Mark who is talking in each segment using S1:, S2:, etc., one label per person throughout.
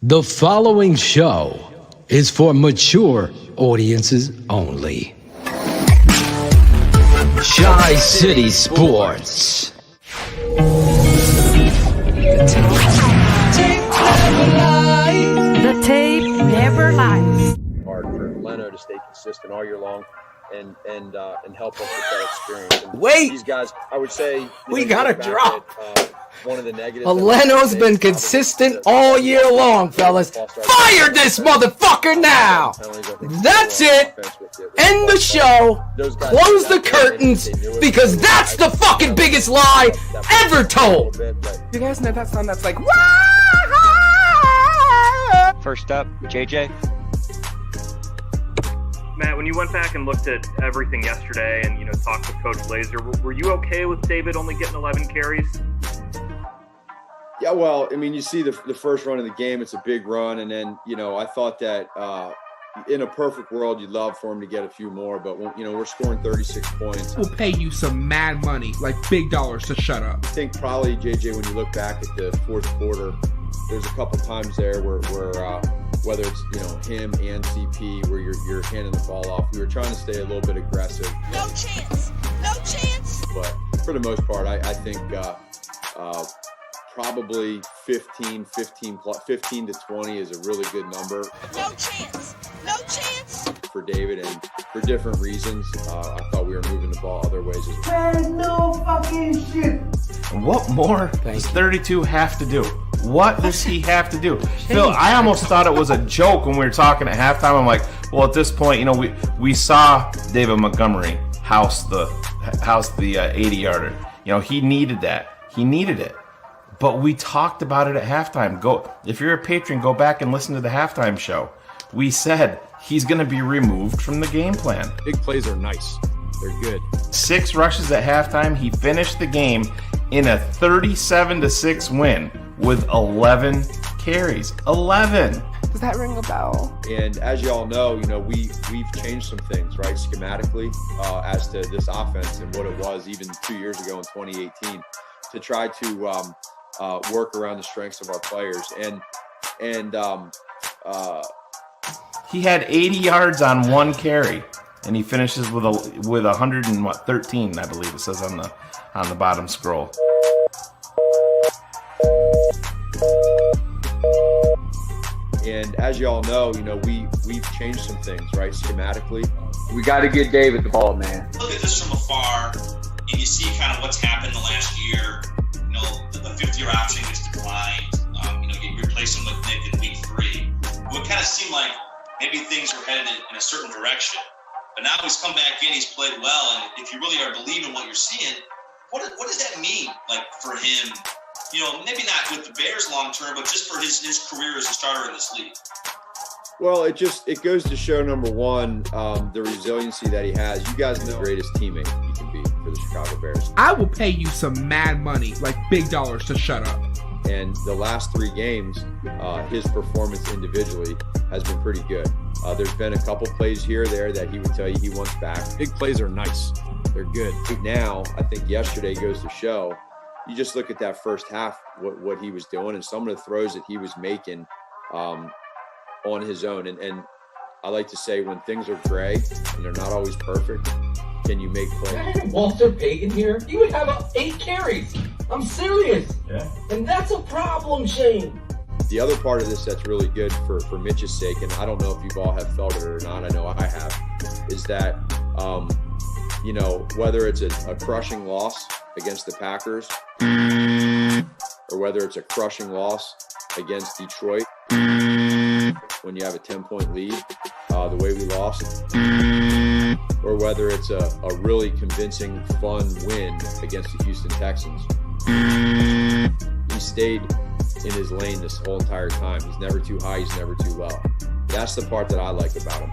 S1: The following show is for mature audiences only. ChiCitySports.
S2: The tape never lies.
S3: Hard for Leno to stay consistent all year long and help us with that experience. And
S4: Wait,
S3: these guys, I would say
S4: we gotta drop.
S3: One of the negatives.
S4: Leno's been consistent all year long, fellas. Fire this motherfucker now! That's it! End the show. Close the curtains, because that's the fucking biggest lie ever told! You guys know that song that's like,
S5: First up, JJ.
S6: Matt, when you went back and looked at everything yesterday and, talked with Coach Glazer, were you okay with David only getting 11 carries?
S3: Yeah, well, you see the first run of the game, it's a big run. And then, I thought that in a perfect world, you'd love for him to get a few more. But, we're scoring 36 points.
S7: We'll pay you some mad money, like big dollars, to shut up.
S3: I think probably, JJ, when you look back at the fourth quarter, there's a couple times there where whether it's, him and CP, where you're handing the ball off, we were trying to stay a little bit aggressive.
S8: No chance. No chance.
S3: But for the most part, I think probably 15 to 20 is a really good number.
S8: No chance. No chance.
S3: For David, and for different reasons, I thought we were moving the ball other ways as well.
S9: There's no fucking shit.
S4: what more does 32 have to do? What does he have to do? Phil, I almost thought it was a joke when we were talking at halftime. I'm like, well, at this point, we saw David Montgomery house the 80-yarder. He needed that. He needed it. But we talked about it at halftime. If you're a patron, go back and listen to the halftime show. We said he's going to be removed from the game plan.
S10: Big plays are nice. They're good.
S4: 6 rushes at halftime. He finished the game in a 37-6 win with 11 carries. 11.
S2: Does that ring a bell?
S3: And as you all know, we've changed some things, right, schematically, as to this offense and what it was even 2 years ago in 2018, to try to work around the strengths of our players. And
S4: he had 80 yards on 1 carry, and he finishes with 113, I believe it says on the bottom scroll.
S3: And as you all know, we've changed some things, right, schematically.
S11: We got to get David the ball, man.
S12: Look at this from afar, and you see kind of what's happened the last year. The 5th-year option gets declined. You replace him with Nick in week 3. It would kind of seem like maybe things were headed in a certain direction. But now he's come back in, he's played well, and if you really are believing what you're seeing, what does that mean, for him? Maybe not with the Bears long term, but just for his career as a starter in this league.
S3: Well, it goes to show, number one, the resiliency that he has. You guys know the greatest teammate he can be for the Chicago Bears.
S7: I will pay you some mad money, like big dollars, to shut up.
S3: And the last 3 games, his performance individually has been pretty good. There's been a couple plays here or there that he would tell you he wants back.
S10: Big plays are nice. They're good.
S3: Right now, I think yesterday goes to show, you just look at that first half, what he was doing, and some of the throws that he was making on his own. And I like to say, when things are gray and they're not always perfect, can you make plays?
S9: Walter Payton here, you would have 8 carries. I'm serious.
S4: Yeah.
S9: And that's a problem, Shayne.
S3: The other part of this that's really good for Mitch's sake, and I don't know if you all have felt it or not, I know I have, is that, whether it's a crushing loss against the Packers or whether it's a crushing loss against Detroit when you have a 10-point lead, the way we lost, or whether it's a really convincing, fun win against the Houston Texans. He stayed in his lane this whole entire time. He's never too high, he's never too low. That's the part that I like about him.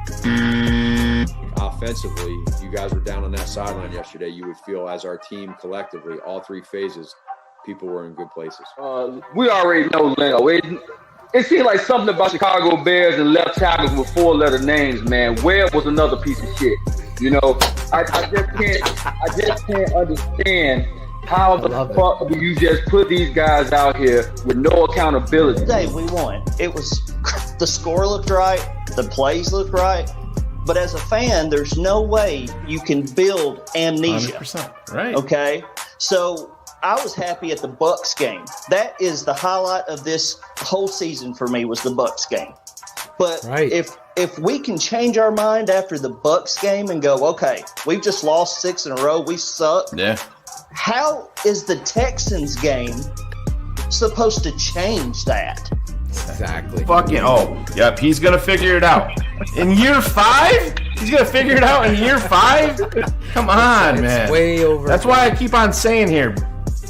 S3: Offensively, if you guys were down on that sideline yesterday, you would feel, as our team collectively, all 3 phases, people were in good places.
S11: We already know Leno. It seemed like something about Chicago Bears and left tackles with 4-letter names, man. Webb was another piece of shit. I just can't understand How the fuck do you just put these guys out here with no accountability?
S13: Dave, we won. It was the score looked right, the plays looked right, but as a fan, there's no way you can build amnesia.
S4: 100%, right?
S13: Okay, so I was happy at the Bucs game. That is the highlight of this whole season for me, was the Bucs game. But if we can change our mind after the Bucs game and go, okay, we've just lost 6 in a row, we suck.
S4: Yeah.
S13: How is the Texans game supposed to change that?
S1: Exactly.
S4: Yep, he's going to figure it out. In year 5? He's going to figure it out in year 5? Come on, man.
S1: Way over.
S4: That's why I keep on saying here,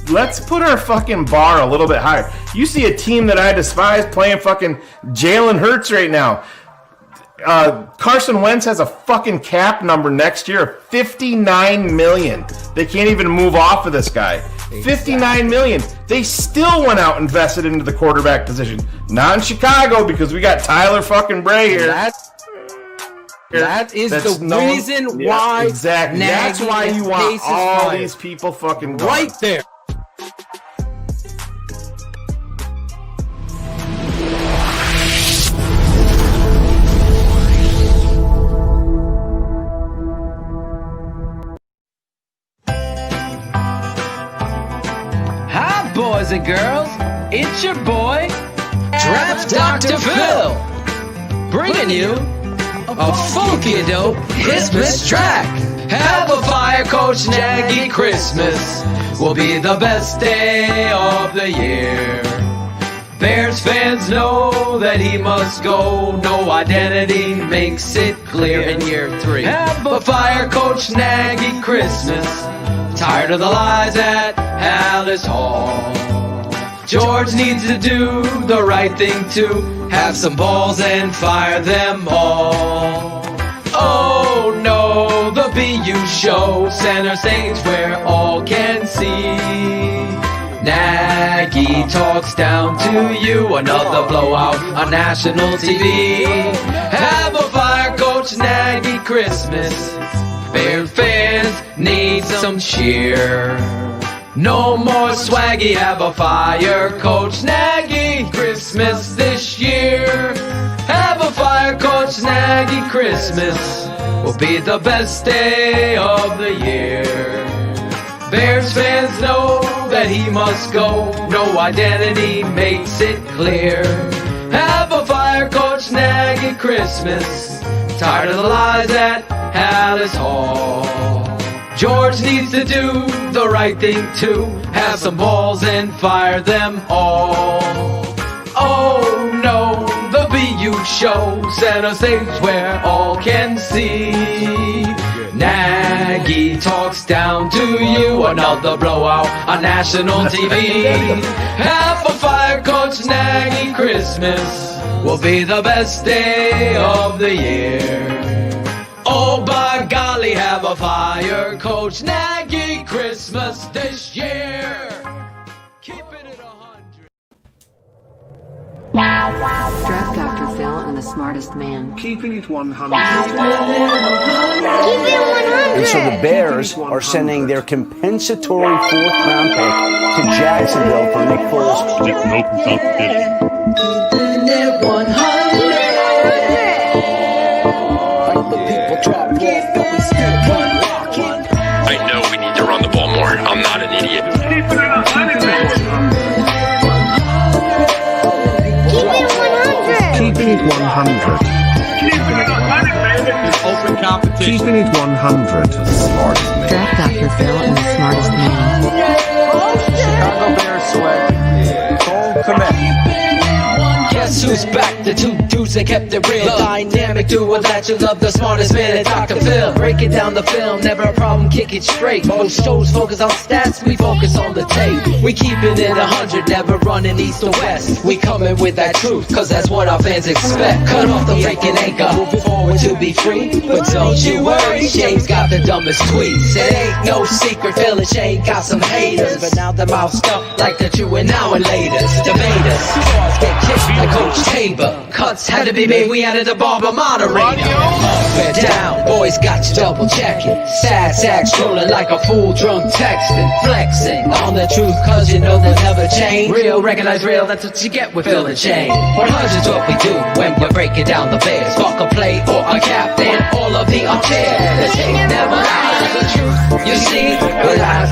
S4: let's put our fucking bar a little bit higher. You see a team that I despise playing fucking Jalen Hurts right now. Carson Wentz has a fucking cap number next year of $59 million. They can't even move off of this guy. Exactly. $59 million. They still went out and invested into the quarterback position. Not in Chicago because we got Tyler fucking Bray here.
S1: That is the reason why.
S4: Exactly. That's why you want all these people fucking gone.
S1: Right there. Boys and girls, it's your boy, Draft Dr. Phil, bringing you a funky dope Christmas track. Have a fire, Coach Nagy Christmas will be the best day of the year. Bears fans know that he must go, no identity makes it clear. In year 3, have a fire, Coach Nagy Christmas. Tired of the lies at Hallis Hall. George needs to do the right thing too. Have some balls and fire them all. Oh no, the BU show, center stage where all can see. Nagy talks down to you, another blowout on national TV. Have a fire, Coach Nagy Christmas. Bear fans need some cheer. No more swaggy, have a fire, Coach Nagy Christmas this year. Have a fire, Coach Nagy Christmas will be the best day of the year. Bears fans know that he must go, no identity makes it clear. Have a fire, Coach Nagy Christmas. Tired of the lies at Hallis Hall. George needs to do the right thing too. Have some balls and fire them all. Oh no, the BU show, center stage where all can see. Nagy talks down to you, another blowout on national TV. Have a fire, Coach Nagy Christmas will be the best day of the year. Oh, by golly, have a fire, Coach Nagy Christmas this year. Keeping it 100.
S14: Draft Dr. Phil and the smartest man.
S15: Keeping it 100.
S16: And so the Bears are sending their compensatory 4th-round pick to Jacksonville for Nick Foles.
S17: Keeping it 100.
S18: I know we need to run the ball more. I'm not an idiot.
S17: Keep it 100.
S15: Keeping it 100.
S17: Keeping it 100, baby.
S15: Open competition. Keeping it 100. Smartest man.
S14: Draft Dr. Phil and the smartest man.
S16: Chicago Bears sweat. Cole Kmet.
S1: Guess who's back? The two dudes that kept it real. Dynamic duo that you love, the smartest man at Dr. Phil. Breaking down the film, never a problem, kick it straight. Most shows focus on stats, we focus on the tape. We keeping it 100, never running east or west. We coming with that truth, cause that's what our fans expect. Cut off the freaking anchor, moving forward to be free. But don't you worry, Shayne's got the dumbest tweets. It ain't no secret, Phil and Shayne got some haters. But now them out stuck like the true and now and laters. Debaters, stars get kicked like Coach Tabor. Cuts had to be made, we added a barber. My moderator. We're down, boys got you double checking. Sad sack strolling like a fool drunk texting. Flexing on the truth cause you know they'll never change. Real, recognize real, that's what you get with Phil and Shayne. 100's what we do when we're breaking down the bears. Fuck a play or a captain, all of the upstairs. The tape never lies, the truth you see. We lie,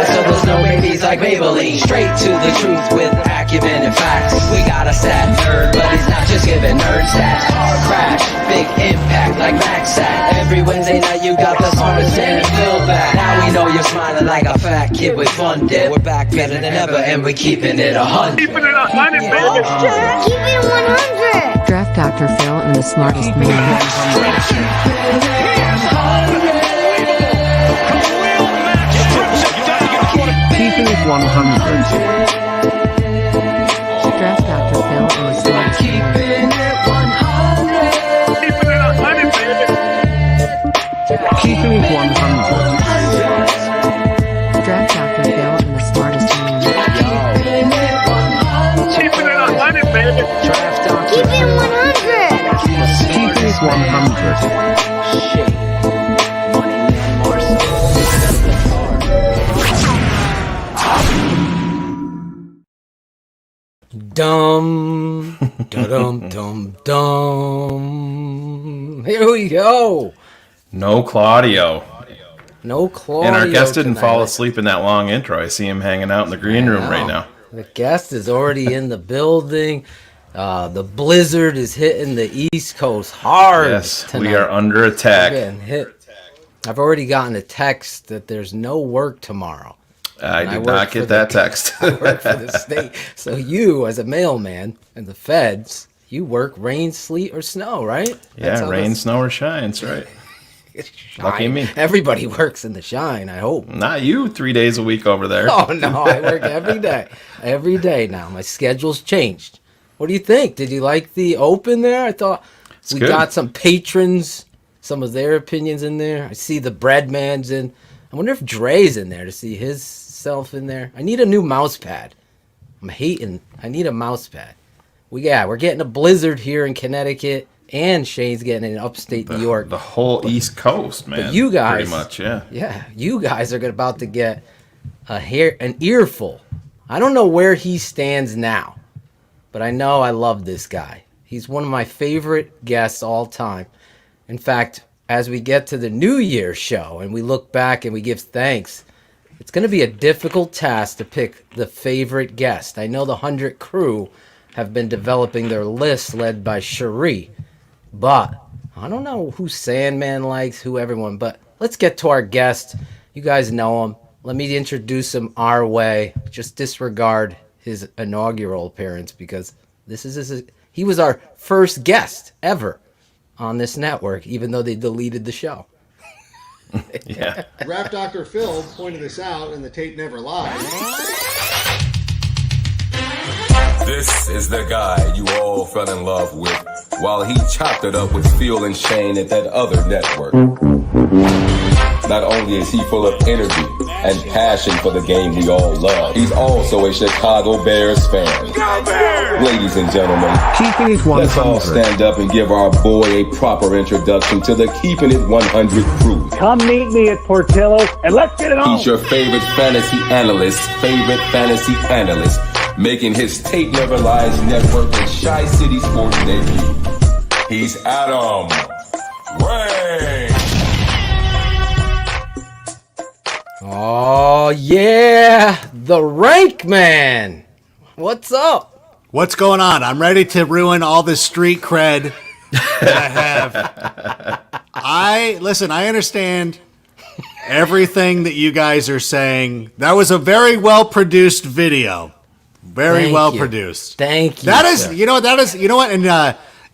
S1: so there's no babies like Maybelline. Straight to the truth with acumen and facts. We got a stat nerd, but he's not just giving nerd stats. Car crash, big impact like Max Sack. Every Wednesday night you got the smartest man and Phil back. Now we know you're smiling like a fat kid with fun dip. We're back better than ever and we're keeping it 100.
S17: Keeping it 100, baby.
S2: Keep it 100.
S14: Draft Dr. Phil and the smartest man.
S15: Keeping It 100.
S14: Draft Dr. Phil and the smartest man.
S15: Keeping It 100.
S14: Draft Dr. Phil and the smartest man.
S17: Keeping it 100, baby.
S2: Keep it 100.
S15: Keeping It 100.
S19: Dum, dum, dum, dum. Here we go.
S4: No Claudio.
S19: No Claudio.
S4: And our guest didn't
S19: tonight.
S4: fall asleep in that long intro. I see him hanging out in the green room right now.
S19: The guest is already in the building. The blizzard is hitting the East Coast hard.
S4: Yes,
S19: tonight.
S4: we are under attack.
S19: We're getting hit. I've already gotten a text that there's no work tomorrow.
S4: I did not get that text.
S19: I work for the state. So you, as a mailman in the feds, you work rain, sleet, or snow, right?
S4: Yeah, rain, snow, or shine. That's right. Lucky me.
S19: Everybody works in the shine, I hope.
S4: Not you 3 days a week over there.
S19: Oh, no, I work every day. Every day now. My schedule's changed. What do you think? Did you like the open there? I thought
S4: it's
S19: we
S4: good.
S19: got some patrons, some of their opinions in there. I see the Breadman's in. I wonder if Dre's in there to see his self in there. I need a new mouse pad. I need a mouse pad. We're getting a blizzard here in Connecticut, and Shayne's getting it in upstate New York.
S4: The whole East Coast, man.
S19: But you guys,
S4: pretty much, yeah.
S19: Yeah, you guys are about to get an earful. I don't know where he stands now, but I know I love this guy. He's one of my favorite guests all time. In fact, as we get to the New Year's show and we look back and we give thanks, it's going to be a difficult task to pick the favorite guest. I know the 100 crew have been developing their list led by Cherie, but I don't know who Sandman likes, who everyone, but let's get to our guest. You guys know him. Let me introduce him our way. Just disregard his inaugural appearance because he was our first guest ever on this network, even though they deleted the show.
S4: Yeah.
S20: Rap Dr. Phil pointed this out, and the tape never lies.
S21: This is the guy you all fell in love with while he chopped it up with Phil and Shayne at that other network. Not only is he full of energy and passion for the game we all love, he's also a Chicago Bears fan. Ladies and gentlemen,
S15: Keeping It 100.
S21: Let's all stand up and give our boy a proper introduction to the Keepin' It 100 crew.
S22: Come meet me at Portillo's and let's get it on.
S21: He's your favorite fantasy analyst, making his Tape Never Lies network and ChiCitySports debut. He's Adam Ray.
S19: Oh, yeah, the Rank Man. What's up?
S23: What's going on? I'm ready to ruin all this street cred that I have. I understand everything that you guys are saying. That was a very well-produced video. Very well produced.
S19: Thank you.
S23: That is,
S19: sir.
S23: you know what, and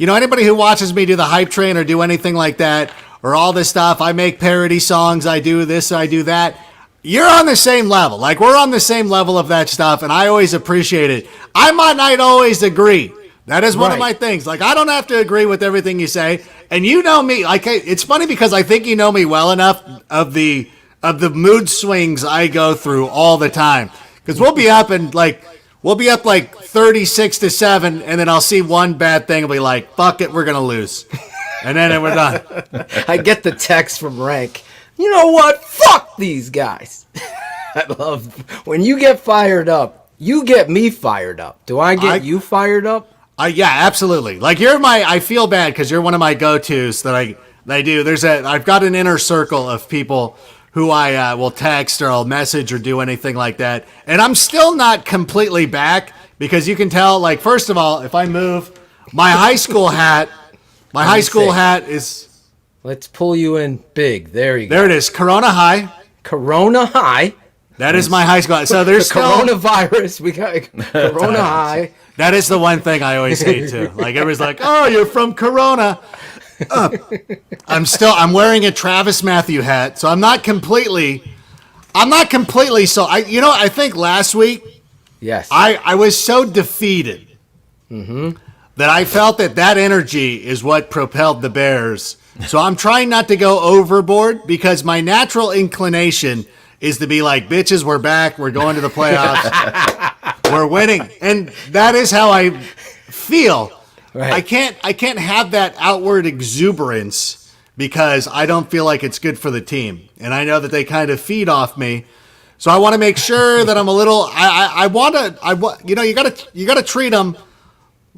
S23: anybody who watches me do the hype train or do anything like that, or all this stuff, I make parody songs, I do this, I do that. You're on the same level. Like, we're on the same level of that stuff, and I always appreciate it. I might not always agree. That is one of my things. Like, I don't have to agree with everything you say, and you know me. Like, it's funny because I think you know me well enough of the mood swings I go through all the time. Because we'll be up 36-7, and then I'll see one bad thing and be like, fuck it, we're going to lose. And then we're done.
S19: I get the text from Rank. You know what? Fuck these guys. I love when you get fired up. You get me fired up. Do I get you fired up?
S23: Yeah, absolutely. Like I feel bad because you're one of my go-tos that I do. I've got an inner circle of people who I will text or I'll message or do anything like that. And I'm still not completely back because you can tell, like, first of all, if I move my high school hat, is.
S19: Let's pull you in big. There you go.
S23: There it is. Corona High.
S19: Corona High.
S23: That is my high school. So there's
S19: the coronavirus. We got Corona High.
S23: That is the one thing I always hate too. Like everybody's like, "Oh, you're from Corona." I'm wearing a Travis Matthew hat, so I'm not completely. So I think last week,
S19: yes,
S23: I was so defeated that I felt that energy is what propelled the Bears. So I'm trying not to go overboard because my natural inclination is to be like, bitches, we're back. We're going to the playoffs. We're winning. And that is how I feel. Right. I can't have that outward exuberance because I don't feel like it's good for the team. And I know that they kind of feed off me. So I want to make sure that I'm a little, you got to treat them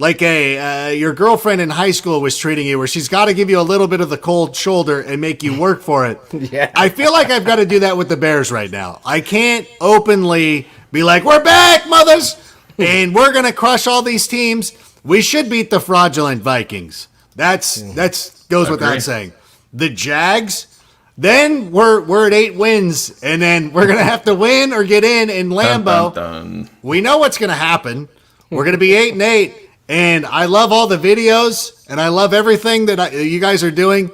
S23: like your girlfriend in high school was treating you, where she's got to give you a little bit of the cold shoulder and make you work for it.
S19: Yeah.
S23: I feel like I've got to do that with the Bears right now. I can't openly be like, we're back, mothers, and we're going to crush all these teams. We should beat the fraudulent Vikings. That's goes without saying. The Jags, then we're at 8 wins, and then we're going to have to win or get in Lambeau.
S4: Dun, dun, dun.
S23: We know what's going to happen. We're going to be 8-8. And I love all the videos, and I love everything that you guys are doing.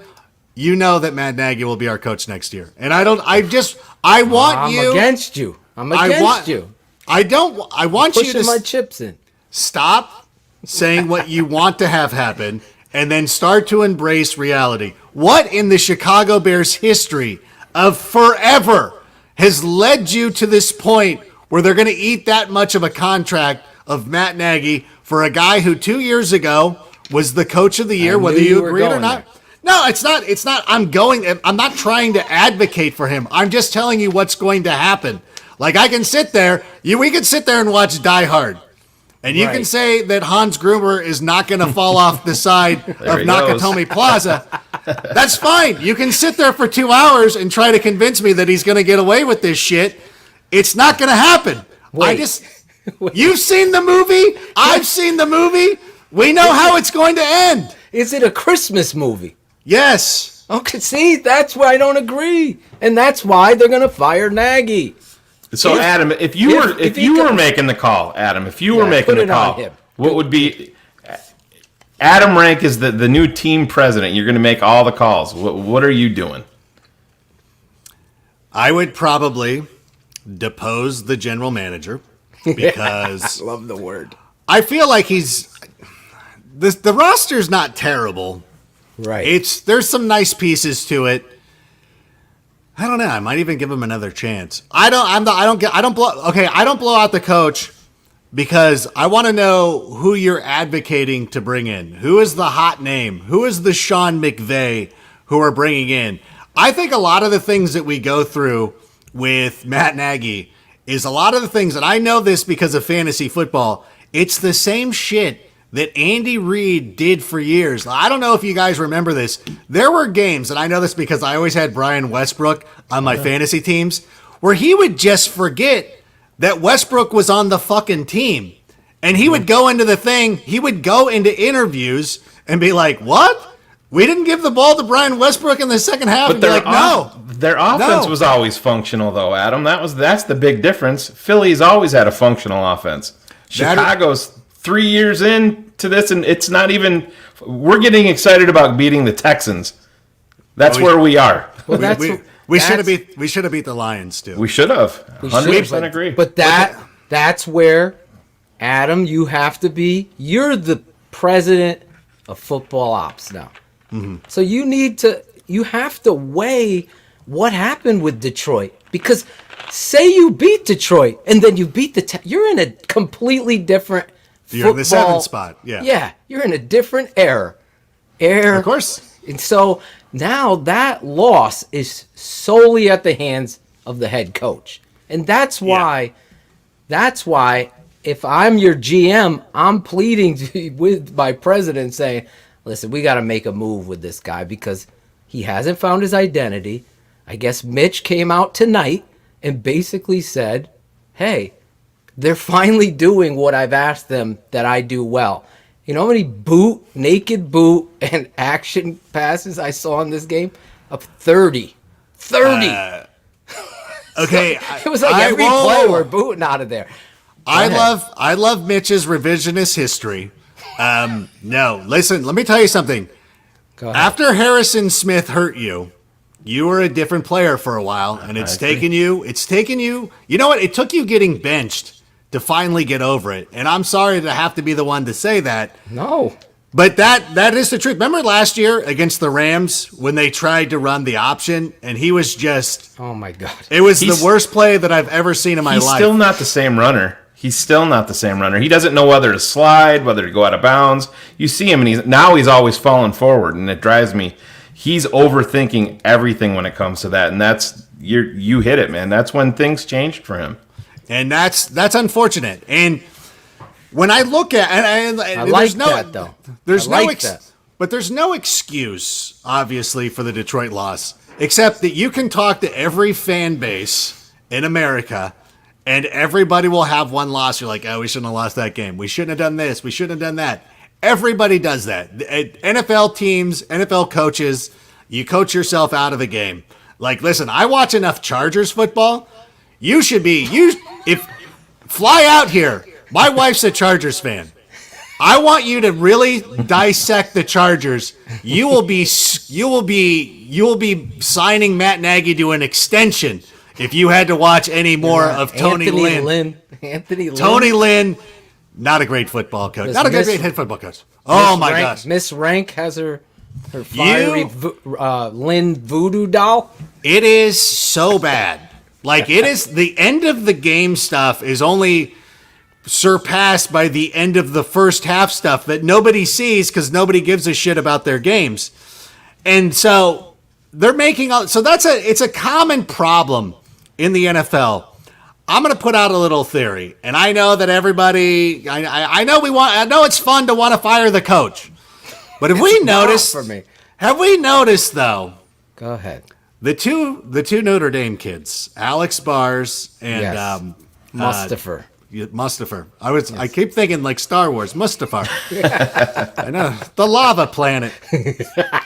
S23: You know that Matt Nagy will be our coach next year. And I'm against you.
S19: I'm against you.
S23: I want you to
S19: my chips in.
S23: Stop saying what you want to have happen and then start to embrace reality. What in the Chicago Bears history of forever has led you to this point where they're going to eat that much of a contract of Matt Nagy for a guy who 2 years ago was the coach of the year, whether you agreed or not? There. No, it's not. I'm not trying to advocate for him. I'm just telling you what's going to happen. Like I can sit there, we can sit there and watch Die Hard. And you can say that Hans Gruber is not going to fall off the side of Nakatomi Plaza. That's fine. You can sit there for 2 hours and try to convince me that he's going to get away with this shit. It's not going to happen. You've seen the movie. I've seen the movie. We know how it's going to end.
S19: Is it a Christmas movie?
S23: Yes.
S19: Okay, see, that's why I don't agree. And that's why they're going to fire Nagy.
S4: So, Adam, if you were making the call, what would be Adam Rank is the new team president. You're going to make all the calls. What are you doing?
S23: I would probably depose the general manager because
S19: I love the word.
S23: I feel like the roster's not terrible.
S19: Right.
S23: There's some nice pieces to it. I don't know. I might even give him another chance. I don't blow out the coach because I want to know who you're advocating to bring in. Who is the hot name? Who is the Sean McVay who are bringing in? I think a lot of the things that we go through with Matt Nagy is a lot of the things, and I know this because of fantasy football, it's the same shit that Andy Reid did for years. I don't know if you guys remember this. There were games, and I know this because I always had Brian Westbrook on my fantasy teams, where he would just forget that Westbrook was on the fucking team. And he would go into he would go into interviews and be like, what? We didn't give the ball to Brian Westbrook in the second half?
S4: But
S23: and be like, no.
S4: Their offense was always functional, though, Adam. That's the big difference. Philly's always had a functional offense. Chicago's 3 years into this, and it's not even. We're getting excited about beating the Texans. That's where we are.
S23: Well, we should have beat the Lions too.
S4: We should have. 100% agree.
S19: But that's where, Adam, you have to be. You're the president of football ops now. Mm-hmm. So you have to weigh what happened with Detroit, because say you beat Detroit and then you beat you're in a completely different.
S23: You're in the 7th spot. Yeah.
S19: Yeah. You're in a different era.
S23: Of course.
S19: And so now that loss is solely at the hands of the head coach. And that's why if I'm your GM, I'm pleading with my president saying, listen, we got to make a move with this guy because he hasn't found his identity. I guess Mitch came out tonight and basically said, hey, they're finally doing what I've asked them that I do well. You know how many naked boot, and action passes I saw in this game? Up 30. 30!
S23: Okay.
S19: It was like every play we're booting out of there.
S23: I love Mitch's revisionist history. No, listen, let me tell you something. After Harrison Smith hurt you, you were a different player for a while, and it's taken you, you know what? It took you getting benched to finally get over it. And I'm sorry to have to be the one to say that.
S19: No.
S23: But that is the truth. Remember last year against the Rams when they tried to run the option and he was just...
S19: Oh, my God.
S23: It was the worst play that I've ever seen in my life.
S4: He's still not the same runner. He doesn't know whether to slide, whether to go out of bounds. You see him, and he's always falling forward, and it drives me. He's overthinking everything when it comes to that, and that's you hit it, man. That's when things changed for him.
S23: And that's unfortunate. And when I look at and
S19: I like that though.
S23: But there's no excuse, obviously, for the Detroit loss, except that you can talk to every fan base in America, and everybody will have one loss. You're like, oh, we shouldn't have lost that game. We shouldn't have done this. We shouldn't have done that. Everybody does that. NFL teams, NFL coaches, you coach yourself out of the game. Like, listen, I watch enough Chargers football. If fly out here. My wife's a Chargers fan. I want you to really dissect the Chargers. You will be signing Matt Nagy to an extension if you had to watch any more of Tony Lynn. Tony Lynn, not a great football coach. Not a great head football coach. Oh my gosh.
S19: Miss Rank has her fiery Lynn voodoo doll.
S23: It is so bad. Like, it is, the end of the game stuff is only surpassed by the end of the first half stuff that nobody sees because nobody gives a shit about their games. And so it's a common problem in the NFL. I'm going to put out a little theory, and I know that everybody, I know it's fun to want to fire the coach, but have we noticed though?
S19: Go ahead.
S23: The two Notre Dame kids, Alex Bars and
S19: Mustafa.
S23: Mustafa. I keep thinking like Star Wars, Mustafar. I know, the lava planet.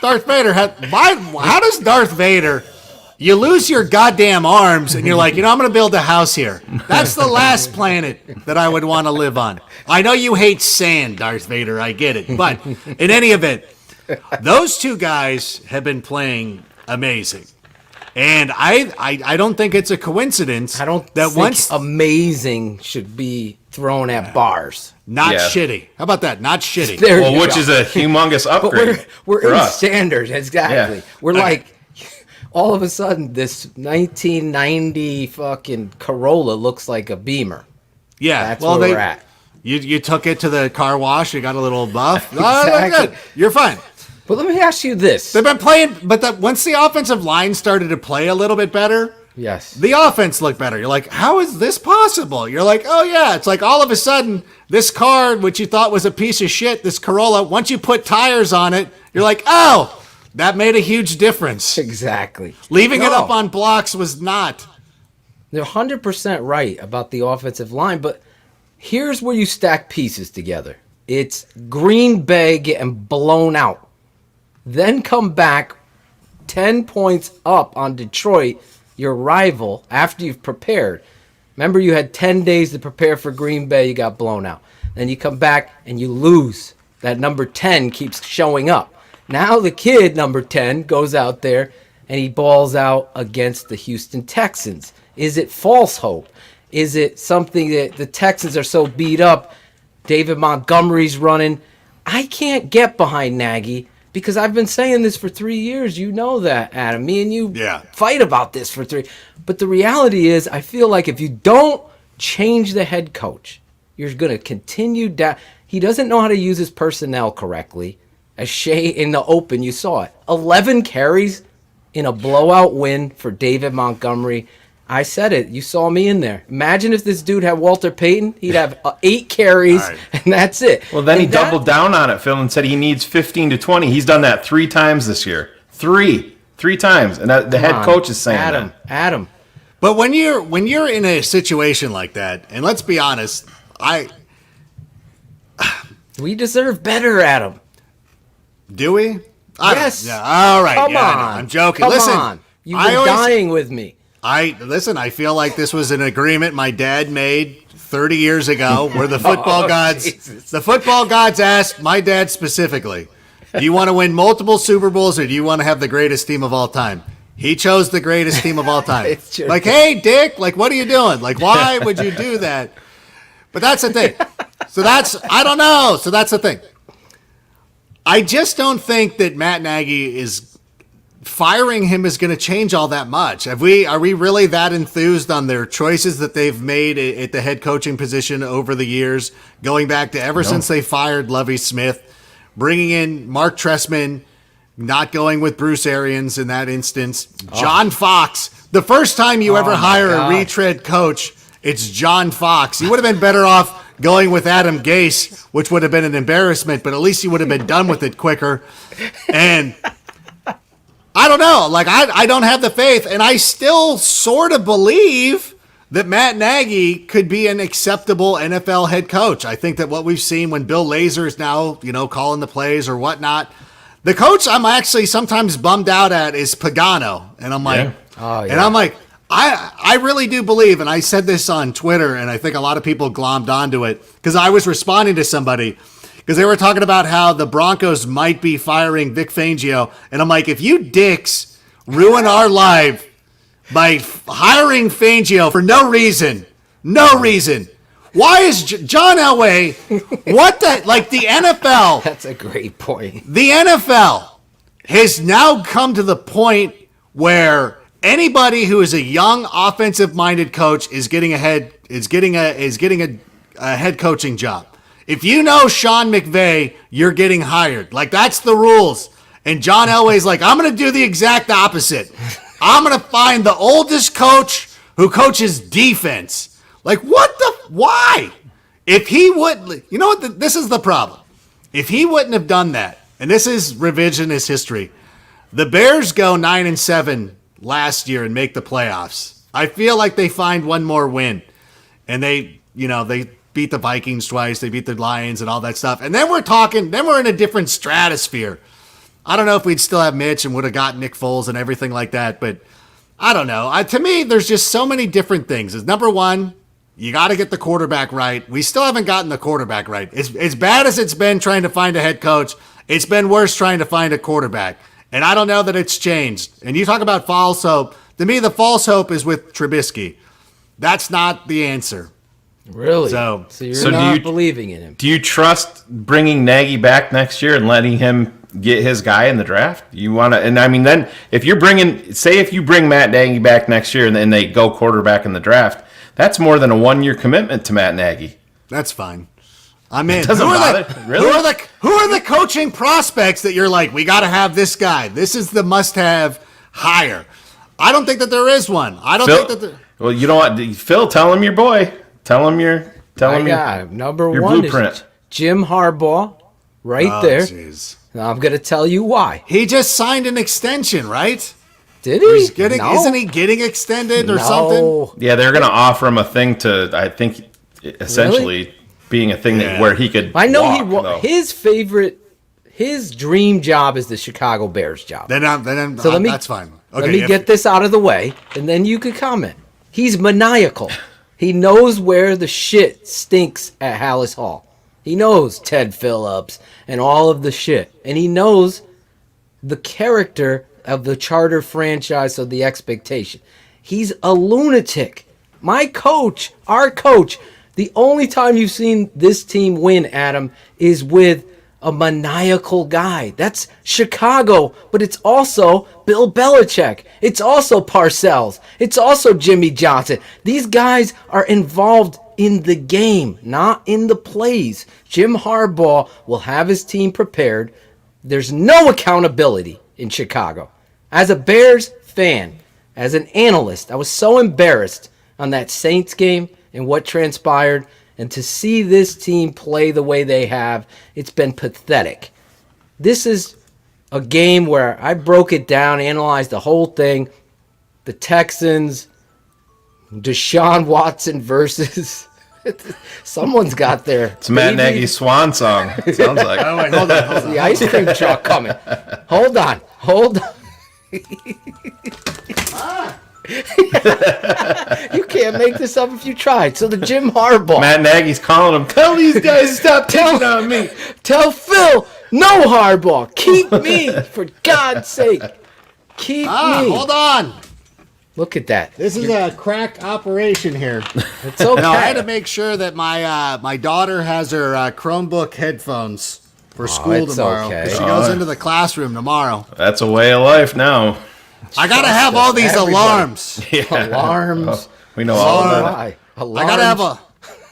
S23: Darth Vader how does Darth Vader? You lose your goddamn arms, and you're like, I'm going to build a house here. That's the last planet that I would want to live on. I know you hate sand, Darth Vader. I get it. But in any event, those two guys have been playing amazing. And I don't think it's a coincidence.
S19: I don't think amazing should be thrown at Bars.
S23: Not shitty. How about that? Not shitty.
S4: Which is a humongous upgrade.
S19: We're
S4: for
S19: in
S4: us.
S19: standards, exactly. Yeah. We're like, all of a sudden, this 1990 fucking Corolla looks like a Beamer.
S23: Yeah,
S19: that's where we're at.
S23: You took it to the car wash. You got a little buff.
S19: Exactly.
S23: You're fine.
S19: But let me ask you this.
S23: They've been playing, but once the offensive line started to play a little bit better,
S19: yes,
S23: the offense looked better. You're like, how is this possible? You're like, oh yeah, it's like all of a sudden this car, which you thought was a piece of shit, this Corolla, once you put tires on it, you're like, oh, that made a huge difference.
S19: Exactly.
S23: Leaving it up on blocks was not.
S19: They're 100% right about the offensive line, but here's where you stack pieces together. It's Green Bay getting blown out. Then come back 10 points up on Detroit, your rival, after you've prepared. Remember, you had 10 days to prepare for Green Bay. You got blown out. Then you come back and you lose. That number 10 keeps showing up. Now the kid, number 10, goes out there and he balls out against the Houston Texans. Is it false hope? Is it something that the Texans are so beat up? David Montgomery's running. I can't get behind Nagy. Because I've been saying this for 3 years. You know that, Adam. Me and you fight about this for 3. But the reality is, I feel like if you don't change the head coach, you're going to continue down. He doesn't know how to use his personnel correctly. as Shayne in the open, you saw it. 11 carries in a blowout win for David Montgomery. I said it. You saw me in there. Imagine if this dude had Walter Payton. He'd have 8 carries, and that's it.
S4: Well, then he doubled down on it, Phil, and said he needs 15 to 20. He's done that 3 times this year. Three times, and the head coach is saying that.
S19: Adam.
S23: But when you're in a situation like that, and let's be honest,
S19: we deserve better, Adam.
S23: Do we?
S19: Yes.
S23: Yeah. All right.
S19: Come
S23: yeah, I know.
S19: on.
S23: I'm joking.
S19: Come
S23: Listen,
S19: on. You've been dying with me.
S23: I feel like this was an agreement my dad made 30 years ago, where the football gods asked my dad specifically, "Do you want to win multiple Super Bowls, or do you want to have the greatest team of all time?" He chose the greatest team of all time. Like, hey, Dick, like, what are you doing? Like, why would you do that? But that's the thing. I don't know. So that's the thing. I just don't think that Matt Nagy is firing him is going to change all that much. Are we really that enthused on their choices that they've made at the head coaching position over the years, going back to since they fired Lovie Smith, bringing in Mark Trestman, not going with Bruce Arians in that instance, John Fox. The first time you ever hire a retread coach, it's John Fox. You would have been better off going with Adam Gase, which would have been an embarrassment, but at least you would have been done with it quicker. And I don't know. Like, I don't have the faith, and I still sort of believe that Matt Nagy could be an acceptable NFL head coach. I think that what we've seen when Bill Lazor is now, calling the plays or whatnot, the coach I'm actually sometimes bummed out at is Pagano. And I'm like, and I'm like, I really do believe, and I said this on Twitter, and I think a lot of people glommed onto it, because I was responding to somebody, because they were talking about how the Broncos might be firing Vic Fangio. And I'm like, if you dicks ruin our life by hiring Fangio for no reason, why is John Elway, the NFL?
S19: That's a great point.
S23: The NFL has now come to the point where anybody who is a young offensive-minded coach is getting a head coaching job. If you know Sean McVay, you're getting hired. Like, that's the rules. And John Elway's like, I'm going to do the exact opposite. I'm going to find the oldest coach who coaches defense. Like, why? If he would, you know what, this is the problem. If he wouldn't have done that, and this is revisionist history, the Bears go 9-7 last year and make the playoffs. I feel like they find one more win. And they beat the Vikings twice, they beat the Lions and all that stuff. And then we're in a different stratosphere. I don't know if we'd still have Mitch and would have got Nick Foles and everything like that, but I don't know. To me, there's just so many different things. Number one, you got to get the quarterback right. We still haven't gotten the quarterback right. As bad as it's been trying to find a head coach, it's been worse trying to find a quarterback. And I don't know that it's changed. And you talk about false hope. To me, the false hope is with Trubisky. That's not the answer.
S19: Really?
S23: So
S19: you're not believing in him.
S4: Do you trust bringing Nagy back next year and letting him get his guy in the draft? You want to, and I mean, then if you bring Matt Nagy back next year and then they go quarterback in the draft, that's more than a 1-year commitment to Matt Nagy.
S23: That's fine. I'm in.
S4: Who
S23: are the coaching prospects that you're like, we got to have this guy? This is the must-have hire. I don't think that there is one. I don't think that.
S4: Well, you know what, Phil? Tell him your boy. Tell him your
S19: number
S4: your
S19: one
S4: blueprint.
S19: is Jim Harbaugh, right there. Geez. Now I'm going to tell you why.
S23: He just signed an extension, right?
S19: Did he?
S23: Isn't he getting extended or something?
S4: Yeah, they're going to offer him a thing to, I think, essentially being a thing where he could.
S19: I know his dream job is the Chicago Bears job.
S23: That's fine. Okay,
S19: let me get this out of the way, and then you could comment. He's maniacal. He knows where the shit stinks at Hallis Hall. He knows Ted Phillips and all of the shit. And he knows the character of the charter franchise, of the expectation. He's a lunatic. My coach, our coach, the only time you've seen this team win, Adam, is with a maniacal guy. That's Chicago, but it's also Bill Belichick. It's also Parcells. It's also Jimmy Johnson. These guys are involved in the game, not in the plays. Jim Harbaugh will have his team prepared. There's no accountability in Chicago. As a Bears fan, as an analyst, I was so embarrassed on that Saints game and what transpired. And to see this team play the way they have, it's been pathetic. This is a game where I broke it down, analyzed the whole thing. The Texans, Deshaun Watson versus... Someone's got their...
S4: It's Matt Nagy's swan song, it sounds like.
S23: Oh, wait, hold on.
S19: The ice cream truck coming. Hold on. You can't make this up if you tried. So the Jim Harbaugh.
S4: Matt Nagy's calling him. Tell these guys to stop picking on me.
S19: Tell Phil, no Harbaugh. Keep me, for God's sake. Keep me.
S23: Hold on.
S19: Look at that.
S23: This is a crack operation here.
S19: It's okay.
S23: No, I had to make sure that my daughter has her Chromebook headphones for school tomorrow.
S19: Okay.
S23: She goes into the classroom tomorrow.
S4: That's a way of life now.
S23: I gotta have all these alarms.
S4: Yeah.
S19: Alarms.
S4: We know all about it.
S23: I gotta have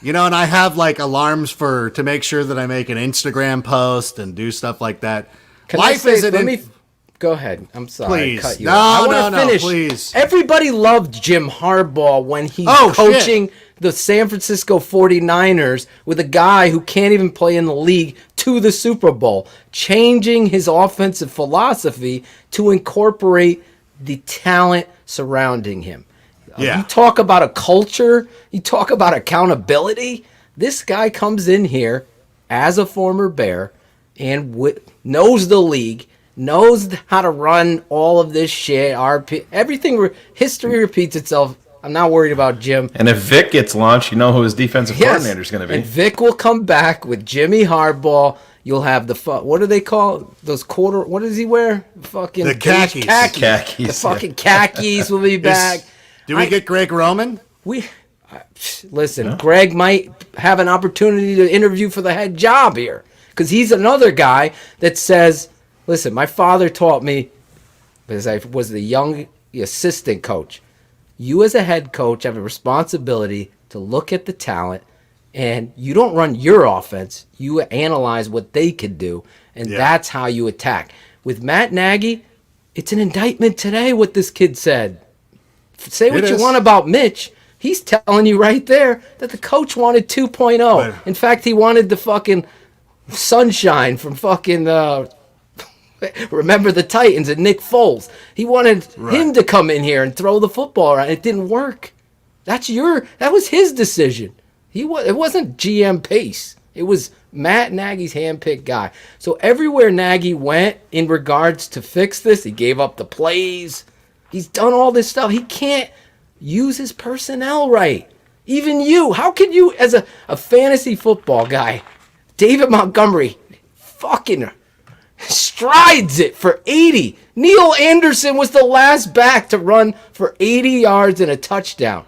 S23: and I have like alarms to make sure that I make an Instagram post and do stuff like that.
S19: Go ahead. I'm sorry.
S23: Please.
S19: I cut you
S23: No,
S19: off. I want to finish.
S23: Please.
S19: Everybody loved Jim Harbaugh when he's coaching the San Francisco 49ers with a guy who can't even play in the league to the Super Bowl, changing his offensive philosophy to incorporate the talent surrounding him.
S23: Yeah.
S19: You talk about a culture, you talk about accountability. This guy comes in here as a former Bear and knows the league, knows how to run all of this shit. History repeats itself. I'm not worried about Jim.
S4: And if Vic gets launched, you know who his defensive coordinator is going to be.
S19: And Vic will come back with Jimmy Harbaugh. You'll have what do they call those quarter? What does he wear? Fucking
S23: the khakis.
S4: Khakis.
S19: The fucking khakis will be back.
S23: Do we get Greg Roman?
S19: Listen. Greg might have an opportunity to interview for the head job here because he's another guy that says. Listen, my father taught me, because I was the young assistant coach, you as a head coach have a responsibility to look at the talent, and you don't run your offense. You analyze what they could do, and that's how you attack. With Matt Nagy, it's an indictment today what this kid said. Say what you want about Mitch. He's telling you right there that the coach wanted 2.0. In fact, he wanted the fucking sunshine from fucking... Remember the Titans and Nick Foles. He wanted him to come in here and throw the football around. It didn't work. That was his decision. It wasn't GM Pace. It was Matt Nagy's handpicked guy. So everywhere Nagy went in regards to fix this, he gave up the plays. He's done all this stuff. He can't use his personnel right. Even you. How could you, as a fantasy football guy, David Montgomery, fucking strides it for 80. Neil Anderson was the last back to run for 80 yards and a touchdown.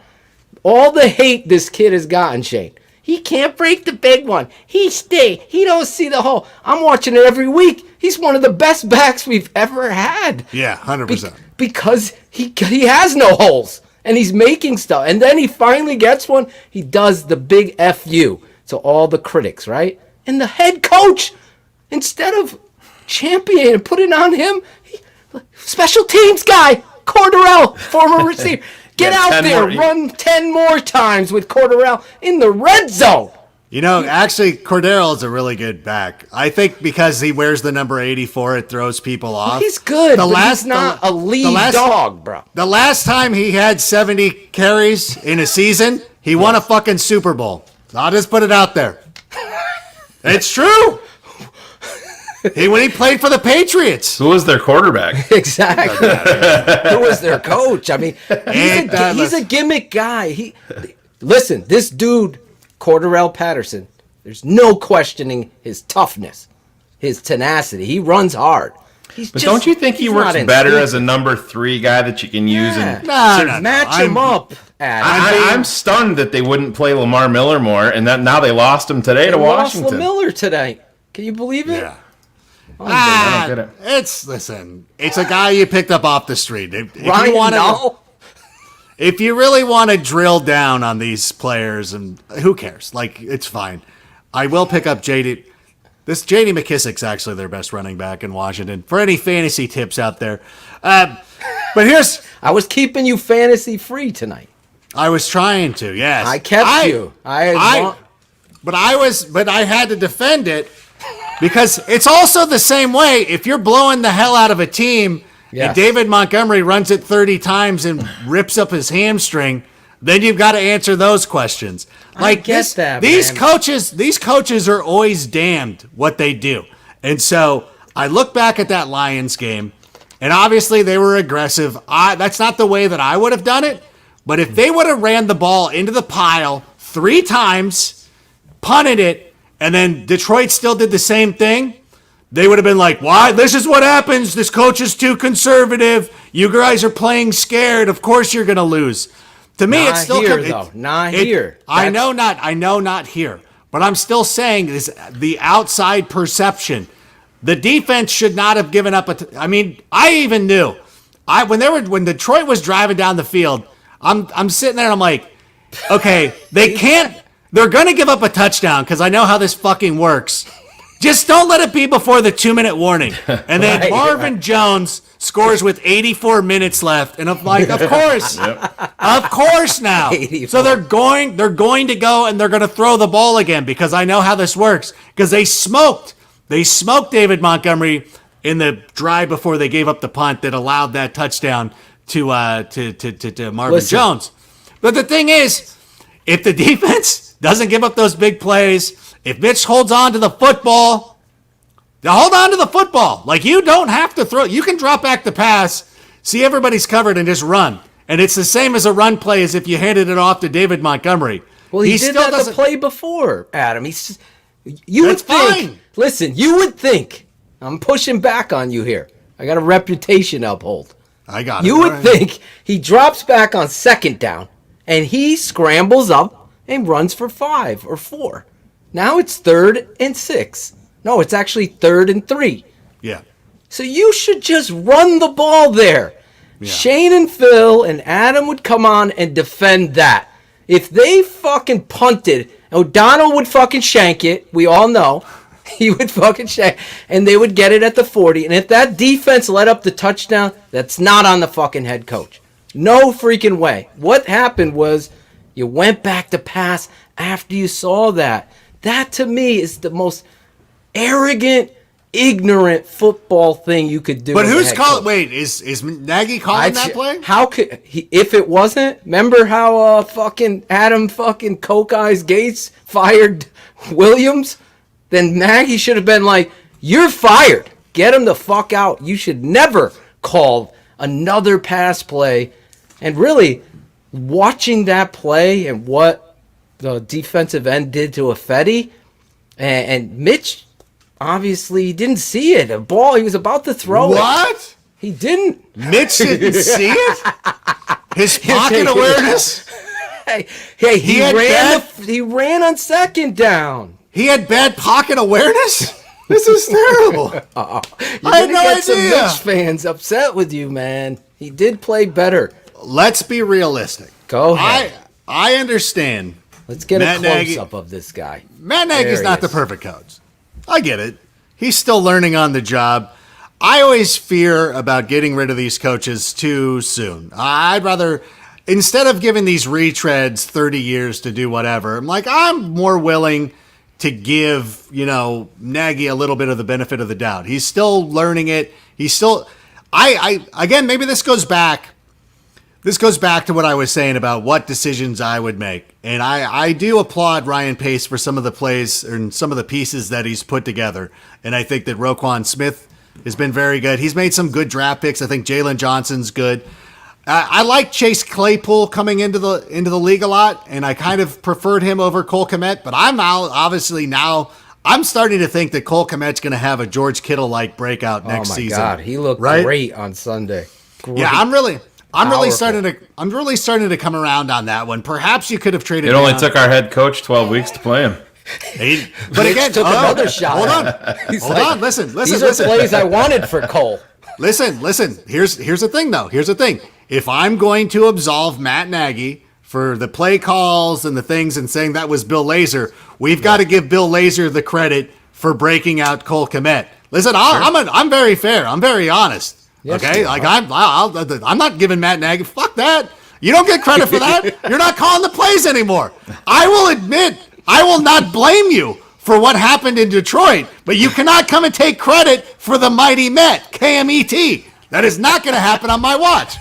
S19: All the hate this kid has gotten, Shayne. He can't break the big one. He don't see the hole. I'm watching it every week. He's one of the best backs we've ever had.
S23: Yeah, 100%.
S19: Because he has no holes. And he's making stuff. And then he finally gets one. He does the big FU to all the critics, right? And the head coach, instead of championing and putting on him, special teams guy, Cordarrelle, former receiver. Get out there, run 10 more times with Cordarrelle in the red zone.
S23: Actually, Cordarrelle is a really good back. I think because he wears the number 84, it throws people off.
S19: He's good, he's not a lead dog, bro.
S23: The last time he had 70 carries in a season, he won a fucking Super Bowl. I'll just put it out there. It's true. When he played for the Patriots.
S4: Who was their quarterback?
S19: Exactly. Who was their coach? I mean, he's a gimmick guy. Listen, this dude, Cordarrelle Patterson, there's no questioning his toughness, his tenacity. He runs hard.
S4: But don't you think he works better as a number 3 guy that you can use and
S19: match him up?
S4: I'm stunned that they wouldn't play Lamar Miller more, and that now they lost him today to Washington.
S19: Lost Miller today. Can you believe it?
S23: Yeah. It's a guy you picked up off the street. If you really want to drill down on these players, and who cares? Like, it's fine. I will pick up JD. This J.D. McKissick's actually their best running back in Washington. For any fantasy tips out there. But here's...
S19: I was keeping you fantasy free tonight.
S23: I was trying to, yes.
S19: I kept you.
S23: But I had to defend it because it's also the same way. If you're blowing the hell out of a team and David Montgomery runs it 30 times and rips up his hamstring, then you've got to answer those questions. Like these coaches are always damned what they do. And so I look back at that Lions game, and obviously they were aggressive. That's not the way that I would have done it. But if they would have ran the ball into the pile 3 times, punted it, and then Detroit still did the same thing, they would have been like, why? This is what happens. This coach is too conservative. You guys are playing scared. Of course you're going to lose. To me, it's still
S19: not here.
S23: I know not here. But I'm still saying is the outside perception. The defense should not have given up. I even knew. When Detroit was driving down the field, I'm sitting there and I'm like, okay, they can't. They're going to give up a touchdown because I know how this fucking works. Just don't let it be before the 2-minute warning. And then Marvin Jones scores with 84 minutes left. And I'm like, of course. Of course now. 84. So they're going to go and they're going to throw the ball again because I know how this works. Because they smoked David Montgomery in the drive before they gave up the punt that allowed that touchdown to Marvin Jones. But the thing is, if the defense doesn't give up those big plays, if Mitch holds on to the football, hold on to the football. Like, you don't have to throw. You can drop back the pass, see everybody's covered, and just run. And it's the same as a run play as if you handed it off to David Montgomery.
S19: Well, he did that the play before, Adam. You would think. Listen, you would think. I'm pushing back on you here. I got a reputation to uphold.
S23: I got it.
S19: You would think he drops back on 2nd down, and he scrambles up and runs for 5 or 4. Now it's 3rd and 6. No, it's actually 3rd and 3.
S23: Yeah.
S19: So you should just run the ball there. Yeah. Shayne and Phil and Adam would come on and defend that. If they fucking punted, O'Donnell would fucking shank it. We all know. He would fucking shank, and they would get it at the 40. And if that defense let up the touchdown, that's not on the fucking head coach. No freaking way. What happened was you went back to pass after you saw that. That, to me, is the most arrogant, ignorant football thing you could do.
S23: But who's calling? Wait, is Nagy calling that play?
S19: How could he? If it wasn't, remember how fucking Adam fucking Coke Eyes Gates fired Williams? Then Nagy should have been like, "You're fired. Get him the fuck out. You should never call another pass play." And really, watching that play and what the defensive end did to Affetti, and Mitch obviously didn't see it. A ball, he was about to throw it.
S23: What?
S19: He didn't.
S23: Mitch didn't see it? His pocket awareness?
S19: He ran on 2nd down.
S23: He had bad pocket awareness? This is terrible.
S19: I had no idea. Some Mitch fans upset with you, man. He did play better.
S23: Let's be realistic.
S19: Go ahead.
S23: I understand.
S19: Let's get a close-up of this guy.
S23: Matt Nagy's not the perfect coach. I get it. He's still learning on the job. I always fear about getting rid of these coaches too soon. I'd rather, instead of giving these retreads 30 years to do whatever, I'm more willing to give, Nagy a little bit of the benefit of the doubt. He's still learning it. He's still, again, maybe this goes back to what I was saying about what decisions I would make. And I do applaud Ryan Pace for some of the plays and some of the pieces that he's put together. And I think that Roquan Smith has been very good. He's made some good draft picks. I think Jalen Johnson's good. I like Chase Claypool coming into the league a lot, and I kind of preferred him over Cole Kmet. But I'm starting to think that Cole Kmet's going to have a George Kittle-like breakout next season.
S19: Oh my God, he looked great on Sunday. Great.
S23: Yeah, I'm really starting to come around on that one. Perhaps you could have traded.
S4: It only took our head coach 12 weeks to play him.
S23: But again,
S19: took another shot.
S23: Hold on. Listen.
S19: These are plays I wanted for Cole.
S23: Listen. Here's the thing, though. Here's the thing. If I'm going to absolve Matt Nagy for the play calls and the things and saying that was Bill Lazor, we've got to give Bill Lazor the credit for breaking out Cole Kmet. Listen, I'm very fair. I'm very honest.
S19: Yes,
S23: Okay,
S19: you
S23: like
S19: are.
S23: I'm not giving Matt Nagy. Fuck that. You don't get credit for that. You're not calling the plays anymore. I will admit, I will not blame you for what happened in Detroit, but you cannot come and take credit for the mighty Met, KMET. That is not going to happen on my watch.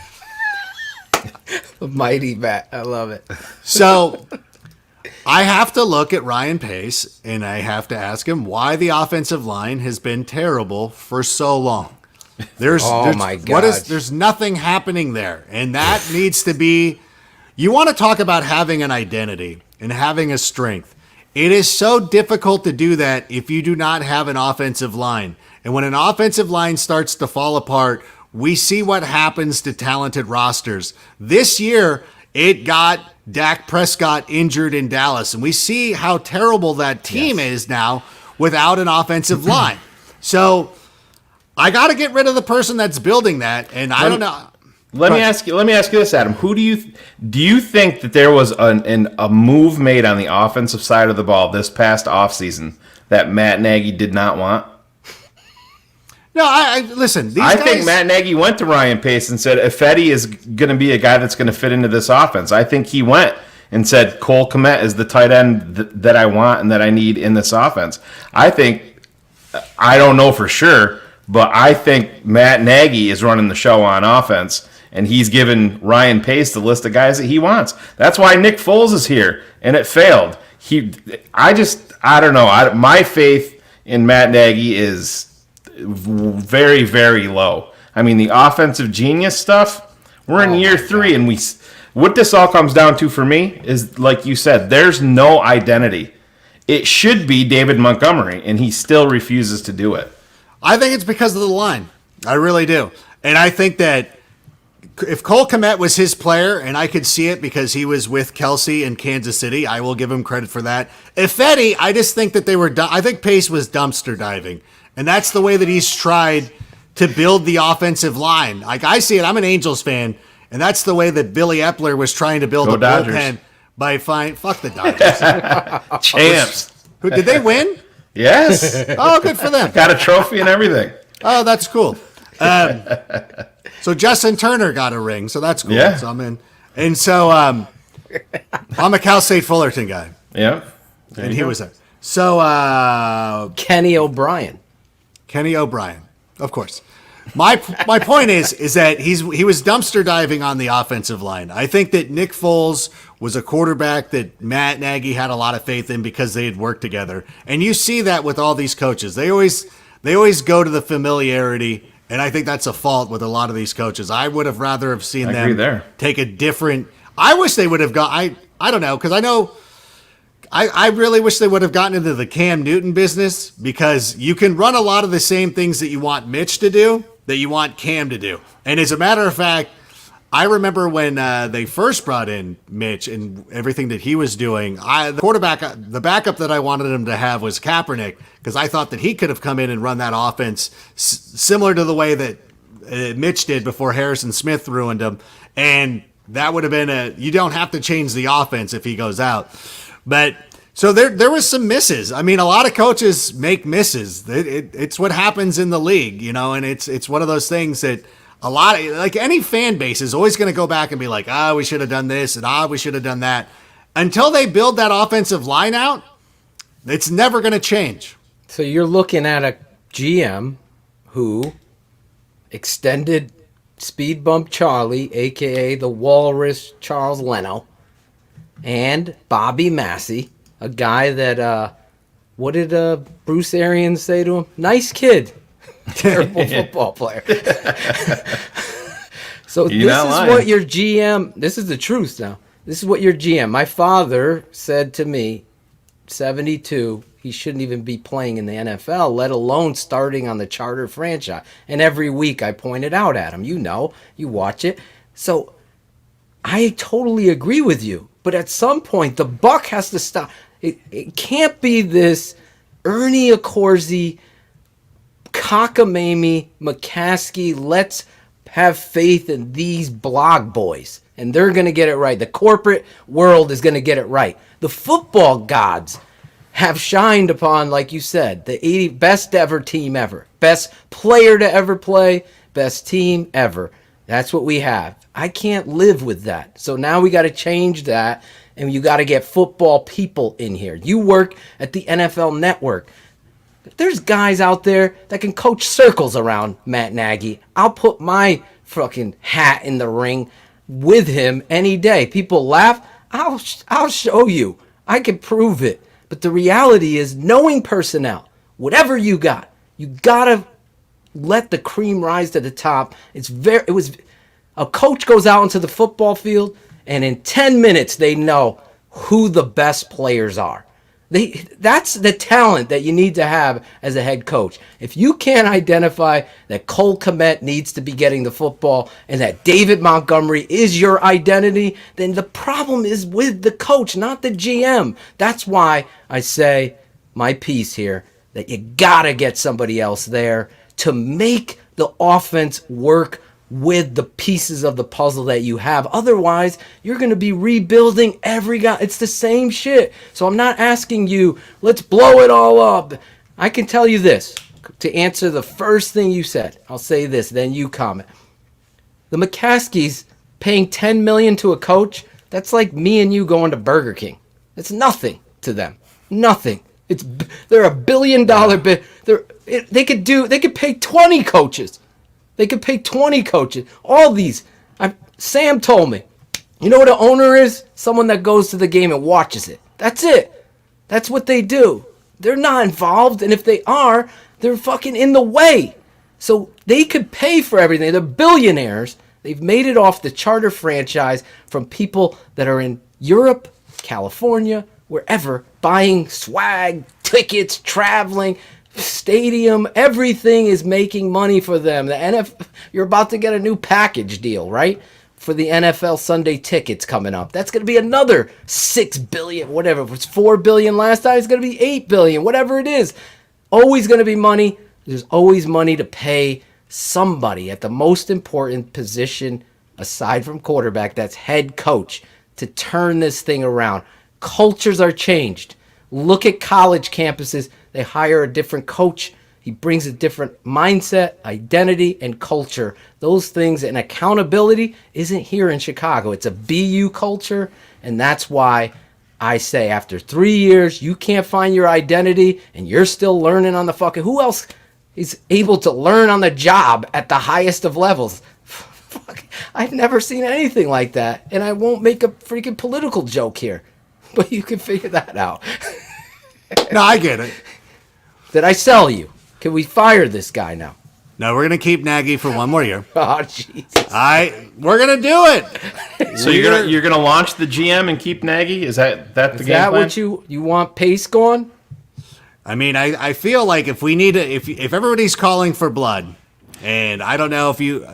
S19: Mighty Matt. I love it.
S23: So I have to look at Ryan Pace, and I have to ask him why the offensive line has been terrible for so long.
S19: My God.
S23: There's nothing happening there, and that needs to be. You want to talk about having an identity and having a strength. It is so difficult to do that if you do not have an offensive line. And when an offensive line starts to fall apart, we see what happens to talented rosters. This year, it got Dak Prescott injured in Dallas, and we see how terrible that team is now without an offensive line. So I got to get rid of the person that's building that, and I don't know.
S4: Let me ask you this, Adam. Who do you think that there was a move made on the offensive side of the ball this past offseason that Matt Nagy did not want?
S23: No, I listen.
S4: I think Matt Nagy went to Ryan Pace and said, if Eddie is going to be a guy that's going to fit into this offense, I think he went and said, Cole Kmet is the tight end that I want and that I need in this offense. I don't know for sure, but I think Matt Nagy is running the show on offense, and he's given Ryan Pace the list of guys that he wants. That's why Nick Foles is here, and it failed. I don't know. My faith in Matt Nagy is very, very low. I mean, the offensive genius stuff, we're in year 3, and what this all comes down to for me is, like you said, there's no identity. It should be David Montgomery, and he still refuses to do it.
S23: I think it's because of the line. I really do. And I think that if Cole Kmet was his player, and I could see it because he was with Kelsey in Kansas City, I will give him credit for that. If Eddie, I just think that I think Pace was dumpster diving. And that's the way that he's tried to build the offensive line. Like I see it, I'm an Angels fan, and that's the way that Billy Epler was trying to build a bullpen by fuck the Dodgers.
S4: Champs.
S23: Did they win?
S4: Yes.
S23: Oh, good for them.
S4: Got a trophy and everything.
S23: Oh, that's cool. So Justin Turner got a ring, so that's cool.
S4: Yeah.
S23: So I'm in. And so I'm a Cal State Fullerton guy.
S4: Yeah.
S23: And he was there. So
S19: Kenny O'Brien.
S23: Kenny O'Brien, of course. My point is that he was dumpster diving on the offensive line. I think that Nick Foles was a quarterback that Matt Nagy had a lot of faith in because they had worked together. And you see that with all these coaches. They always go to the familiarity, and I think that's a fault with a lot of these coaches. I would have rather have seen them take a different. I wish they would have got. I don't know, because I know. I really wish they would have gotten into the Cam Newton business, because you can run a lot of the same things that you want Mitch to do that you want Cam to do. And as a matter of fact, I remember when they first brought in Mitch and everything that he was doing, the backup that I wanted him to have was Kaepernick, because I thought that he could have come in and run that offense similar to the way that Mitch did before Harrison Smith ruined him. And that would have been you don't have to change the offense if he goes out. But so there was some misses. I mean, a lot of coaches make misses. It's what happens in the league, and it's one of those things that a lot of, like, any fan base is always going to go back and be like, we should have done this and we should have done that. Until they build that offensive line out, it's never going to change.
S19: So you're looking at a GM who extended Speed Bump Charlie, a.k.a. the Walrus Charles Leno, and Bobby Massey, a guy that, what did Bruce Arians say to him? Nice kid. Terrible football player. So this is what your GM, this is the truth now. This is what your GM, my father said to me, 72, he shouldn't even be playing in the NFL, let alone starting on the charter franchise. And every week I pointed out at him, you watch it. So I totally agree with you. But at some point, the buck has to stop. It can't be this Ernie Accorsi, cockamamie, McCaskey, let's have faith in these blog boys. And they're going to get it right. The corporate world is going to get it right. The football gods, have shined upon, like you said, the 80 best ever team ever. Best player to ever play, best team ever. That's what we have. I can't live with that. So now we got to change that, and you got to get football people in here. You work at the NFL Network. There's guys out there that can coach circles around Matt Nagy. I'll put my fucking hat in the ring with him any day. People laugh. I'll show you. I can prove it. But the reality is, knowing personnel, whatever you got, you gotta let the cream rise to the top. A coach goes out into the football field, and in 10 minutes they know who the best players are. That's the talent that you need to have as a head coach. If you can't identify that Cole Kmet needs to be getting the football and that David Montgomery is your identity, then the problem is with the coach, not the GM. That's why I say my piece here, that you gotta get somebody else there to make the offense work with the pieces of the puzzle that you have. Otherwise, you're going to be rebuilding every guy. It's the same shit. So I'm not asking you, let's blow it all up. I can tell you this. To answer the first thing you said, I'll say this, then you comment. The McCaskies paying $10 million to a coach, that's like me and you going to Burger King. It's nothing to them. Nothing. They're $1 billion bit. They could pay 20 coaches. They could pay 20 coaches. All these. Sam told me. You know what an owner is? Someone that goes to the game and watches it. That's it. That's what they do. They're not involved. And if they are, they're fucking in the way. So they could pay for everything. They're billionaires. They've made it off the charter franchise from people that are in Europe, California, wherever, buying swag, tickets, traveling, stadium, everything is making money for them. The NFL, you're about to get a new package deal, right? For the NFL Sunday tickets coming up. That's going to be another $6 billion, whatever. If it's $4 billion last time, it's going to be $8 billion, whatever it is. Always going to be money. There's always money to pay somebody at the most important position aside from quarterback, that's head coach, to turn this thing around. Cultures are changed. Look at college campuses. They hire a different coach. He brings a different mindset, identity, and culture. Those things, and accountability isn't here in Chicago. It's a BU culture, and that's why I say after 3 years, you can't find your identity, and you're still learning on the fucking... Who else is able to learn on the job at the highest of levels? Fuck, I've never seen anything like that, and I won't make a freaking political joke here, but you can figure that out.
S23: No, I get it.
S19: Did I sell you? Can we fire this guy now?
S23: No, we're gonna keep Nagy for one more year.
S19: Oh, Jesus!
S23: We're gonna do it.
S4: So you're gonna launch the GM and keep Nagy? Is that the game plan? Is that
S19: what you want? Pace gone?
S23: I mean, I feel like if we need to, if everybody's calling for blood, and I don't know if you,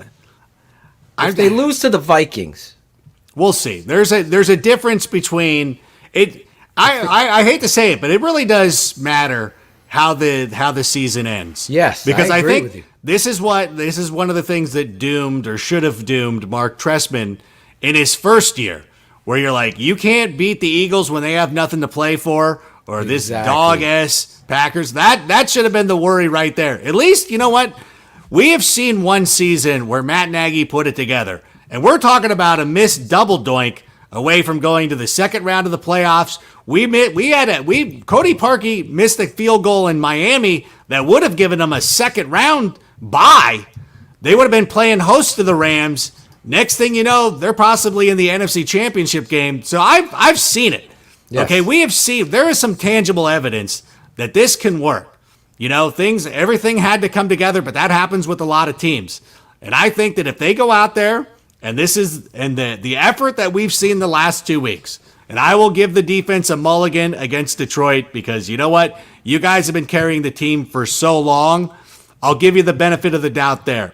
S19: if they lose to the Vikings,
S23: we'll see. There's a difference between it. I hate to say it, but it really does matter how the season ends.
S19: Yes,
S23: because
S19: I agree
S23: think
S19: with you.
S23: this is one of the things that doomed or should have doomed Mark Trestman in his first year, where you're like, you can't beat the Eagles when they have nothing to play for, or this dog-ass Packers. That should have been the worry right there. At least, you know what? We have seen one season where Matt Nagy put it together, and we're talking about a missed double doink away from going to the second round of the playoffs. Cody Parkey missed a field goal in Miami that would have given them a second round bye. They would have been playing host to the Rams. Next thing you know, they're possibly in the NFC Championship game. So I've seen it. Yes. Okay, we have seen, there is some tangible evidence that this can work. You know, everything had to come together, but that happens with a lot of teams. And I think that if they go out there, and the effort that we've seen the last 2 weeks, and I will give the defense a mulligan against Detroit because you know what? You guys have been carrying the team for so long. I'll give you the benefit of the doubt there.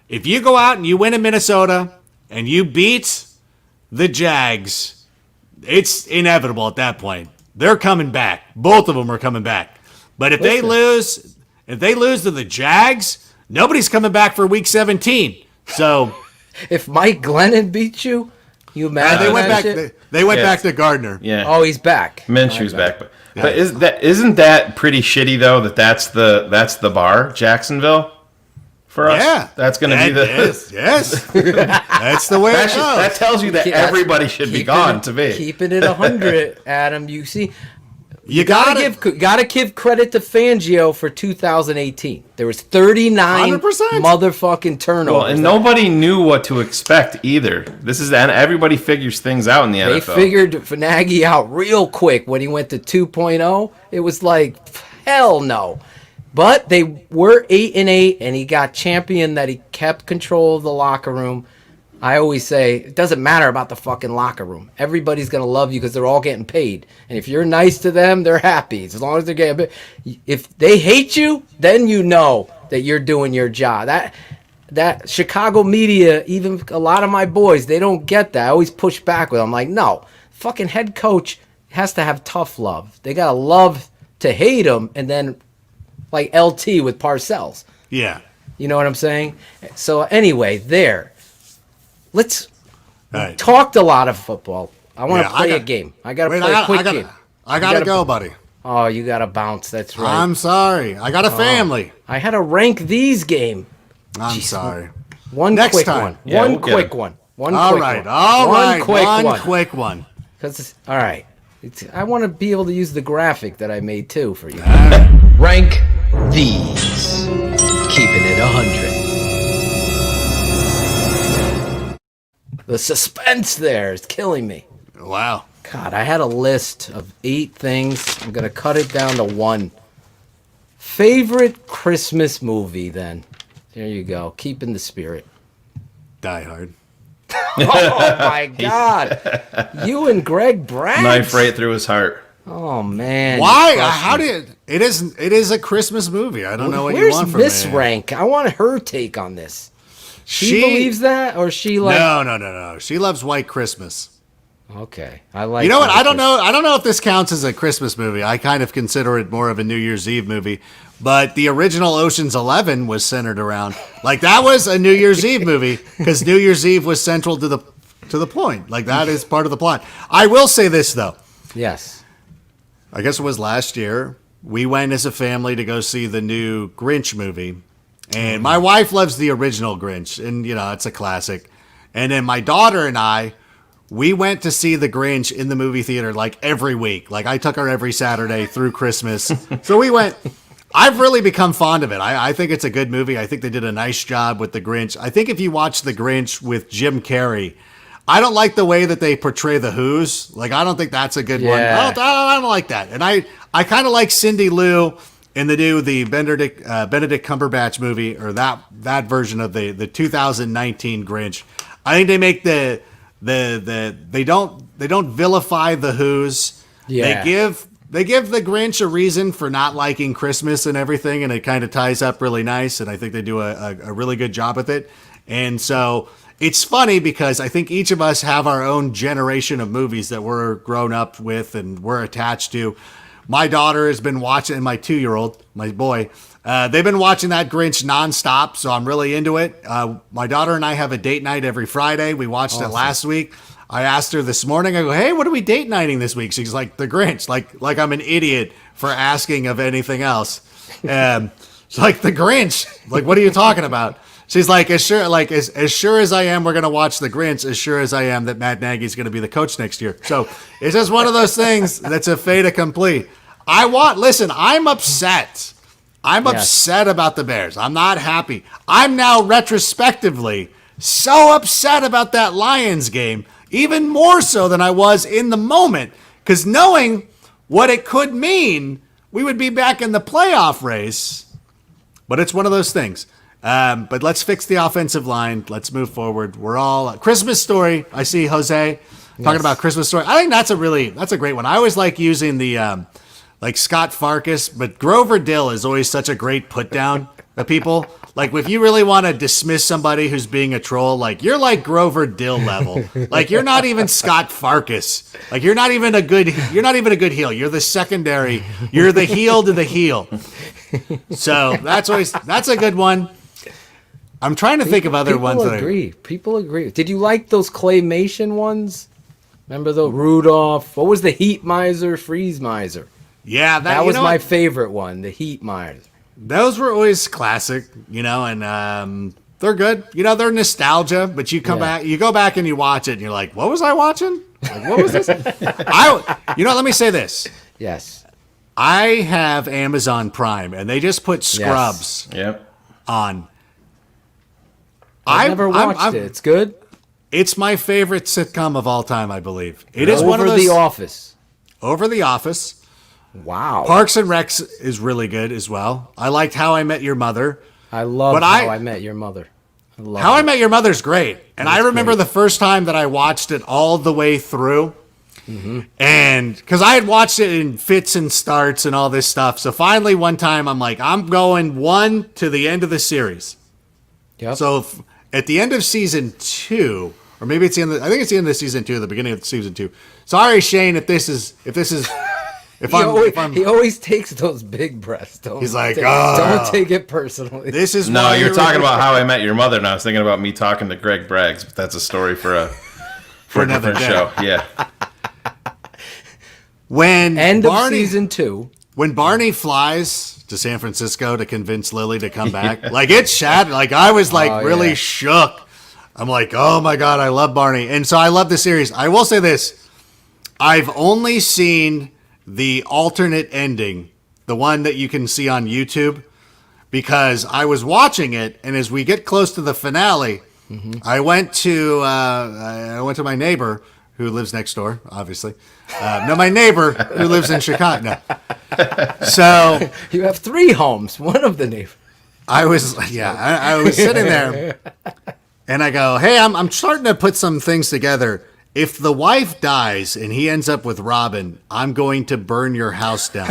S23: If you go out and you win in Minnesota and you beat the Jags, it's inevitable at that point. They're coming back. Both of them are coming back. But if they lose to the Jags, nobody's coming back for week 17. So
S19: if Mike Glennon beat you, you imagine
S23: they went back to Gardner.
S4: Yeah.
S19: Oh, he's back.
S4: Minshew's back. But isn't that pretty shitty though? That's the bar, Jacksonville, for us.
S23: Yeah,
S4: that's going to be the
S23: yes. That's the way it goes.
S4: That tells you that everybody should be gone. To me,
S19: keeping it 100, Adam. You see,
S23: you
S19: gotta give credit to Fangio for 2018. There was 39
S23: 100%.
S19: motherfucking turnovers.
S4: Well, and nobody knew what to expect either. And everybody figures things out in the
S19: They
S4: NFL.
S19: figured Nagy out real quick when he went to 2.0. It was like, hell no. But they were 8-8, and he got champion that he kept control of the locker room. I always say, it doesn't matter about the fucking locker room. Everybody's going to love you because they're all getting paid. And if you're nice to them, they're happy. As long as they're getting paid. If they hate you, then you know that you're doing your job. That Chicago media, even a lot of my boys, they don't get that. I always push back with them. I'm like, no, fucking head coach has to have tough love. They got to love to hate him, and then like LT with Parcells.
S23: Yeah.
S19: You know what I'm saying? So anyway, let's
S23: right.
S19: talked a lot of football. I want to play a game. I got to play a quick game.
S23: I got to go, buddy.
S19: Oh, you got to bounce. That's right.
S23: I'm sorry. I got a family.
S19: I had to rank these game.
S23: I'm sorry.
S19: One
S23: Next
S19: quick
S23: time.
S19: one.
S23: Yeah,
S19: one
S23: we'll
S19: quick one. One
S23: all
S19: quick
S23: right.
S19: one.
S23: All right.
S19: One
S23: quick one.
S19: All right. I want to be able to use the graphic that I made too for you.
S1: Rank these. Keeping it 100.
S19: The suspense there is killing me.
S23: Wow.
S19: God, I had a list of 8 things. I'm going to cut it down to 1. Favorite Christmas movie, then. There you go. Keeping the spirit.
S23: Die Hard.
S19: Oh, my God. You and Greg Bragg.
S4: Knife right through his heart.
S19: Oh, man.
S23: Why? How did it is a Christmas movie. I don't know what you want from
S19: Where's
S23: me.
S19: Miss Rank? I want her take on this. She believes that, or she like
S23: No. She loves White Christmas.
S19: Okay. I like
S23: You know what?
S19: White
S23: I don't know if this counts as a Christmas movie. I kind of consider it more of a New Year's Eve movie. But the original Ocean's 11 was centered around that was a New Year's Eve movie because New Year's Eve was central to the point. Like that is part of the plot. I will say this though.
S19: Yes.
S23: I guess it was last year. We went as a family to go see the new Grinch movie. And my wife loves the original Grinch, and it's a classic. And then my daughter and I, we went to see the Grinch in the movie theater every week. I took her every Saturday through Christmas. So we went. I've really become fond of it. I think it's a good movie. I think they did a nice job with the Grinch. I think if you watch the Grinch with Jim Carrey, I don't like the way that they portray the Who's. I don't think that's a good one. I don't like that. And I kind of like Cindy Lou in the Benedict Cumberbatch movie, or that version of the 2019 Grinch. I think they make they don't vilify the Who's.
S19: Yeah.
S23: They give the Grinch a reason for not liking Christmas and everything, and it kind of ties up really nice, and I think they do a really good job with it. And so it's funny because I think each of us have our own generation of movies that we're grown up with and we're attached to. My daughter has been watching, and my 2-year-old, my boy, they've been watching that Grinch nonstop, so I'm really into it. My daughter and I have a date night every Friday. We watched it last week. I asked her this morning, I go, hey, what are we date nighting this week? She's like, the Grinch. Like I'm an idiot for asking of anything else. It's like, the Grinch. Like, what are you talking about? She's like, as sure as I am, we're going to watch the Grinch, as sure as I am that Matt Nagy's going to be the coach next year. So it's just one of those things that's a fait accompli. Listen, I'm upset. I'm upset about the Bears. I'm not happy. I'm now retrospectively so upset about that Lions game, even more so than I was in the moment, because knowing what it could mean, we would be back in the playoff race. But it's one of those things. But let's fix the offensive line. Let's move forward. We're all Christmas Story. I see Jose talking about Christmas Story. I think that's a great one. I always like using the Scott Farkas, but Grover Dill is always such a great put down of people. Like, if you really want to dismiss somebody who's being a troll, you're like Grover Dill level. You're not even Scott Farkas. You're not even a good heel. You're the secondary. You're the heel to the heel. So that's a good one. I'm trying to think of other ones.
S19: People agree. Did you like those claymation ones? Remember the Rudolph? What was the Heat Miser, Freeze Miser?
S23: Yeah,
S19: that was my favorite one, the Heat Myers.
S23: Those were always classic, and they're good. They're nostalgia, but you go back and you watch it, and you're like, what was I watching? Like, what was this? Let me say this.
S19: Yes.
S23: I have Amazon Prime, and they just put Scrubs on.
S19: I've never watched it. It's good?
S23: It's my favorite sitcom of all time, I believe. It is one of those.
S19: Over The Office.
S23: Over The Office.
S19: Wow.
S23: Parks and Rec is really good as well. I liked How I Met Your Mother.
S19: I love How I Met Your Mother.
S23: I Met Your Mother's great. And I remember the first time that I watched it all the way through. Mm-hmm. And because I had watched it in fits and starts and all this stuff. So finally one time I'm like, I'm going 1 to the end of the series.
S19: Yep.
S23: So at the end of season 2, or maybe it's I think it's the end of season 2, the beginning of season 2. Sorry, Shayne, if this is
S19: he always takes those big breaths. Don't take it personally.
S23: This is
S4: no. You're talking about How I Met Your Mother, and I was thinking about me talking to Greg Braggs, but that's a story for a
S23: another
S4: different show. Yeah.
S23: When
S19: End of season 2,
S23: when Barney flies to San Francisco to convince Lily to come back, like it shattered. Like I was really shook. I'm like, oh my god, I love Barney, and so I love the series. I will say this: I've only seen the alternate ending, the one that you can see on YouTube, because I was watching it, and as we get close to the finale, I went to my neighbor who lives next door, obviously. My neighbor who lives in Chicago. So
S19: you have 3 homes. One of the neighbors.
S23: I was sitting there, and I go, "Hey, I'm starting to put some things together. If the wife dies and he ends up with Robin, I'm going to burn your house down."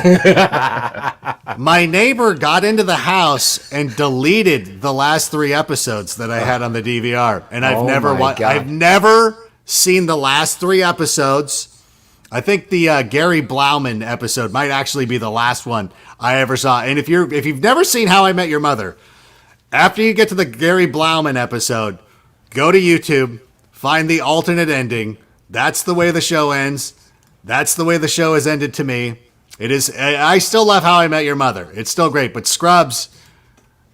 S23: My neighbor got into the house and deleted the last 3 episodes that I had on the DVR, and I've never seen the last 3 episodes. I think the Gary Blauman episode might actually be the last one I ever saw. And if you've never seen How I Met Your Mother, after you get to the Gary Blauman episode, go to YouTube. Find the alternate ending. That's the way the show ends. That's the way the show has ended to me. It is. I still love How I Met Your Mother. It's still great. But Scrubs,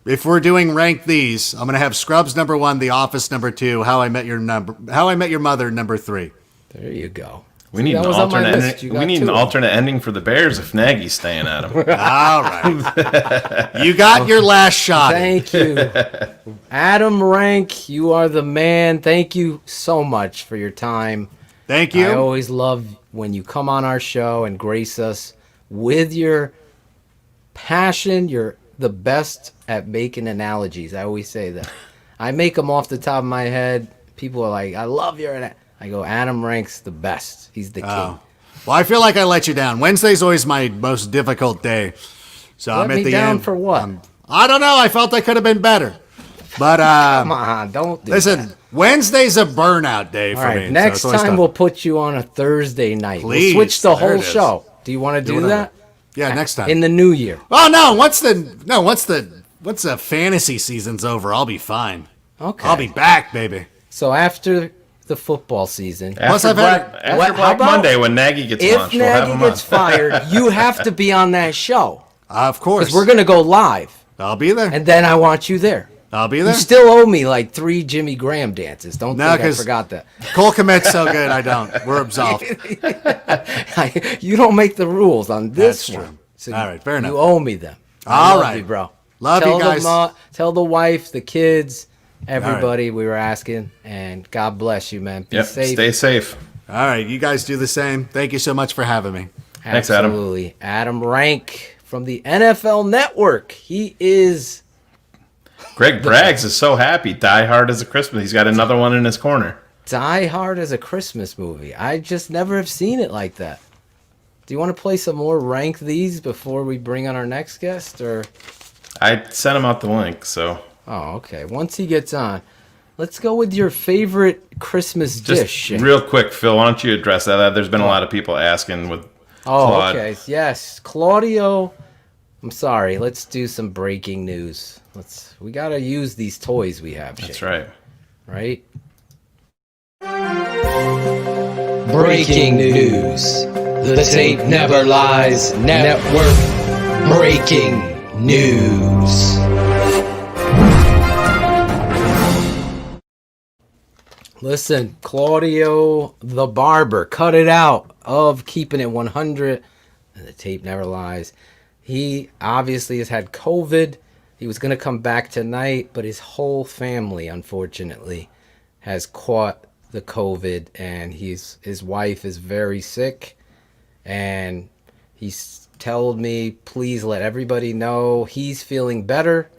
S23: if we're doing rank these, I'm going to have Scrubs number 1, The Office number 2, How I Met Your Mother number 3.
S19: There you go.
S4: We need an alternate ending for the Bears if Nagy's staying at them.
S23: All right. You got your last shot.
S19: Thank you. Adam Rank, you are the man. Thank you so much for your time.
S23: Thank you.
S19: I always love when you come on our show and grace us with your passion. You're the best at making analogies. I always say that. I make them off the top of my head. People are like, I love your analogy. I go, Adam Rank's the best. He's the king. Well,
S23: I feel like I let you down. Wednesday's always my most difficult day. So I'm at the end.
S19: For what?
S23: I don't know. I felt I could have been better. But
S19: come on, don't do that.
S23: Wednesday's a burnout day for me.
S19: Next time we'll put you on a Thursday night.
S23: Please,
S19: we'll switch the whole show. Do you want to do that?
S23: Yeah, next time.
S19: In the new year.
S23: Oh no, once the fantasy season's over, I'll be fine.
S19: Okay.
S23: I'll be back, baby.
S19: So after the football season.
S4: After Black Monday when Nagy gets launched.
S19: If Nagy gets fired, you have to be on that show.
S23: Of course.
S19: Because we're going to go live.
S23: I'll be there.
S19: And then I want you there.
S23: I'll be there.
S19: You still owe me like 3 Jimmy Graham dances. Don't think I forgot that.
S23: Cole Kmet's so good, I don't. We're absolved.
S19: You don't make the rules on this
S23: That's
S19: one.
S23: true.
S19: So
S23: all right, fair enough.
S19: You owe me them.
S23: All right,
S19: you, bro.
S23: Love you guys.
S19: Tell the wife, the kids, everybody we were asking, and God bless you, man. Be safe.
S4: Stay safe.
S23: All right, you guys do the same. Thank you so much for having me.
S4: Thanks, Adam.
S19: Absolutely. Adam Rank from the NFL Network. He is...
S4: Greg Braggs is so happy. Die Hard as a Christmas. He's got another one in his corner.
S19: Die Hard as a Christmas movie. I just never have seen it like that. Do you want to play some more Rank These before we bring on our next guest? Or
S4: I sent him out the link, so...
S19: Oh, okay. Once he gets on, let's go with your favorite Christmas dish.
S4: Just real quick, Phil, why don't you address that? There's been a lot of people asking with Claude.
S19: Okay. Yes. Claudio, I'm sorry. Let's do some breaking news. We got to use these toys we have.
S4: That's
S19: Shayne.
S4: right.
S19: Right? Breaking news.
S1: The tape never lies. Network breaking news.
S19: Listen, Claudio the Barber cut it out of Keeping It 100. And the tape never lies. He obviously has had COVID. He was going to come back tonight, but his whole family, unfortunately, has caught the COVID, and his wife is very sick. And he's told me, please let everybody know he's feeling better.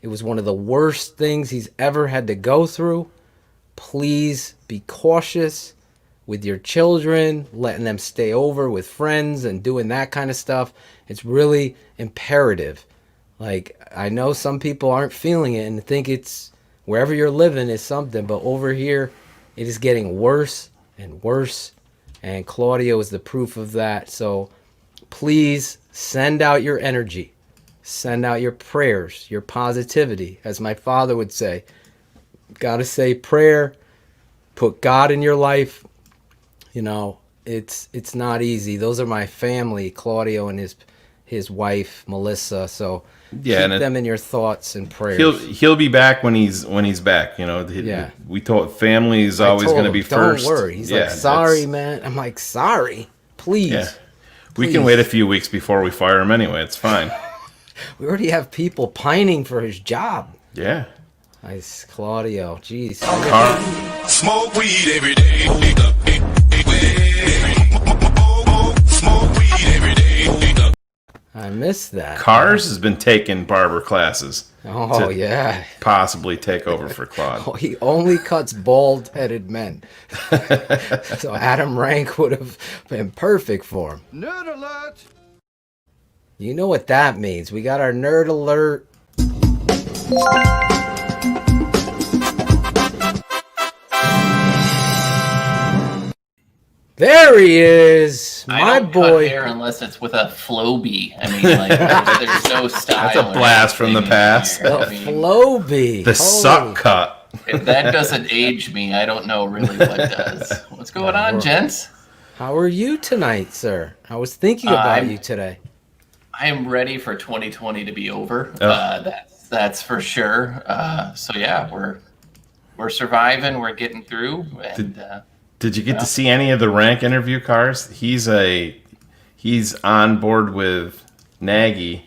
S19: It was one of the worst things he's ever had to go through. Please be cautious with your children, letting them stay over with friends and doing that kind of stuff. It's really imperative. Like, I know some people aren't feeling it and think it's wherever you're living is something, but over here it is getting worse and worse. And Claudio is the proof of that. So please send out your energy, send out your prayers, your positivity. As my father would say, gotta say prayer, put God in your life. You know, it's not easy. Those are my family, Claudio and his wife Melissa. So
S4: yeah,
S19: keep them in your thoughts and prayers.
S4: He'll be back when he's back. You know,
S19: yeah.
S4: We told family is always going to be first.
S19: Don't worry. He's like, sorry, man. I'm like, sorry, please.
S4: Yeah, we can wait a few weeks before we fire him anyway. It's fine.
S19: We already have people pining for his job.
S4: Yeah.
S19: Nice, Claudio. Jeez.
S21: Smoke weed every day. Smoke weed every day.
S19: I missed that.
S4: Cars has been taking barber classes.
S19: Oh, yeah.
S4: Possibly take over for Claude.
S19: Oh, he only cuts bald-headed men. So Adam Rank would have been perfect for him.
S5: Nerd alert!
S19: You know what that means. We got our nerd alert. There he is, my boy.
S6: Cut hair unless it's with a Flowbee. I mean, like, there's no style.
S4: That's a blast from the past.
S19: The Flowbee.
S4: The suck cut.
S6: If that doesn't age me, I don't know really what does. What's going on, gents?
S19: How are you tonight, sir? I was thinking about you today.
S6: I am ready for 2020 to be over. That's for sure. So yeah, we're surviving. We're getting through. And
S4: did you get to see any of the Rank interview, Cars? He's on board with Nagy.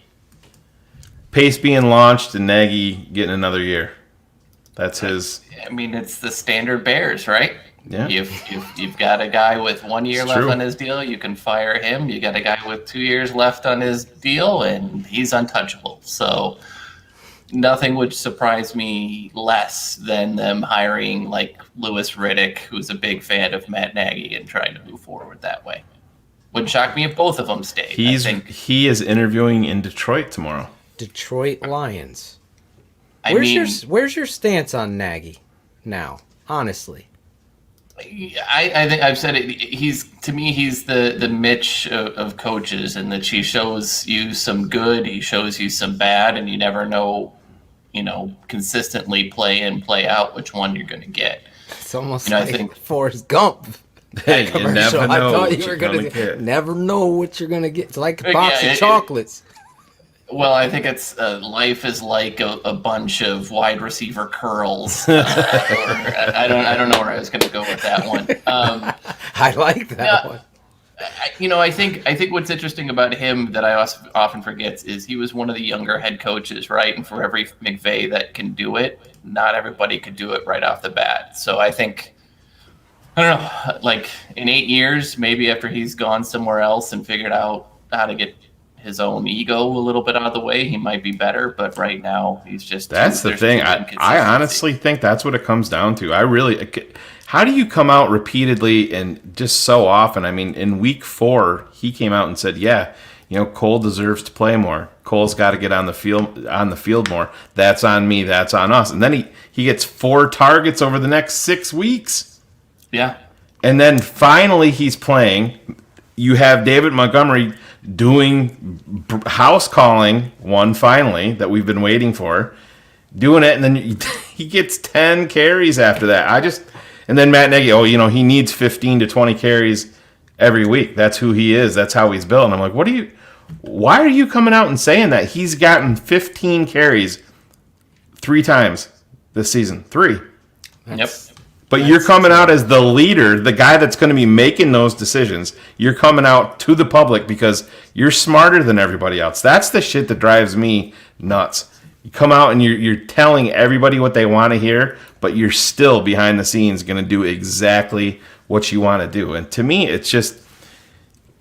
S4: Pace being launched and Nagy getting another year. That's his.
S6: I mean, it's the standard Bears, right?
S4: Yeah.
S6: You've got a guy with 1 year left on his deal, you can fire him. You got a guy with 2 years left on his deal, and he's untouchable. So nothing would surprise me less than them hiring like Louis Riddick, who's a big fan of Matt Nagy, and trying to move forward that way. Wouldn't shock me if both of them stayed.
S4: He is interviewing in Detroit tomorrow.
S19: Detroit Lions. Where's your stance on Nagy now? Honestly,
S6: I think I've said it. He's the Mitch of coaches, and that he shows you some good, he shows you some bad, and you never know, consistently play in, play out which one you're going to get.
S19: It's almost like I think Forrest Gump.
S4: Hey, you never know.
S19: I thought you were going to never know what you're going to get. It's like a box of chocolates.
S6: Well, I think it's life is like a bunch of wide receiver curls. I don't know where I was going to go with that one.
S19: I like that one.
S6: I think what's interesting about him that I often forget is he was one of the younger head coaches, right? And for every McVay that can do it, not everybody could do it right off the bat. So I think, I don't know, like in 8 years, maybe after he's gone somewhere else and figured out how to get his own ego a little bit out of the way, he might be better, but right now he's just...
S4: That's the thing. I honestly think that's what it comes down to. How do you come out repeatedly and just so often? I mean, in week 4, he came out and said, Cole deserves to play more. Cole's got to get on the field more. That's on me. That's on us. And then he gets 4 targets over the next 6 weeks.
S6: Yeah.
S4: And then finally he's playing. You have David Montgomery doing house calling one finally that we've been waiting for, doing it, and then he gets 10 carries after that. And then Matt Nagy, he needs 15 to 20 carries every week. That's who he is. That's how he's built. And I'm like, why are you coming out and saying that? He's gotten 15 carries 3 times this season. 3.
S6: Yep.
S4: But you're coming out as the leader, the guy that's going to be making those decisions. You're coming out to the public because you're smarter than everybody else. That's the shit that drives me nuts. You come out and you're telling everybody what they want to hear, but you're still behind the scenes going to do exactly what you want to do. And to me, it's just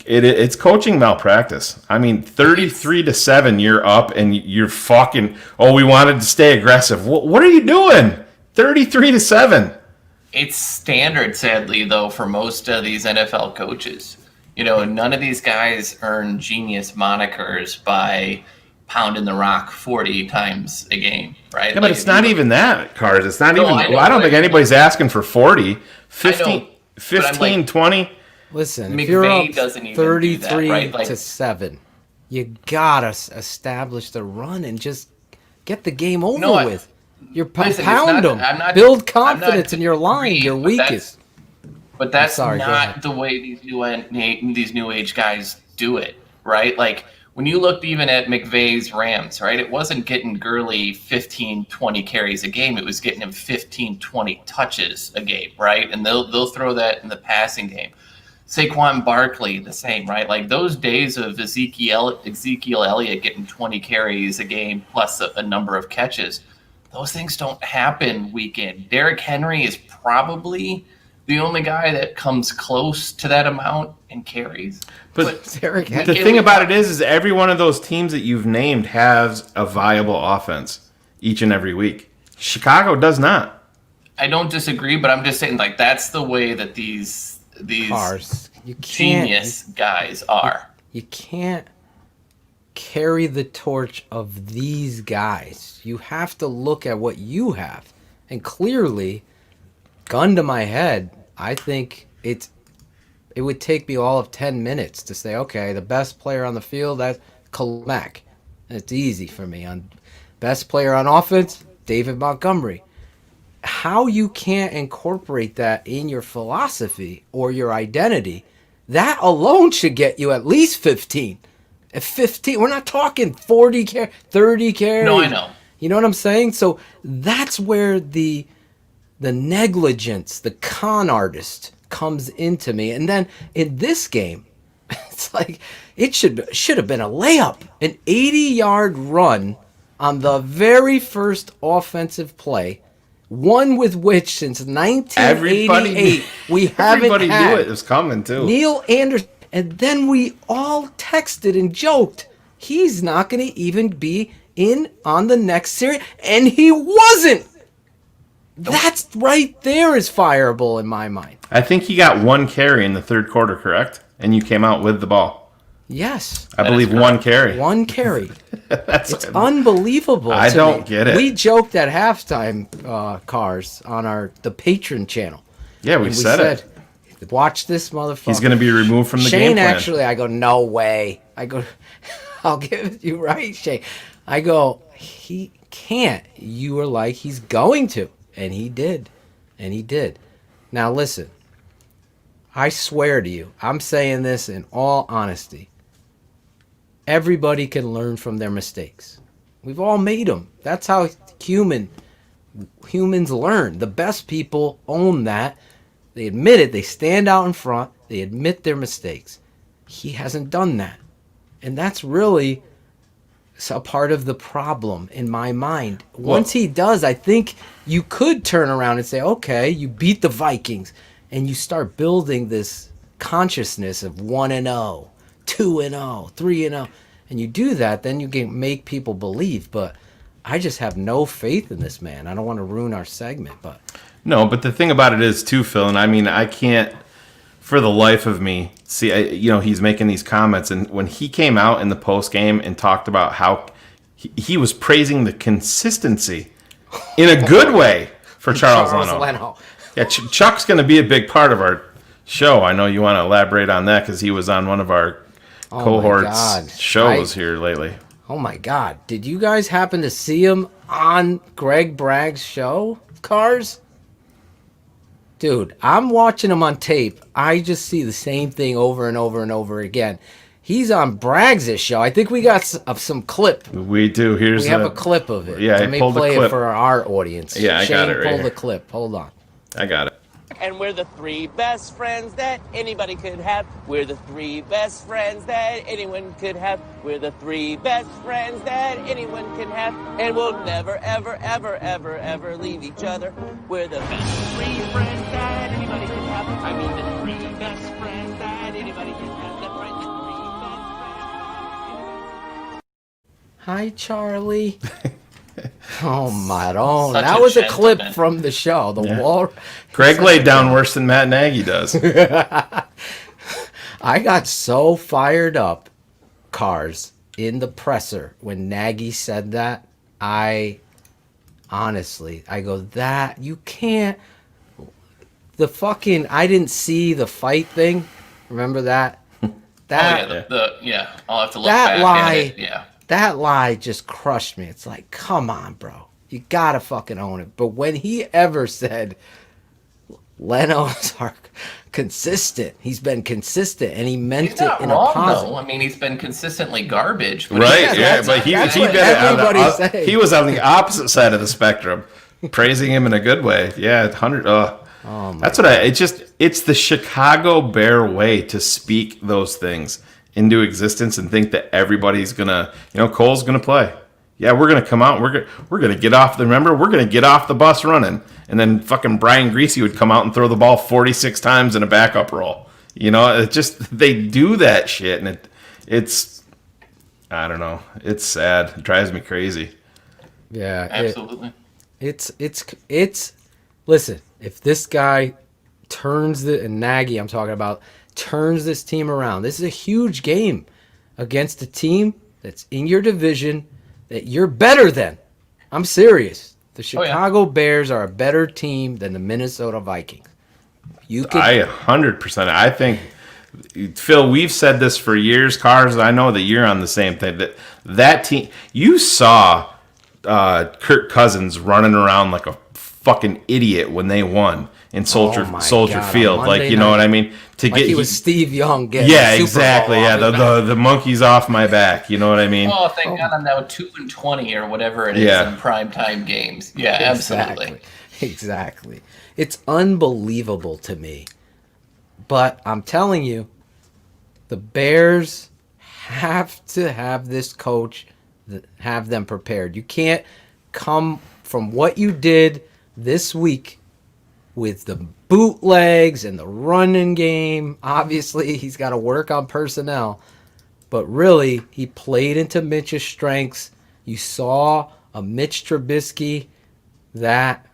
S4: it's coaching malpractice. I mean, 33-7, you're up and you're fucking. Oh, we wanted to stay aggressive. What are you doing? 33-7.
S6: It's standard, sadly, though, for most of these NFL coaches. You know, none of these guys earn genius monikers by pounding the rock 40 times a game, right?
S4: Yeah, but it's not even that, Cars. It's not even. I don't think anybody's asking for 40. 15, 20.
S19: Listen, if
S6: McVay
S19: you're up
S6: doesn't even
S19: 33
S6: do that, right?
S19: to 7, you gotta establish the run and just get the game over with. You're pound them. Build confidence in your line. Your weakest.
S6: But that's not the way these new age guys do it, right? Like when you looked even at McVay's Rams, right? It wasn't getting Gurley 15, 20 carries a game. It was getting him 15, 20 touches a game, right? And they'll throw that in the passing game. Saquon Barkley, the same, right? Like those days of Ezekiel Elliott getting 20 carries a game plus a number of catches, those things don't happen week in. Derrick Henry is probably the only guy that comes close to that amount in carries.
S4: But the thing about it is every one of those teams that you've named has a viable offense each and every week. Chicago does not.
S6: I don't disagree, but I'm just saying, like, that's the way that these genius guys are.
S19: You can't carry the torch of these guys. You have to look at what you have. And clearly, gun to my head, I think it would take me all of 10 minutes to say, okay, the best player on the field, that's Khalil Mack. And it's easy for me. On best player on offense, David Montgomery. How you can't incorporate that in your philosophy or your identity, that alone should get you at least 15. At 15, we're not talking 40 carries, 30 carries.
S6: No, I know.
S19: You know what I'm saying? So that's where the negligence, the con artist comes into me. And then in this game, it's like it should have been a layup, an 80-yard run on the very first offensive play, one with which since 1988 we haven't
S4: everybody
S19: had.
S4: knew it was coming too.
S19: Neil Anderson, and then we all texted and joked, he's not going to even be in on the next series, and he wasn't. That's right there is fireable in my mind.
S4: I think he got 1 carry in the third quarter, correct? And you came out with the ball.
S19: Yes.
S4: I believe 1 carry.
S19: 1 carry. It's unbelievable.
S4: I don't get it.
S19: We joked at halftime, Cars, on the Patreon channel.
S4: Yeah, we said
S19: it. Watch this motherfucker.
S4: He's going to be removed from the game
S19: Shayne,
S4: plan.
S19: actually, I go, no way. I go, I'll give you right, Shayne. I go, he can't. You were like, he's going to. And he did. And he did. Now, listen. I swear to you, I'm saying this in all honesty. Everybody can learn from their mistakes. We've all made them. That's how humans learn. The best people own that. They admit it. They stand out in front. They admit their mistakes. He hasn't done that. And that's really a part of the problem in my mind. Once he does, I think you could turn around and say, okay, you beat the Vikings, and you start building this consciousness of 1-0, 2-0, 3-0. And you do that, then you can make people believe. But I just have no faith in this man. I don't want to ruin our segment, but
S4: no. But the thing about it is too, Phil, and I mean, I can't for the life of me see. He's making these comments, and when he came out in the post game and talked about how he was praising the consistency in a good way for Charles Leno. Yeah, Chuck's going to be a big part of our show. I know you want to elaborate on that because he was on one of our cohorts shows here lately.
S19: Oh my God. Did you guys happen to see him on Greg Bragg's show, Cars? Dude, I'm watching him on tape. I just see the same thing over and over and over again. He's on Braggs' show. I think we got some clip.
S4: We do.
S19: We have a clip of it.
S4: Yeah,
S19: Let me play it for our audience.
S4: Yeah, I got it right
S19: pull
S4: here.
S19: the clip. Hold on.
S4: I got it.
S5: And we're the three best friends that anybody could have. We're the three best friends that anyone could have. We're the three best friends that anyone can have. And we'll never, ever, ever, ever, ever leave each other. We're the best three friends that anybody can have. I mean the three best friends that anybody can have. That's right, the three best friends.
S19: Hi, Charlie. Oh, my own.
S6: Such
S19: That
S6: a
S19: was a
S6: gentleman.
S19: clip from the show. The
S4: Yeah.
S19: wall.
S4: Greg laid down worse than Matt Nagy does.
S19: I got so fired up, Cars, in the presser when Nagy said that. I go, that, you can't. I didn't see the fight thing. Remember that? That,
S6: I'll have to look
S19: that
S6: back
S19: lie,
S6: at it. Yeah.
S19: that lie just crushed me. It's like, come on, bro. You gotta fucking own it. But when he ever said Leno's are consistent, he's been consistent, and he meant
S6: He's
S19: it
S6: not
S19: in
S6: wrong,
S19: a positive.
S6: though. I mean, he's been consistently garbage. But
S4: Right, yeah, but he
S19: that's
S4: did
S19: what
S4: it
S19: everybody's saying.
S4: he was on the opposite side of the spectrum, praising him in a good way. Yeah, 100. That's what it's the Chicago Bear way to speak those things into existence and think that everybody's gonna, Cole's gonna play. Yeah, we're gonna come out. We're gonna get off. We're gonna get off the bus running, and then fucking Brian Greasy would come out and throw the ball 46 times in a backup roll. They do that shit, and it's I don't know. It's sad. It drives me crazy.
S19: Yeah,
S6: absolutely.
S19: It's. Listen, if this guy turns and Nagy, I'm talking about, turns this team around. This is a huge game against a team that's in your division that you're better than. I'm serious. The Chicago Bears are a better team than the Minnesota Vikings.
S4: I 100%. I think, Phil, we've said this for years, Cars. I know that you're on the same thing. That team, you saw Kirk Cousins running around like a fucking idiot when they won in Soldier Field. Like, you know what I mean?
S19: He was Steve Young getting
S4: yeah,
S19: Super
S4: exactly.
S19: Bowl
S4: Yeah, the monkey's off my back. You know what I mean?
S6: Oh, thank God I'm now 2-20 or whatever it is in primetime games. Yeah, absolutely.
S19: Exactly. It's unbelievable to me. But I'm telling you, the Bears have to have this coach have them prepared. You can't come from what you did this week with the bootlegs and the running game. Obviously, he's got to work on personnel. But really, he played into Mitch's strengths. You saw a Mitch Trubisky that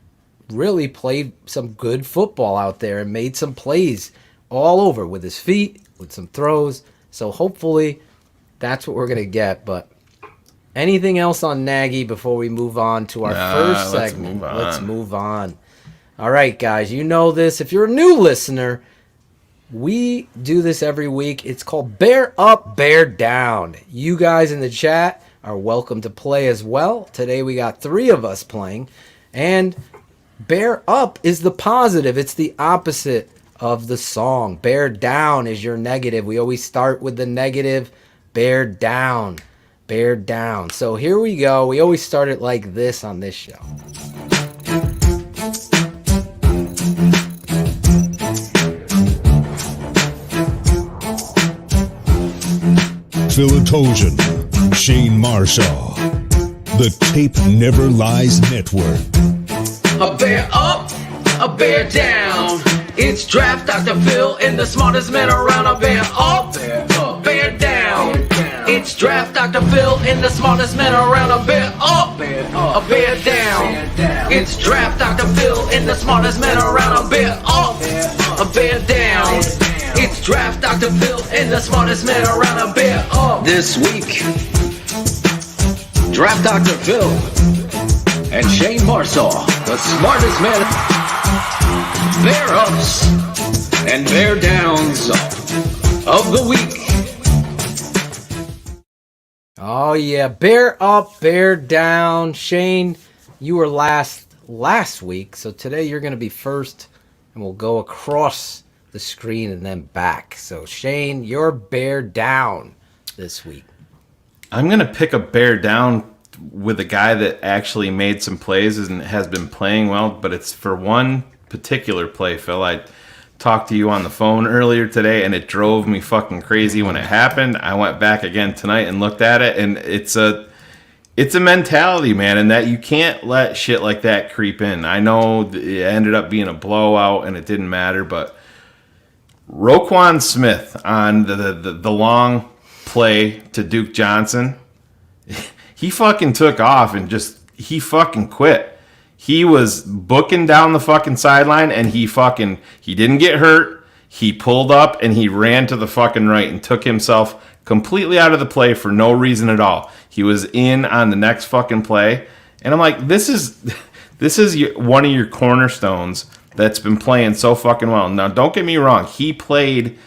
S19: really played some good football out there and made some plays all over with his feet, with some throws. So hopefully that's what we're going to get. But anything else on Nagy before we move on to our first segment? Let's move on. All right, guys, you know this. If you're a new listener, we do this every week. It's called Bear Up, Bear Down. You guys in the chat are welcome to play as well. Today we got 3 of us playing. And Bear Up is the positive. It's the opposite of the song. Bear Down is your negative. We always start with the negative. Bear Down. Bear Down. So here we go. We always start it like this on this show.
S8: Philatogen, Shayne Marshall, the Tape Never Lies Network.
S1: A bear up, a bear down. It's Draft Dr. Phil and the smartest man around. A bear up, a bear down. It's Draft Dr. Phil and the smartest man around. A bear up, a bear down. It's Draft Dr. Phil and the smartest man around. A bear up, a bear down. It's Draft Dr. Phil and the smartest man around. A bear up. This week, Draft Dr. Phil and Shayne Marshall, the smartest man. Bear ups and bear downs of the week.
S19: Oh yeah, bear up, bear down. Shayne, you were last week, so today you're going to be first, and and we'll go across the screen and then back. So, Shayne, you're bear down this week.
S4: I'm going to pick a bear down with a guy that actually made some plays and has been playing well, but it's for one particular play, Phil. I talked to you on the phone earlier today, and it drove me fucking crazy when it happened. I went back again tonight and looked at it, and it's a mentality, man, and that you can't let shit like that creep in. I know it ended up being a blowout, and it didn't matter, but Roquan Smith on the long play to Duke Johnson, he fucking took off and he fucking quit. He was booking down the fucking sideline, and he didn't get hurt. He pulled up and he ran to the fucking right and took himself completely out of the play for no reason at all. He was in on the next fucking play, and I'm like, this is one of your cornerstones that's been playing so fucking well. Now, don't get me wrong. He played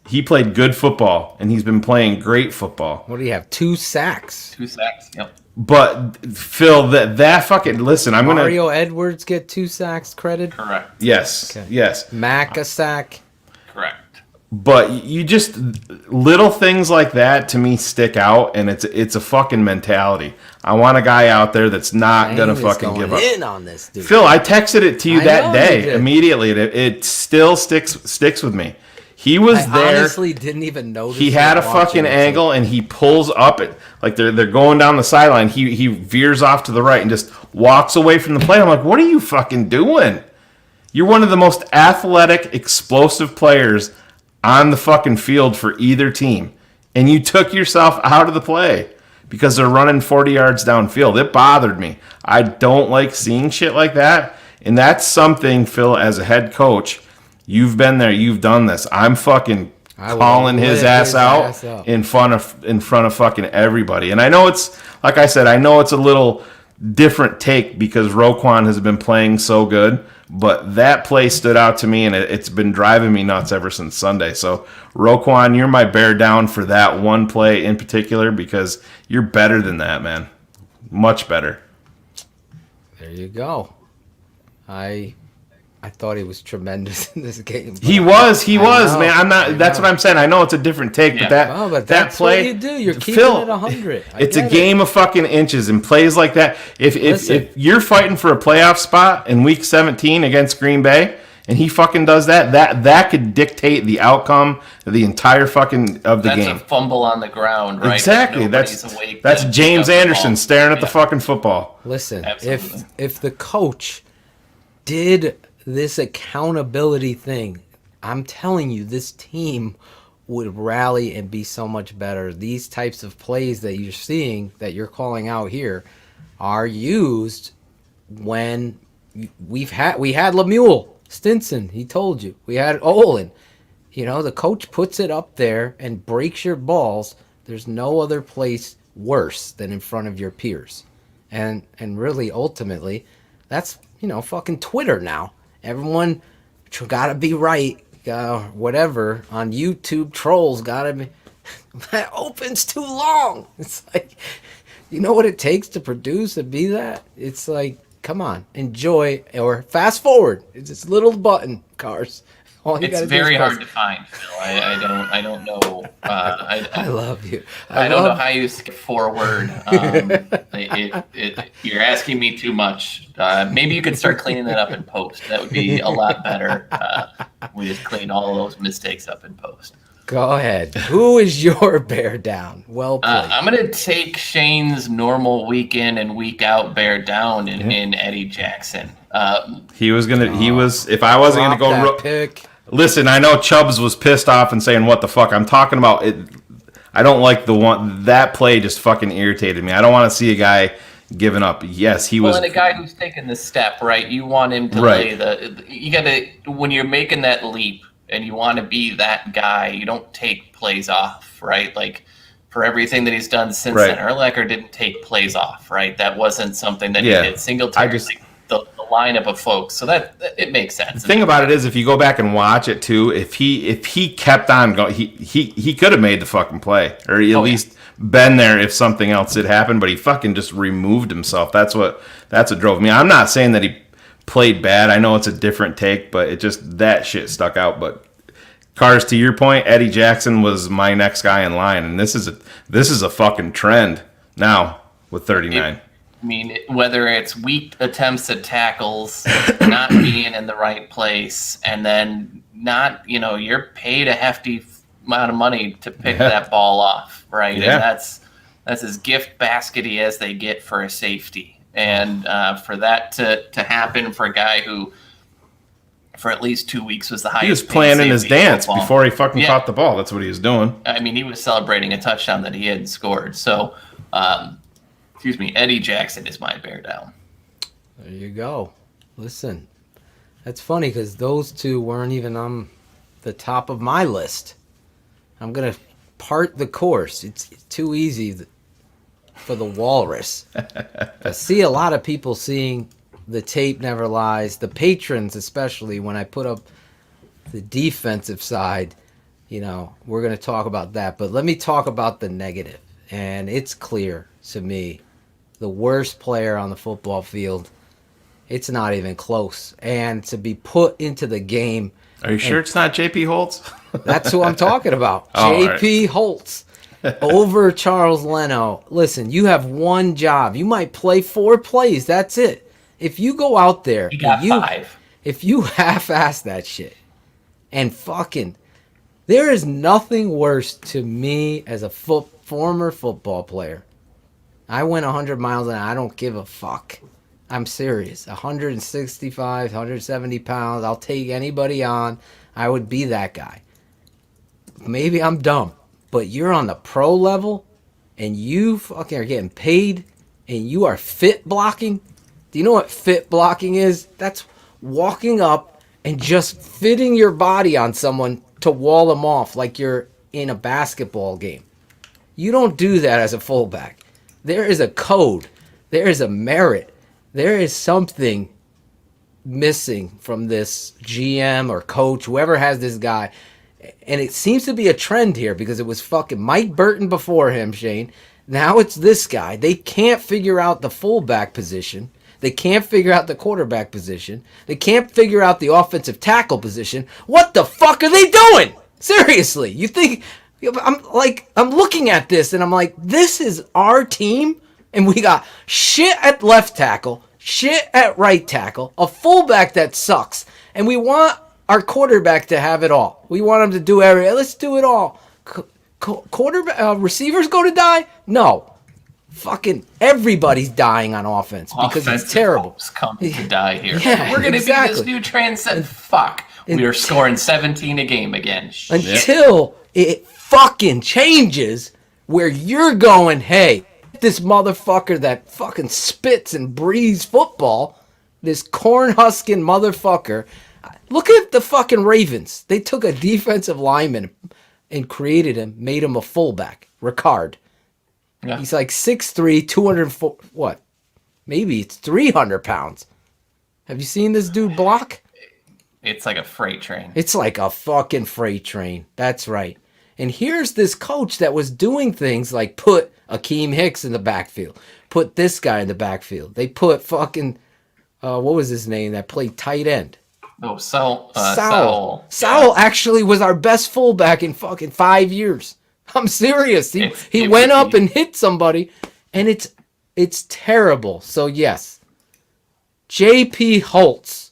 S4: good football, and he's been playing great football.
S19: What do you have? 2 sacks.
S6: 2 sacks, yep.
S4: But, Phil, that fucking... Listen, I'm going to...
S19: Mario Edwards get 2 sacks credit?
S6: Correct.
S4: Yes,
S19: okay.
S4: Yes.
S19: Mac a sack?
S6: Correct.
S4: But you just... Little things like that, to me, stick out, and it's a fucking mentality. I want a guy out there that's not going to fucking give up.
S19: In on this, dude.
S4: Phil, I texted it to you that day immediately, and it still sticks with me. He was there.
S19: I honestly didn't even notice.
S4: He had a fucking angle, and he pulls up it like they're going down the sideline. He veers off to the right and just walks away from the play. I'm like, what are you fucking doing? You're one of the most athletic, explosive players on the fucking field for either team, and you took yourself out of the play because they're running 40 yards downfield. It bothered me. I don't like seeing shit like that, and that's something, Phil, as a head coach. You've been there. You've done this. I'm fucking calling his ass out in front of fucking everybody. And I know it's, like I said, I know it's a little different take because Roquan has been playing so good, but that play stood out to me, and it's been driving me nuts ever since Sunday. So, Roquan, you're my bear down for that one play in particular because you're better than that, man. Much better.
S19: There you go. I thought he was tremendous in this game.
S4: He was, man. I'm not. That's what I'm saying. I know it's a different take, but
S19: that's
S4: that play,
S19: what you do. You're keeping
S4: Phil,
S19: it 100.
S4: It's a game of fucking inches, and plays like that. If you're fighting for a playoff spot in Week 17 against Green Bay, and he fucking does that could dictate the outcome of the entire fucking of the game.
S6: That's a fumble on the ground, right?
S4: Exactly. That's James Anderson staring at the fucking football.
S19: Listen,
S6: Absolutely.
S19: if the coach did this accountability thing, I'm telling you, this team would rally and be so much better. These types of plays that you're seeing, that you're calling out here, are used when we had Lemuel, Stinson, he told you. We had Olin. You know, the coach puts it up there and breaks your balls. There's no other place worse than in front of your peers. And really, ultimately, that's, fucking Twitter now. Everyone gotta be right, whatever, on YouTube. Trolls gotta be, that opens too long. It's like, you know what it takes to produce and be that? It's like, come on, enjoy, or fast forward. It's this little button, cars.
S6: It's very hard to find, Phil. I don't know.
S19: I love you.
S6: I don't know how you skip forward. You're asking me too much. Maybe you could start cleaning that up in post. That would be a lot better. We just clean all those mistakes up in post.
S19: Go ahead. Who is your bear down? Well played.
S6: I'm going to take Shayne's normal week in and week out bear down in Eddie Jackson.
S4: He was, if I wasn't going to go...
S19: pick.
S4: Listen, I know Chubbs was pissed off and saying, what the fuck? I'm talking about it. I don't like that play just fucking irritated me. I don't want to see a guy giving up. Yes, he was.
S6: Well, and a guy who's taking the step, right? You want him to lay you got to, when you're making that leap and you want to be that guy, you don't take plays off, right? Like, for everything that he's done since then, Urlacher didn't take plays off, right? That wasn't something that he did. Singletary, the lineup of folks, so that it makes sense.
S4: The thing about it is, if you go back and watch it too, if he kept on going, he could have made the fucking play, or at least been there if something else did happen. But he fucking just removed himself. That's what drove me. I'm not saying that he played bad. I know it's a different take, but it just that shit stuck out. But Cars, to your point, Eddie Jackson was my next guy in line, and this is a fucking trend now with 39.
S6: I mean, whether it's weak attempts at tackles, not being in the right place, and then not, you're paid a hefty amount of money to pick that ball off, right?
S4: Yeah.
S6: And that's as gift baskety as they get for a safety. And for that to happen for a guy who, for at least 2 weeks, was the highest.
S4: He was playing in his dance before he fucking caught the ball. That's what he was doing.
S6: I mean, he was celebrating a touchdown that he hadn't scored. So, Eddie Jackson is my bear down.
S19: There you go. Listen, that's funny because those two weren't even on the top of my list. I'm going to part the course. It's too easy for the walrus. I see a lot of people seeing the tape never lies, the patrons especially, when I put up the defensive side. We're going to talk about that, but let me talk about the negative. And it's clear to me, the worst player on the football field, it's not even close. And to be put into the game.
S4: Are you sure it's not J.P. Holtz?
S19: That's who I'm talking about.
S4: Oh,
S19: J.P. Holtz over Charles Leno. Listen, you have one job. You might play 4 plays. That's it. If you go out there,
S6: He got 5.
S19: If you half-ass that shit and fucking, there is nothing worse to me as a former football player. I went 100 miles an hour. I don't give a fuck. I'm serious. 165, 170 pounds. I'll take anybody on. I would be that guy. Maybe I'm dumb, but you're on the pro level and you fucking are getting paid and you are fit blocking. Do you know what fit blocking is? That's walking up and just fitting your body on someone to wall them off like you're in a basketball game. You don't do that as a fullback. There is a code. There is a merit. There is something missing from this GM or coach, whoever has this guy. And it seems to be a trend here because it was fucking Mike Burton before him, Shayne. Now it's this guy. They can't figure out the fullback position. They can't figure out the quarterback position. They can't figure out the offensive tackle position. What the fuck are they doing? Seriously, you think... I'm looking at this and I'm like, this is our team, and we got shit at left tackle, shit at right tackle, a fullback that sucks, and we want our quarterback to have it all. We want him to do everything. Let's do it all. Quarterback receivers go to die? No. Fucking everybody's dying on offense because it's terrible.
S6: Come to die here.
S19: Yeah,
S6: we're gonna
S19: exactly.
S6: be this new trend. Fuck. We are scoring 17 a game again.
S19: Until it fucking changes where you're going, hey, this motherfucker that fucking spits and breathes football, this corn-husking motherfucker. Look at the fucking Ravens. They took a defensive lineman and created him, made him a fullback. Ricard. Yeah. He's like 6'3", 204, what? Maybe it's 300 pounds. Have you seen this dude block?
S6: It's like a freight train.
S19: It's like a fucking freight train. That's right. And here's this coach that was doing things like put Akeem Hicks in the backfield, put this guy in the backfield. They put fucking, what was his name that played tight end?
S6: Oh,
S19: Sowell. Sowell actually was our best fullback in fucking 5 years. I'm serious. He went up and hit somebody, and it's terrible. So yes, J.P. Holtz,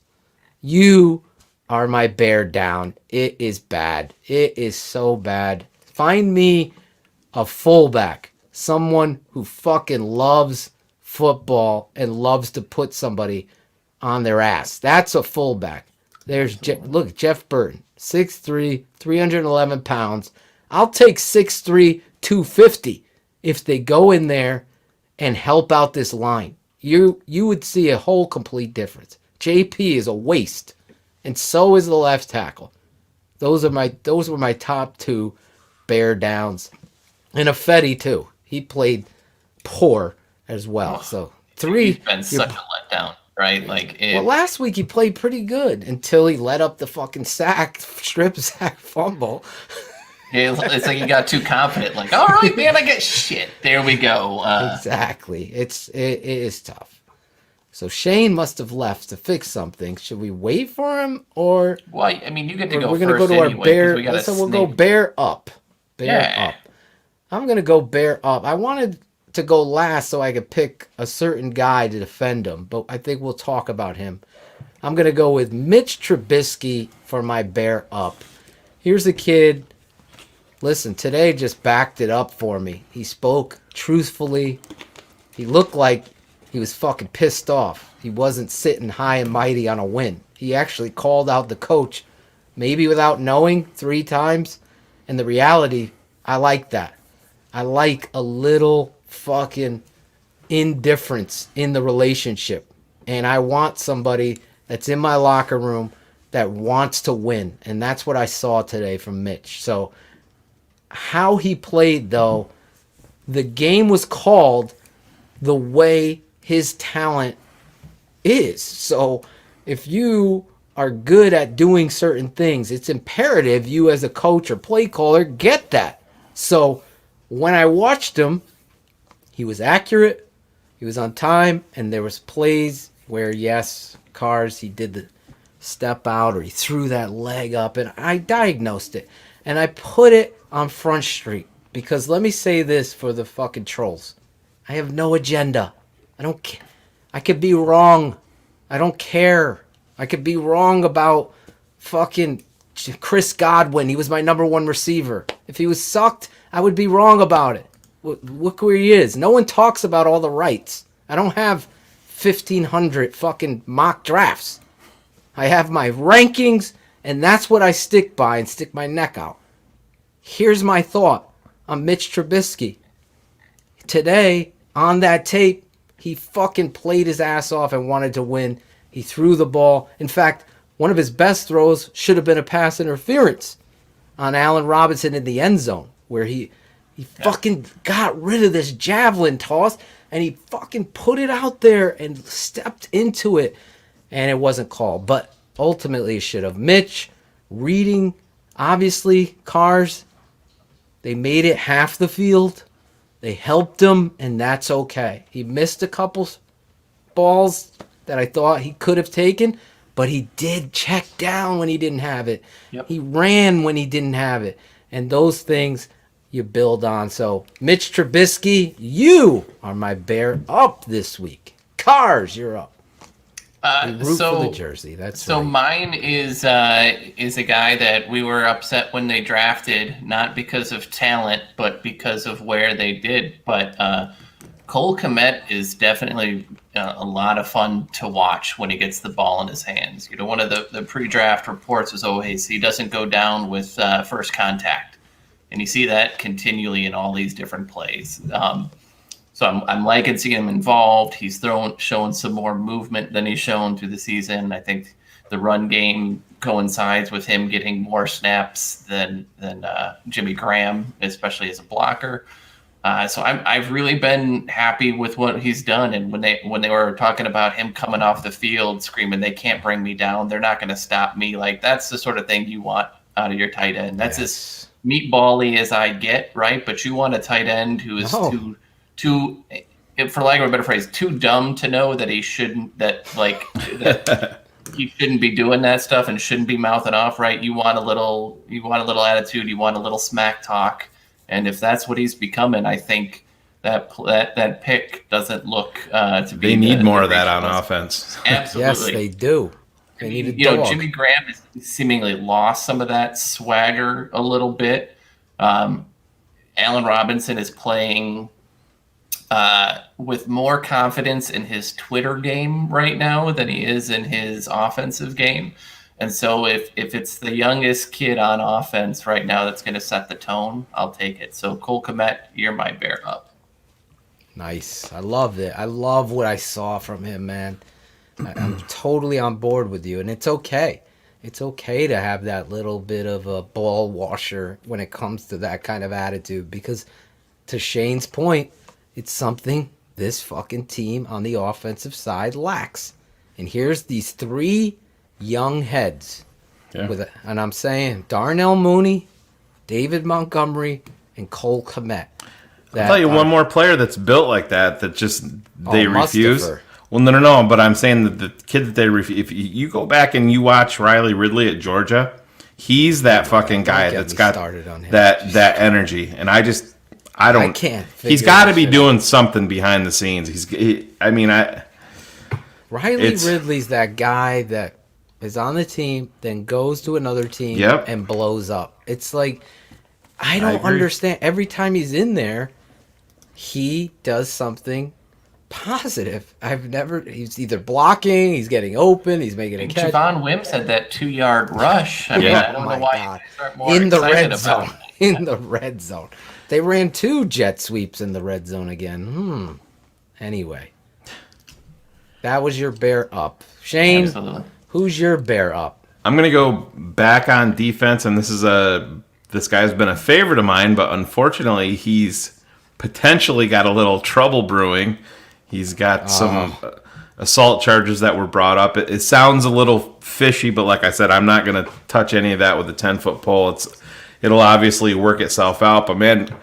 S19: you are my bear down. It is bad. It is so bad. Find me a fullback, someone who fucking loves football and loves to put somebody on their ass. That's a fullback. Look, Jeff Burton, 6'3", 311 pounds. I'll take 6'3", 250 if they go in there and help out this line. You would see a whole complete difference. JP is a waste, and so is the left tackle. Those were my top 2 bear downs, and Affetti too. He played poor as well. So 3.
S6: He's been such a letdown, right?
S19: Well, last week he played pretty good until he let up the fucking strip sack fumble.
S6: It's like he got too confident. Like, all right, man, I get shit. There we go.
S19: Exactly. It is tough. So Shayne must have left to fix something. Should we wait for him or?
S6: Well, I mean, you get to go
S19: we're
S6: first
S19: gonna go to
S6: anyway,
S19: our bear.
S6: we gotta
S19: So we'll go bear up. Bear
S6: Yeah.
S19: up. I'm gonna go bear up. I wanted to go last so I could pick a certain guy to defend him, but I think we'll talk about him. I'm gonna go with Mitch Trubisky for my bear up. Here's a kid. Listen, today just backed it up for me. He spoke truthfully. He looked like he was fucking pissed off. He wasn't sitting high and mighty on a win. He actually called out the coach, maybe without knowing 3 times. And the reality, I like that. I like a little fucking indifference in the relationship. And I want somebody that's in my locker room that wants to win. And that's what I saw today from Mitch. So how he played, though, the game was called the way his talent is. So if you are good at doing certain things, it's imperative you as a coach or play caller get that. So when I watched him, he was accurate, he was on time, and there was plays where, yes, Cars, he did the step out or he threw that leg up, and I diagnosed it. And I put it on Front Street because let me say this for the fucking trolls. I have no agenda. I don't care. I could be wrong. I don't care. I could be wrong about fucking Chris Godwin. He was my number 1 receiver. If he was sucked, I would be wrong about it. Look where he is. No one talks about all the rights. I don't have 1,500 fucking mock drafts. I have my rankings, and that's what I stick by and stick my neck out. Here's my thought on Mitch Trubisky. Today, on that tape, he fucking played his ass off and wanted to win. He threw the ball. In fact, one of his best throws should have been a pass interference on Allen Robinson in the end zone, where he fucking got rid of this javelin toss, and he fucking put it out there and stepped into it, and it wasn't called. But ultimately, it should have. Mitch, reading, obviously, Cars, they made it half the field. They helped him, and that's okay. He missed a couple balls that I thought he could have taken, but he did check down when he didn't have it.
S6: Yep.
S19: He ran when he didn't have it. And those things you build on. So, Mitch Trubisky, you are my bear up this week. Cars, you're up. We root for the jersey. That's
S6: so.
S19: right.
S6: Mine is a guy that we were upset when they drafted, not because of talent, but because of where they did. But Cole Kmet is definitely a lot of fun to watch when he gets the ball in his hands. You know, one of the pre-draft reports was always he doesn't go down with first contact, and you see that continually in all these different plays. So I'm liking seeing him involved. He's showing some more movement than he's shown through the season. I think the run game coincides with him getting more snaps than Jimmy Graham, especially as a blocker. So I've really been happy with what he's done. And when they were talking about him coming off the field screaming, "They can't bring me down. They're not going to stop me." Like, that's the sort of thing you want out of your tight end. That's as meatball-y as I get, right? But you want a tight end who is too, for lack of a better phrase, too dumb to know that he shouldn't, that he shouldn't be doing that stuff and shouldn't be mouthing off, right? You want a little attitude, you want a little smack talk, and if that's what he's becoming, I think that pick doesn't look to be.
S4: They need more of that on offense.
S6: Absolutely,
S19: Yes, they do. They need a dog.
S6: Jimmy Graham has seemingly lost some of that swagger a little bit. Allen Robinson is playing with more confidence in his Twitter game right now than he is in his offensive game. And so if it's the youngest kid on offense right now that's going to set the tone, I'll take it. So Cole Kmet, you're my bear up.
S19: Nice. I love it. I love what I saw from him, man. I'm totally on board with you, and it's okay. It's okay to have that little bit of a ball washer when it comes to that kind of attitude, because to Shayne's point, it's something this fucking team on the offensive side lacks. And here's these 3 young heads. Yeah. And I'm saying Darnell Mooney, David Montgomery, and Cole Kmet.
S4: I'll tell you one more player that's built like that just they refuse. Well, no. But I'm saying that the kid that if you go back and you watch Riley Ridley at Georgia, he's that fucking guy that's got that energy, and I can't. He's got to be doing something behind the scenes.
S19: Riley Ridley's that guy that is on the team, then goes to another team and blows up. It's like I don't understand. Every time he's in there, he does something positive. He's either blocking, he's getting open, he's making a catch.
S6: Javon Wims had that 2-yard rush. I mean, I don't know why you guys aren't more
S19: in the red
S6: excited
S19: zone.
S6: about it.
S19: In the red zone. They ran 2 jet sweeps in the red zone again. Anyway. That was your bear up. Shayne, who's your bear up?
S4: I'm going to go back on defense, and this guy's been a favorite of mine, but unfortunately he's potentially got a little trouble brewing. He's got some assault charges that were brought up. It sounds a little fishy, but like I said, I'm not going to touch any of that with a 10-foot pole. It'll obviously work itself out. But, man,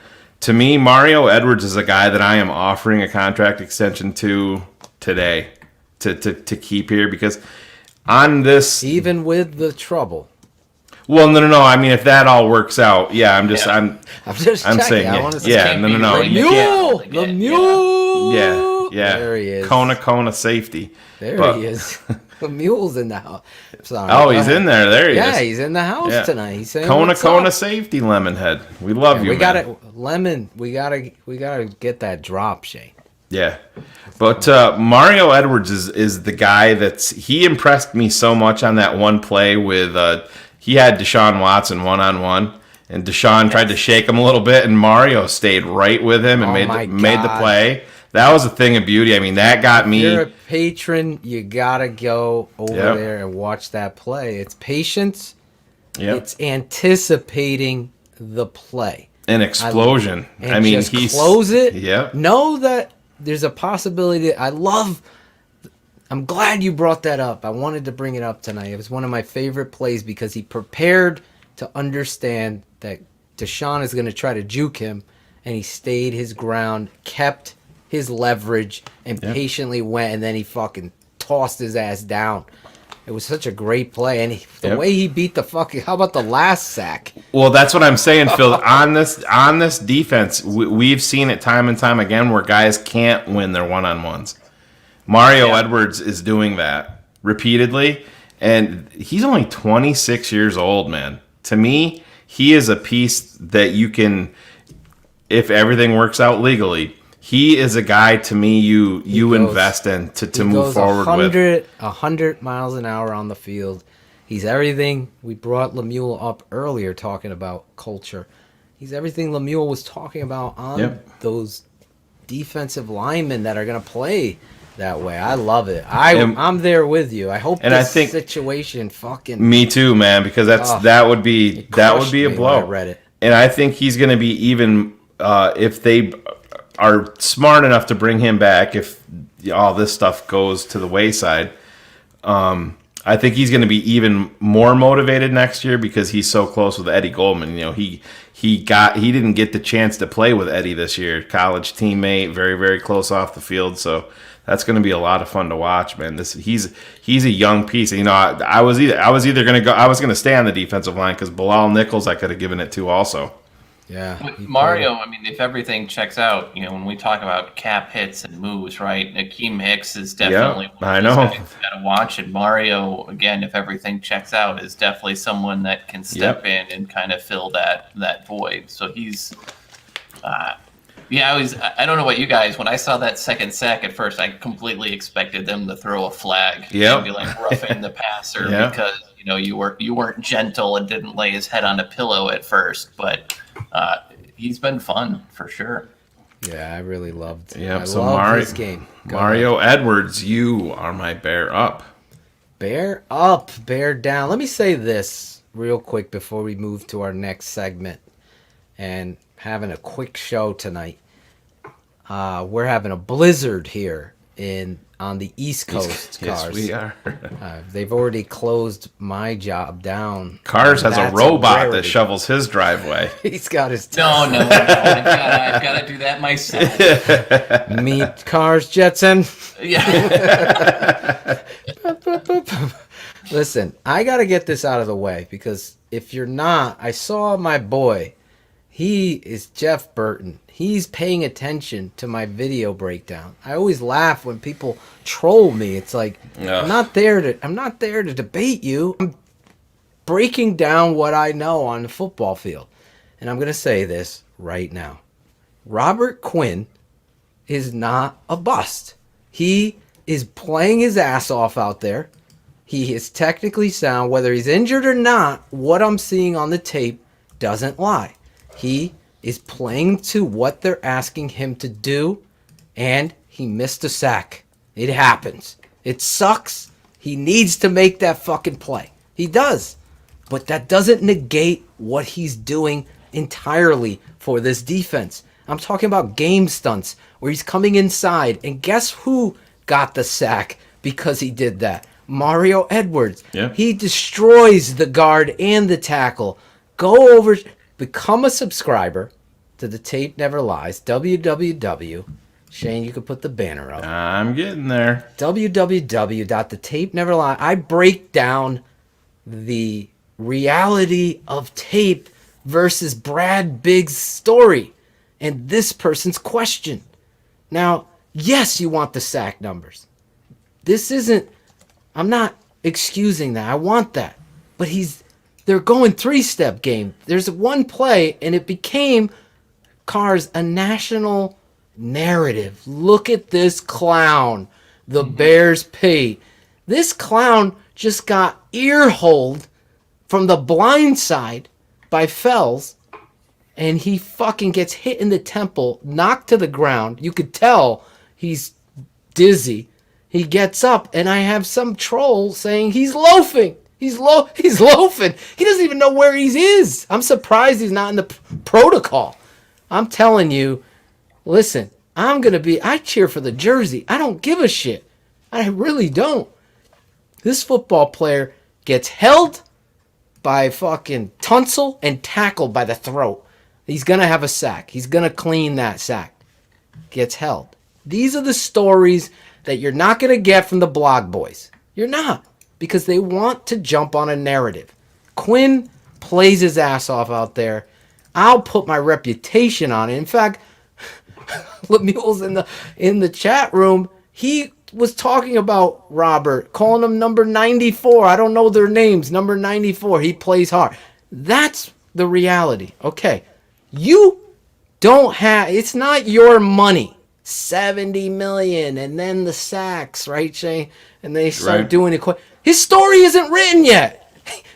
S4: to me, Mario Edwards is a guy that I am offering a contract extension to today to keep here because on this...
S19: Even with the trouble.
S4: Well, no. I mean, if that all works out, I'm just saying,
S19: The mule.
S4: Yeah.
S19: There he is.
S4: Kona safety.
S19: There he is. The mule's in the house. Sorry.
S4: Oh, he's in there. There he is.
S19: Yeah, he's in the house tonight. He's saying
S4: Kona safety, Lemonhead. We love you.
S19: We got it, Lemon. We gotta get that drop, Shayne.
S4: Yeah, but Mario Edwards is the guy he impressed me so much on that one play with he had Deshaun Watson 1-on-1, and Deshaun tried to shake him a little bit, and Mario stayed right with him and made the play. That was a thing of beauty. I mean, that got me.
S19: If you're a patron, you gotta go over there and watch that play. It's patience. It's anticipating the play.
S4: An explosion.
S19: He's close it.
S4: Yeah.
S19: Know that there's a possibility. I'm glad you brought that up. I wanted to bring it up tonight. It was one of my favorite plays because he prepared to understand that Deshaun is going to try to juke him, and he stayed his ground, kept his leverage, and patiently went, and then he fucking tossed his ass down. It was such a great play, and the way he beat the fucking... How about the last sack?
S4: Well, that's what I'm saying, Phil. On this defense, we've seen it time and time again where guys can't win their one-on-ones. Mario Edwards is doing that repeatedly, and he's only 26 years old, man. To me, he is a piece that you can, if everything works out legally, he is a guy to me you invest in to move forward with.
S19: 100 miles an hour on the field. He's everything. We brought Lemuel up earlier talking about culture. He's everything Lemuel was talking about on those defensive linemen that are going to play that way. I love it. I'm there with you. I hope this situation fucking...
S4: Me too, man, because that would be a blow.
S19: I read it.
S4: And I think he's going to be even if they are smart enough to bring him back, if all this stuff goes to the wayside, I think he's going to be even more motivated next year because he's so close with Eddie Goldman. You know, he didn't get the chance to play with Eddie this year. College teammate, very, very close off the field. So that's going to be a lot of fun to watch, man. He's a young piece. You know, I was either going to stay on the defensive line because Bilal Nichols I could have given it to also.
S19: Yeah.
S6: With Mario, I mean, if everything checks out, you know, when we talk about cap hits and moves, right? Akeem Hicks is definitely one of those guys you got to watch. And Mario, again, if everything checks out, is definitely someone that can step in and kind of fill that void. So he's, I don't know about you guys. When I saw that second sack at first, I completely expected them to throw a flag and be like roughing the passer because you know you weren't gentle and didn't lay his head on a pillow at first, but. He's been fun for sure.
S19: Yeah, I really loved.
S4: Yeah, so Mario,
S19: game.
S4: Mario Edwards, you are my bear up.
S19: Bear up, bear down. Let me say this real quick before we move to our next segment, and having a quick show tonight. We're having a blizzard here on the East Coast.
S4: Yes,
S19: Cars.
S4: we are.
S19: They've already closed my job down.
S4: Cars has a
S19: That's
S4: robot that
S19: rarity.
S4: shovels his driveway.
S19: He's got his
S6: No, I've got to do that myself.
S19: Meet Cars Jetson.
S6: Yeah.
S19: Listen, I got to get this out of the way because if you're not, I saw my boy. He is Jeff Burton. He's paying attention to my video breakdown. I always laugh when people troll me. It's like I'm not there to debate you. I'm breaking down what I know on the football field. And I'm going to say this right now. Robert Quinn is not a bust. He is playing his ass off out there. He is technically sound. Whether he's injured or not, what I'm seeing on the tape doesn't lie. He is playing to what they're asking him to do, and he missed a sack. It happens. It sucks. He needs to make that fucking play. He does. But that doesn't negate what he's doing entirely for this defense. I'm talking about game stunts where he's coming inside, and guess who got the sack because he did that? Mario Edwards.
S4: Yeah.
S19: He destroys the guard and the tackle. Go over, become a subscriber to The Tape Never Lies, www. Shayne, you could put the banner up.
S4: I'm getting there.
S19: www.thetapeneverlies. I break down the reality of tape versus Brad Biggs' story and this person's question. Now, yes, you want the sack numbers. This isn't, I'm not excusing that. I want that. But they're going three-step game. There's one play, and it became Cars a national narrative. Look at this clown, the Bears Pete. This clown just got ear-holed from the blind side by Fells, and he fucking gets hit in the temple, knocked to the ground. You could tell he's dizzy. He gets up, and I have some troll saying he's loafing. He's loafing. He doesn't even know where he is. I'm surprised he's not in the protocol. I'm telling you, listen, I cheer for the jersey. I don't give a shit. I really don't. This football player gets held by fucking Tunsil and tackled by the throat. He's going to have a sack. He's going to clean that sack. Gets held. These are the stories that you're not going to get from the blog boys. You're not. Because they want to jump on a narrative. Quinn plays his ass off out there. I'll put my reputation on it. In fact, Lemuel's in the chat room. He was talking about Robert, calling him number 94. I don't know their names. Number 94. He plays hard. That's the reality. Okay. You don't have, it's not your money. 70 million and then the sacks, right, Shayne? And they start doing it quick. His story isn't written yet.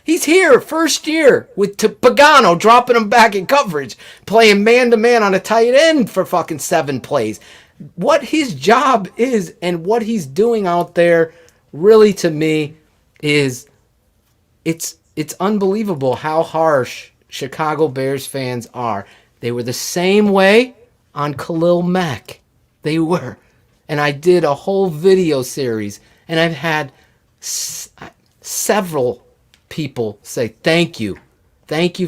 S19: He's here, first year, with Pagano dropping him back in coverage, playing man-to-man on a tight end for fucking 7 plays. What his job is and what he's doing out there, really, to me, is it's unbelievable how harsh Chicago Bears fans are. They were the same way on Khalil Mack. They were. And I did a whole video series, and I've had several people say thank you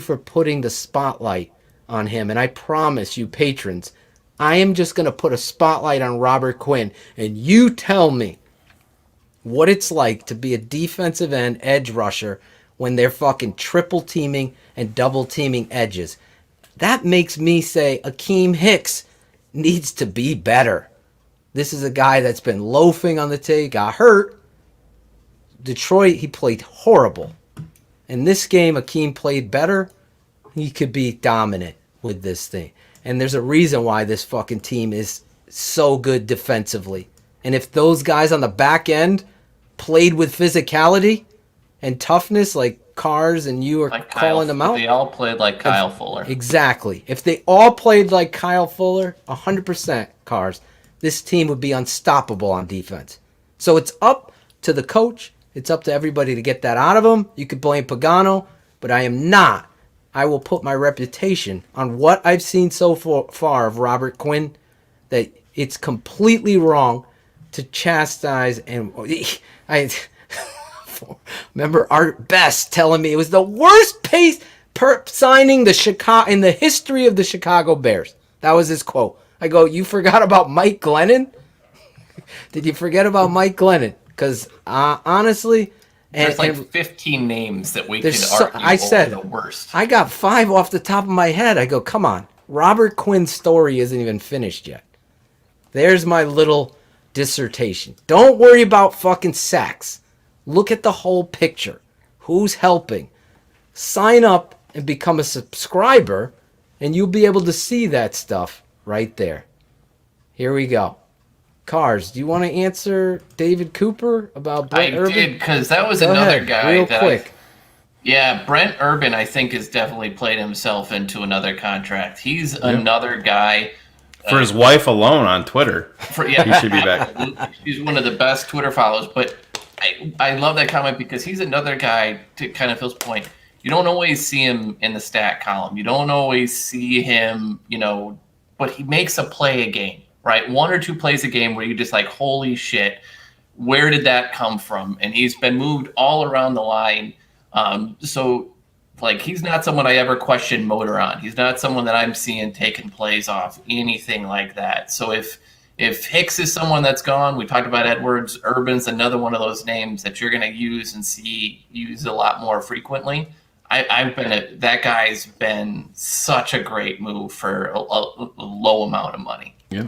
S19: for putting the spotlight on him. And I promise you, patrons, I am just going to put a spotlight on Robert Quinn, and you tell me what it's like to be a defensive end edge rusher when they're fucking triple teaming and double teaming edges. That makes me say Akeem Hicks needs to be better. This is a guy that's been loafing on the tape, got hurt. Detroit, he played horrible. In this game, Akeem played better. He could be dominant with this thing. And there's a reason why this fucking team is so good defensively. And if those guys on the back end played with physicality and toughness like Cars and you are like calling them out.
S6: They all played like Kyle Fuller.
S19: Exactly. If they all played like Kyle Fuller, 100% Cars, this team would be unstoppable on defense. So it's up to the coach. It's up to everybody to get that out of him. You could blame Pagano, but I am not. I will put my reputation on what I've seen so far of Robert Quinn, that it's completely wrong to chastise, and I remember Art Best telling me it was the worst pace per signing in the history of the Chicago Bears. That was his quote. I go, you forgot about Mike Glennon? Did you forget about Mike Glennon? Because honestly,
S6: there's like 15 names that we could argue over the worst.
S19: I got 5 off the top of my head. I go, come on. Robert Quinn's story isn't even finished yet. There's my little dissertation. Don't worry about fucking sacks. Look at the whole picture. Who's helping? Sign up and become a subscriber, and you'll be able to see that stuff right there. Here we go. Cars, do you want to answer David Cooper about Brent Urban?
S6: I did, because that was another guy
S19: real
S6: that
S19: quick.
S6: Brent Urban, I think, has definitely played himself into another contract. He's another guy.
S4: For his wife alone on Twitter. He should be back.
S6: He's one of the best Twitter follows, but I love that comment because he's another guy, to kind of Phil's point. You don't always see him in the stat column. You don't always see him, but he makes a play a game, right? 1 or 2 plays a game where you just like, holy shit, where did that come from? And he's been moved all around the line. So he's not someone I ever question motor on. He's not someone that I'm seeing taking plays off, anything like that. So if Hicks is someone that's gone, we talked about Edwards, Urban's another one of those names that you're going to use and see used a lot more frequently. That guy's been such a great move for a low amount of money.
S4: Yeah.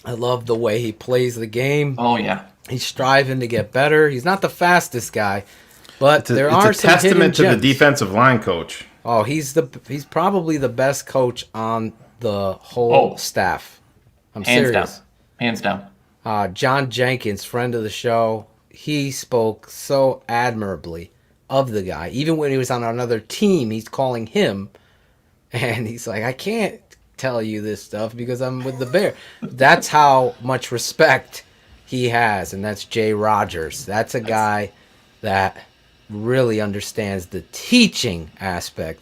S19: I love the way he plays the game.
S6: Oh, yeah.
S19: He's striving to get better. He's not the fastest guy, but there are
S4: it's a
S19: some
S4: testament to
S19: hidden
S4: the
S19: gems.
S4: defensive line coach.
S19: Oh, he's probably the best coach on the whole staff. I'm serious.
S6: Hands down.
S19: John Jenkins, friend of the show, he spoke so admirably of the guy. Even when he was on another team, he's calling him, and he's like, I can't tell you this stuff because I'm with the Bear. That's how much respect he has, and that's Jay Rogers. That's a guy that really understands the teaching aspect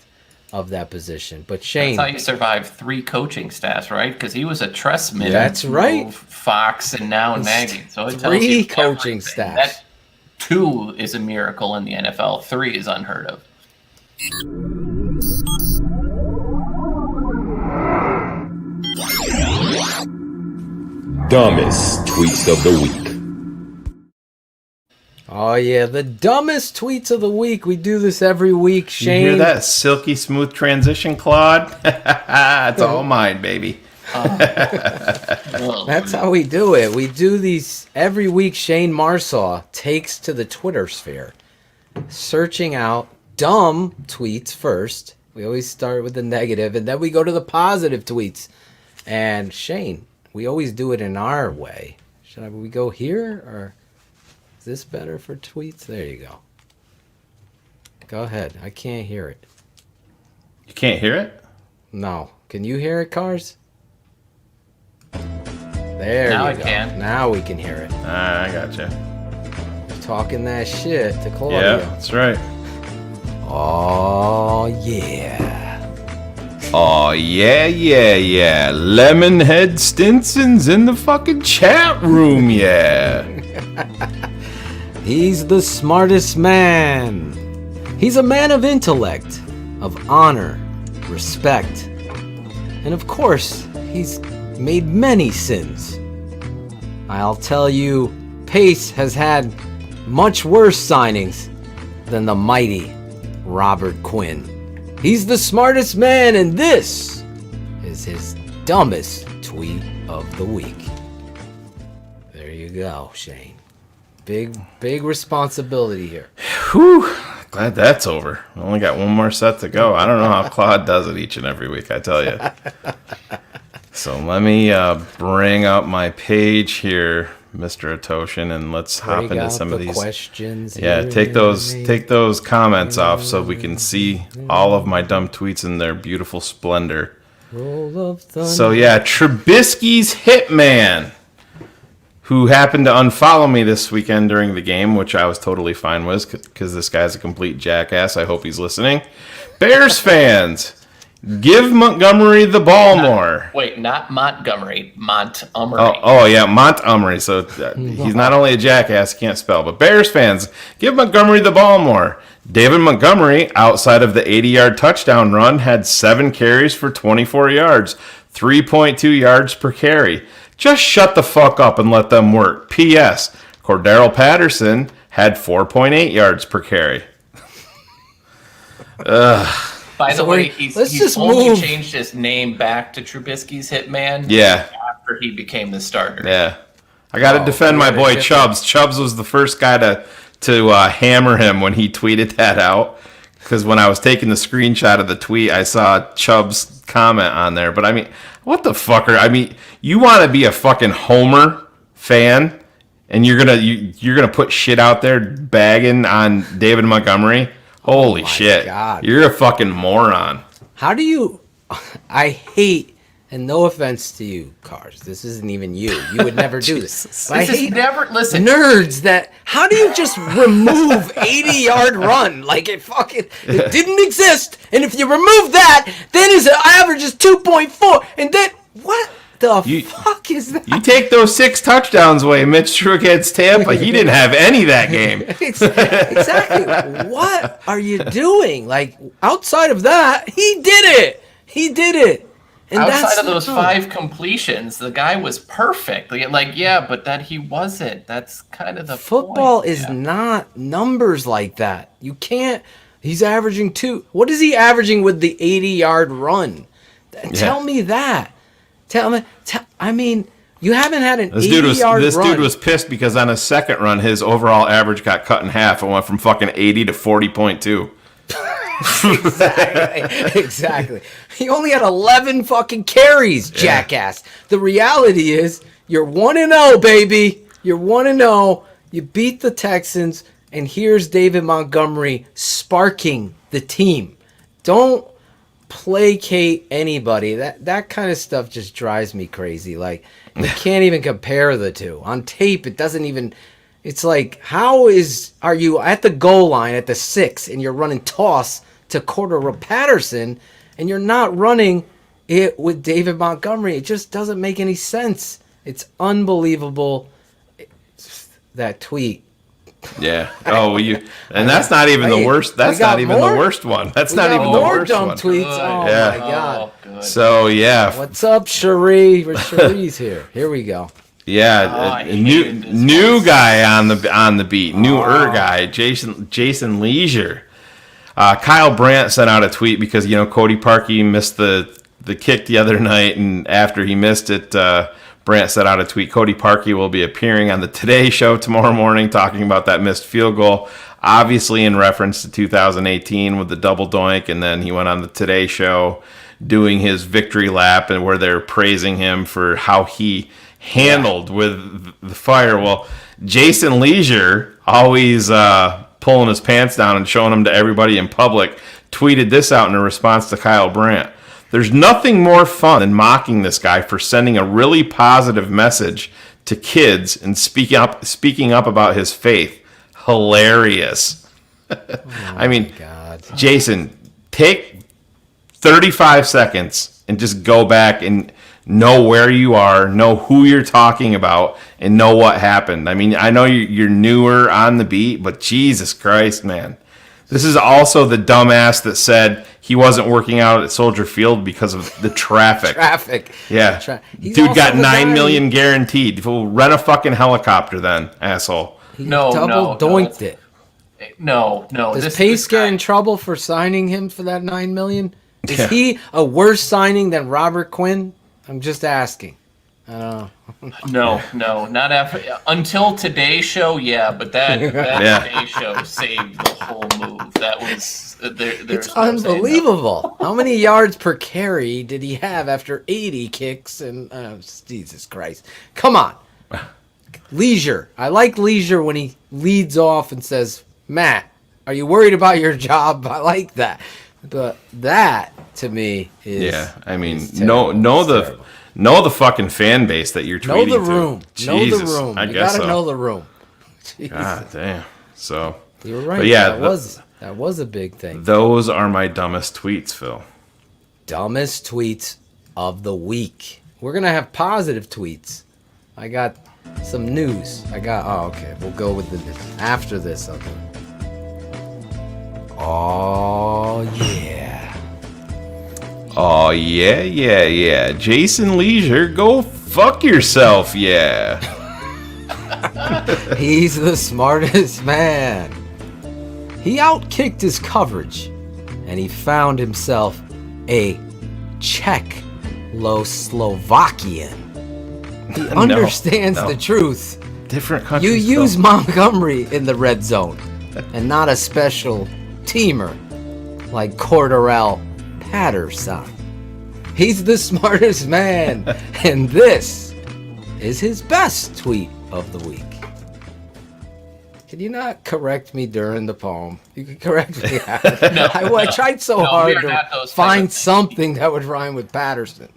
S19: of that position. But Shayne,
S6: that's how you survive 3 coaching staffs, right? Because he was a Tressman.
S19: That's right.
S6: Fox and now Nagy. So it tells
S19: 3
S6: you
S19: coaching staffs.
S6: That 2 is a miracle in the NFL. 3 is unheard of.
S21: Dumbest tweets of the week.
S19: Oh, yeah, the dumbest tweets of the week. We do this every week, Shayne.
S4: You hear that silky smooth transition, Claude? It's all mine, baby.
S19: That's how we do it. We do these every week. Shayne Marsaw takes to the Twitter sphere, searching out dumb tweets first. We always start with the negative, and then we go to the positive tweets. And Shayne, we always do it in our way. Should we go here, or is this better for tweets? There you go. Go ahead. I can't hear it.
S4: You can't hear it?
S19: No. Can you hear it, Cars? There
S6: Now
S19: you
S6: I
S19: go.
S6: can.
S19: Now we can hear it.
S4: I gotcha.
S19: Talking that shit to Claudio.
S4: Yeah, that's right.
S19: Oh, yeah.
S4: Oh, yeah. Lemonhead Stinson's in the fucking chat room, yeah.
S19: He's the smartest man. He's a man of intellect, of honor, respect. And of course, he's made many sins. I'll tell you, Pace has had much worse signings than the mighty Robert Quinn. He's the smartest man, and this is his dumbest tweet of the week. There you go, Shayne. Big responsibility here.
S4: Whew. Glad that's over. I only got one more set to go. I don't know how Claude does it each and every week, I tell you. So let me bring up my page here, Mr. Atoshin, and let's hop into some of these
S19: questions.
S4: Yeah, take those comments off so we can see all of my dumb tweets in their beautiful splendor.
S19: Roll of thunder.
S4: So yeah, Trubisky's hitman, who happened to unfollow me this weekend during the game, which I was totally fine with because this guy's a complete jackass. I hope he's listening. Bears fans, Give Montgomery the ball more.
S6: Wait, not Montgomery. Montgomery.
S4: Oh yeah, Montgomery. So he's not only a jackass, he can't spell. But Bears fans, give Montgomery the ball more. David Montgomery, outside of the 80-yard touchdown run, had 7 carries for 24 yards, 3.2 yards per carry. Just shut the fuck up and let them work. P.S. Cordero Patterson had 4.8 yards per carry.
S6: By the way, he's only changed his name back to Trubisky's Hitman.
S4: Yeah.
S6: After he became the starter.
S4: Yeah. I got to defend my boy Chubbs. Chubbs was the first guy to hammer him when he tweeted that out. Because when I was taking the screenshot of the tweet, I saw Chubbs' comment on there. But I mean, what the fucker? I mean, you want to be a fucking Homer fan, and you're gonna put shit out there bagging on David Montgomery? Holy shit! God. You're a fucking moron.
S19: How do you? I hate, and no offense to you, Cars. This isn't even you. You would never do this. I hate nerds that. How do you just remove 80-yard run like it didn't exist? And if you remove that, then his average is 2.4. And then what the fuck is that?
S4: You take those 6 touchdowns away, Mitch Trubisky against Tampa. He didn't have any that game.
S19: Exactly. What are you doing? Like, outside of that, he did it. He did it. And
S6: outside of those 5 completions, the guy was perfect. Like, yeah, but that he wasn't. That's kind of the
S19: football
S6: point.
S19: is not numbers like that. You can't. He's averaging 2. What is he averaging with the 80-yard run? Tell me that. I mean, you haven't had an 80-yard run.
S4: This dude was pissed because on his second run, his overall average got cut in half. It went from fucking 80 to 40.2.
S19: Exactly. He only had 11 fucking carries, jackass. The reality is, you're 1-0, baby. You're 1-0. You beat the Texans, and here's David Montgomery sparking the team. Don't placate anybody. That kind of stuff just drives me crazy. Like, you can't even compare the two. On tape, it doesn't even. It's like, are you at the goal line at the 6 and you're running toss to Cordero Patterson and you're not running it with David Montgomery? It just doesn't make any sense. It's unbelievable. That tweet.
S4: Yeah. Oh, and that's not even the worst. That's not even the worst one. That's not even the worst one.
S19: More dumb tweets. Oh my god.
S4: So yeah.
S19: What's up, Cherie? Cherie's here. Here we go.
S4: Yeah, new guy on the beat, newer guy, Jason Leisure. Kyle Brandt sent out a tweet because Cody Parkey missed the kick the other night, and after he missed it, Brandt sent out a tweet. Cody Parkey will be appearing on the Today Show tomorrow morning, talking about that missed field goal, obviously in reference to 2018 with the double doink, and then he went on the Today Show doing his victory lap, and where they're praising him for how he handled with the fire. Well, Jason Leisure, always pulling his pants down and showing them to everybody in public, tweeted this out in a response to Kyle Brandt. There's nothing more fun than mocking this guy for sending a really positive message to kids and speaking up about his faith. Hilarious. I mean, Jason, take 35 seconds and just go back and know where you are, know who you're talking about, and know what happened. I mean, I know you're newer on the beat, but Jesus Christ, man. This is also the dumbass that said he wasn't working out at Soldier Field because of the traffic. Yeah. Dude got $9 million guaranteed. We'll rent a fucking helicopter then, asshole.
S19: He double doinked it.
S6: No.
S19: Does Pace get in trouble for signing him for that $9 million? Is he a worse signing than Robert Quinn? I'm just asking. I don't know.
S6: No, not after until Today's Show. Yeah, but that Today's Show saved the whole move. That was
S19: it's unbelievable. How many yards per carry did he have after 80 kicks? And Jesus Christ, come on, Leisure. I like Leisure when he leads off and says, "Matt, are you worried about your job?" I like that. But that to me is
S4: I mean, know the fucking fan base that you're tweeting
S19: to. Know the room.
S4: Jesus,
S19: know the room.
S4: I
S19: you
S4: guess
S19: gotta
S4: so.
S19: know the room.
S4: God damn. So
S19: you were right.
S4: But yeah,
S19: that was a big thing.
S4: Those are my dumbest tweets, Phil.
S19: dumbest tweets of the week. We're going to have positive tweets. I got some news. Okay. We'll go with after this. Okay. Oh, yeah.
S4: Oh, yeah. Jason Leisure, go fuck yourself, yeah.
S19: He's the smartest man. He outkicked his coverage, and he found himself a Czechoslovakian. He understands the truth.
S4: Different countries.
S19: You use Montgomery in the red zone, and not a special teamer like Cordarrelle Patterson. He's the smartest man, and this is his best tweet of the week. Can you not correct me during the poem? You can correct me after.
S6: No.
S19: I tried so hard to find something that would rhyme with Patterson.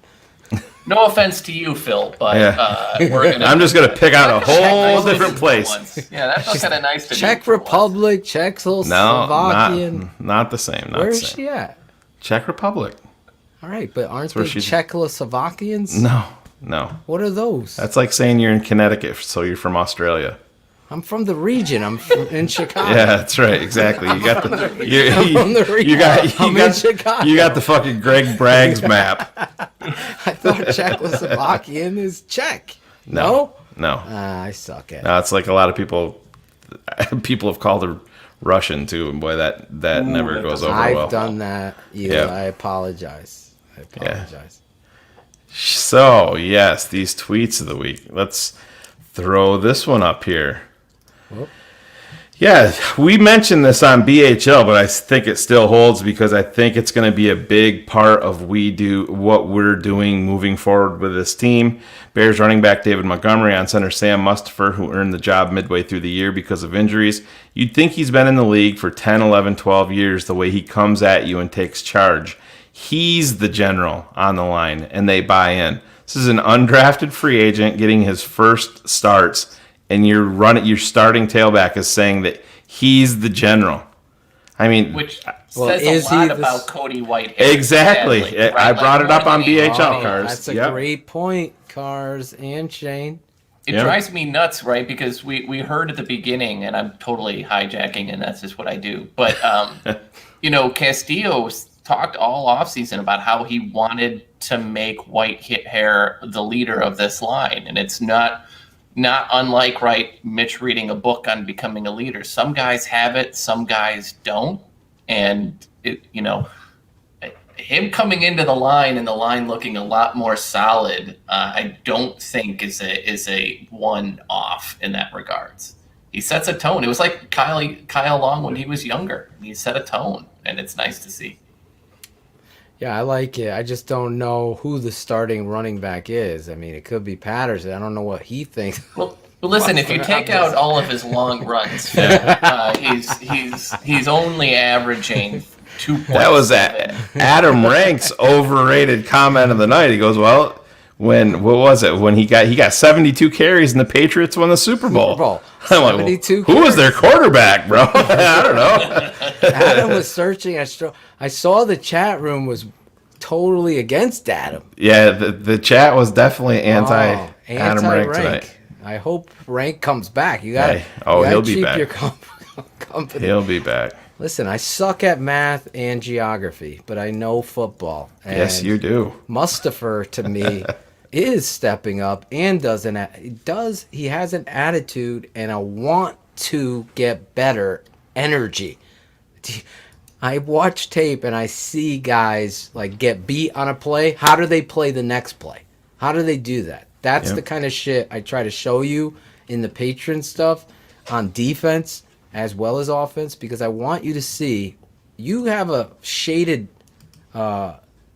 S6: No offense to you, Phil, but
S4: I'm just gonna pick out a whole different place.
S6: Yeah, that felt kind of nice to
S19: Czech Republic, Czechoslovakian.
S4: Not the same.
S19: Where is she at?
S4: Czech Republic.
S19: All right, but aren't they Czechoslovakians?
S4: No.
S19: What are those?
S4: That's like saying you're in Connecticut, so you're from Australia.
S19: I'm from the region. I'm in Chicago.
S4: Yeah, that's right. Exactly. You got the.
S19: I'm from the region. I'm in Chicago.
S4: You got the fucking Greg Braggs map.
S19: I thought Czechoslovakian is Czech. No. I suck at it.
S4: No, it's like a lot of people. People have called her Russian too, and boy, that never goes over well.
S19: I've done that. Yeah, I apologize.
S4: Yeah. So yes, these tweets of the week. Let's throw this one up here. Whoop. Yeah, we mentioned this on BHL, but I think it still holds because I think it's going to be a big part of what we're doing moving forward with this team. Bears running back David Montgomery, on center Sam Mustipher, who earned the job midway through the year because of injuries. You'd think he's been in the league for 10, 11, 12 years, the way he comes at you and takes charge. He's the general on the line, and they buy in. This is an undrafted free agent getting his first starts, and your starting tailback is saying that he's the general. I mean,
S6: which says a lot about Cody Whitehair.
S4: Exactly. Right? I brought it up on BHL, Cars.
S19: That's a great point, Cars and Shayne.
S6: It drives me nuts, right? Because we heard at the beginning, and I'm totally hijacking, and that's just what I do. But, Castillo talked all offseason about how he wanted to make Whitehair the leader of this line. And it's not unlike, right, Mitch reading a book on becoming a leader. Some guys have it, some guys don't. And, him coming into the line and the line looking a lot more solid, I don't think is a one-off in that regards. He sets a tone. It was like Kyle Long when he was younger. He set a tone, and it's nice to see.
S19: Yeah, I like it. I just don't know who the starting running back is. I mean, it could be Patterson. I don't know what he thinks.
S6: Well, listen, if you take out all of his long runs, he's only averaging 2.7.
S4: That was Adam Rank's overrated comment of the night. He goes, "Well, when he got 72 carries and the Patriots won the Super Bowl." I'm like, 72 who was their quarterback, bro? I don't know.
S19: Adam was searching. I saw the chat room was totally against Adam.
S4: Yeah, the chat was definitely anti-Adam Rank tonight.
S19: I hope Rank comes back. You
S4: he'll be back.
S19: Your company.
S4: He'll be back.
S19: Listen, I suck at math and geography, but I know football. And
S4: yes, you do.
S19: Mustipher, to me, is stepping up and he has an attitude and a want to get better energy. I watch tape and I see guys like get beat on a play. How do they play the next play? How do they do that? That's the kind of shit I try to show you in the patron stuff on defense as well as offense, because I want you to see you have a shaded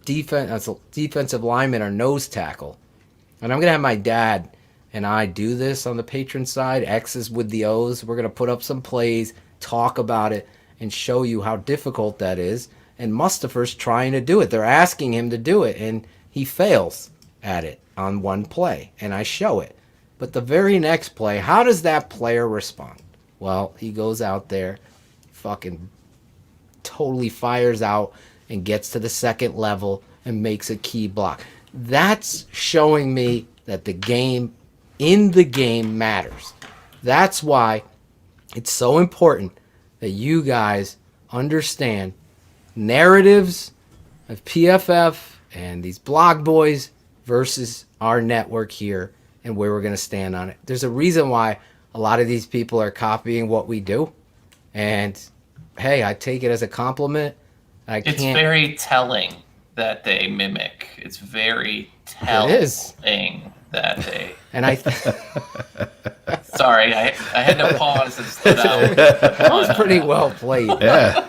S19: defensive lineman or nose tackle. And I'm going to have my dad and I do this on the patron side, X's with the O's. We're going to put up some plays, talk about it, and show you how difficult that is. And Mustipher's trying to do it. They're asking him to do it, and he fails at it on one play, and I show it. But the very next play, how does that player respond? Well, he goes out there, fucking totally fires out, and gets to the second level and makes a key block. That's showing me that the game matters. That's why it's so important that you guys understand narratives of PFF and these blog boys versus our network here and where we're going to stand on it. There's a reason why a lot of these people are copying what we do. And hey, I take it as a compliment.
S6: It's very telling that they mimic. It's very telling that they.
S19: And I.
S6: Sorry, I had to pause and slow down.
S19: That was pretty well played.
S4: Yeah.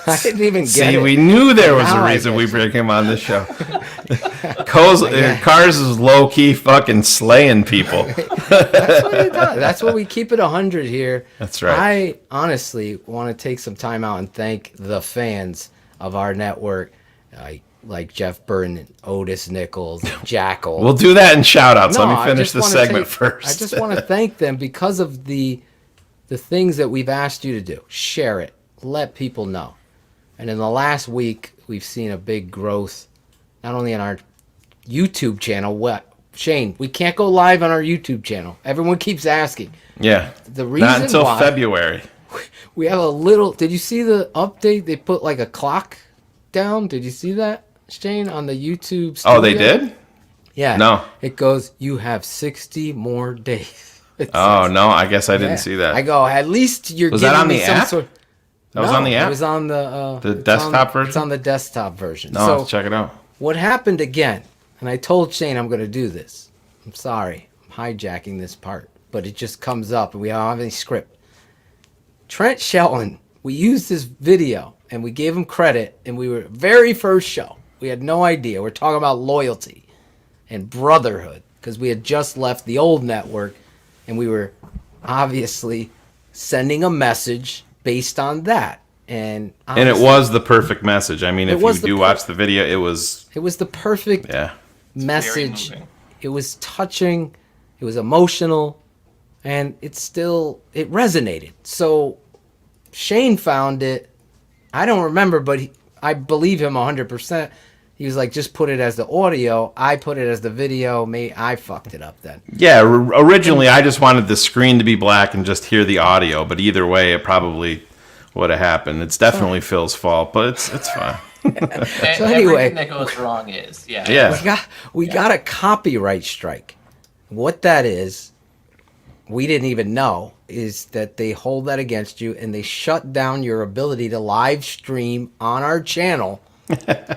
S19: I didn't even get
S4: See,
S19: it.
S4: we knew there was a reason we bring him on this show. Cars is low-key fucking slaying people.
S19: That's what he does. That's what we keep it 100 here.
S4: That's right.
S19: I honestly want to take some time out and thank the fans of our network, like Jeff Burton, Otis Nichols, Jackal.
S4: We'll do that in shout-outs. Let me finish this segment first.
S19: I just want to thank them because of the things that we've asked you to do. Share it. Let people know. And in the last week, we've seen a big growth, not only on our YouTube channel. Shayne, we can't go live on our YouTube channel. Everyone keeps asking.
S4: Yeah.
S19: The reason
S4: not until
S19: why
S4: February.
S19: We have a little. Did you see the update? They put like a clock down. Did you see that, Shayne, on the YouTube studio?
S4: Oh, they did?
S19: Yeah.
S4: No.
S19: It goes, you have 60 more days.
S4: Oh, no. I guess I didn't see that.
S19: I go, at least you're
S4: was
S19: giving
S4: that on
S19: me
S4: the
S19: some
S4: app?
S19: sort.
S4: That was on the app?
S19: It was on the
S4: desktop version?
S19: It's on the desktop version.
S4: No, let's check it out.
S19: What happened again, and I told Shayne I'm going to do this. I'm sorry. I'm hijacking this part. But it just comes up, and we don't have any script. Trent Shelton, we used this video, and we gave him credit, and we were very first show. We had no idea. We're talking about loyalty and brotherhood, because we had just left the old network, and we were obviously sending a message based on that. And
S4: it was the perfect message. I mean, if you do watch the video, it was
S19: the perfect message. It was touching. It was emotional. And it resonated. So Shayne found it. I don't remember, but I believe him 100%. He was like, just put it as the audio. I put it as the video. I fucked it up then.
S4: Yeah, originally I just wanted the screen to be black and just hear the audio. But either way, it probably would have happened. It's definitely Phil's fault, but it's fine.
S19: So anyway,
S6: everything that goes wrong is
S19: we got a copyright strike. What that is, we didn't even know, is that they hold that against you and they shut down your ability to live stream on our channel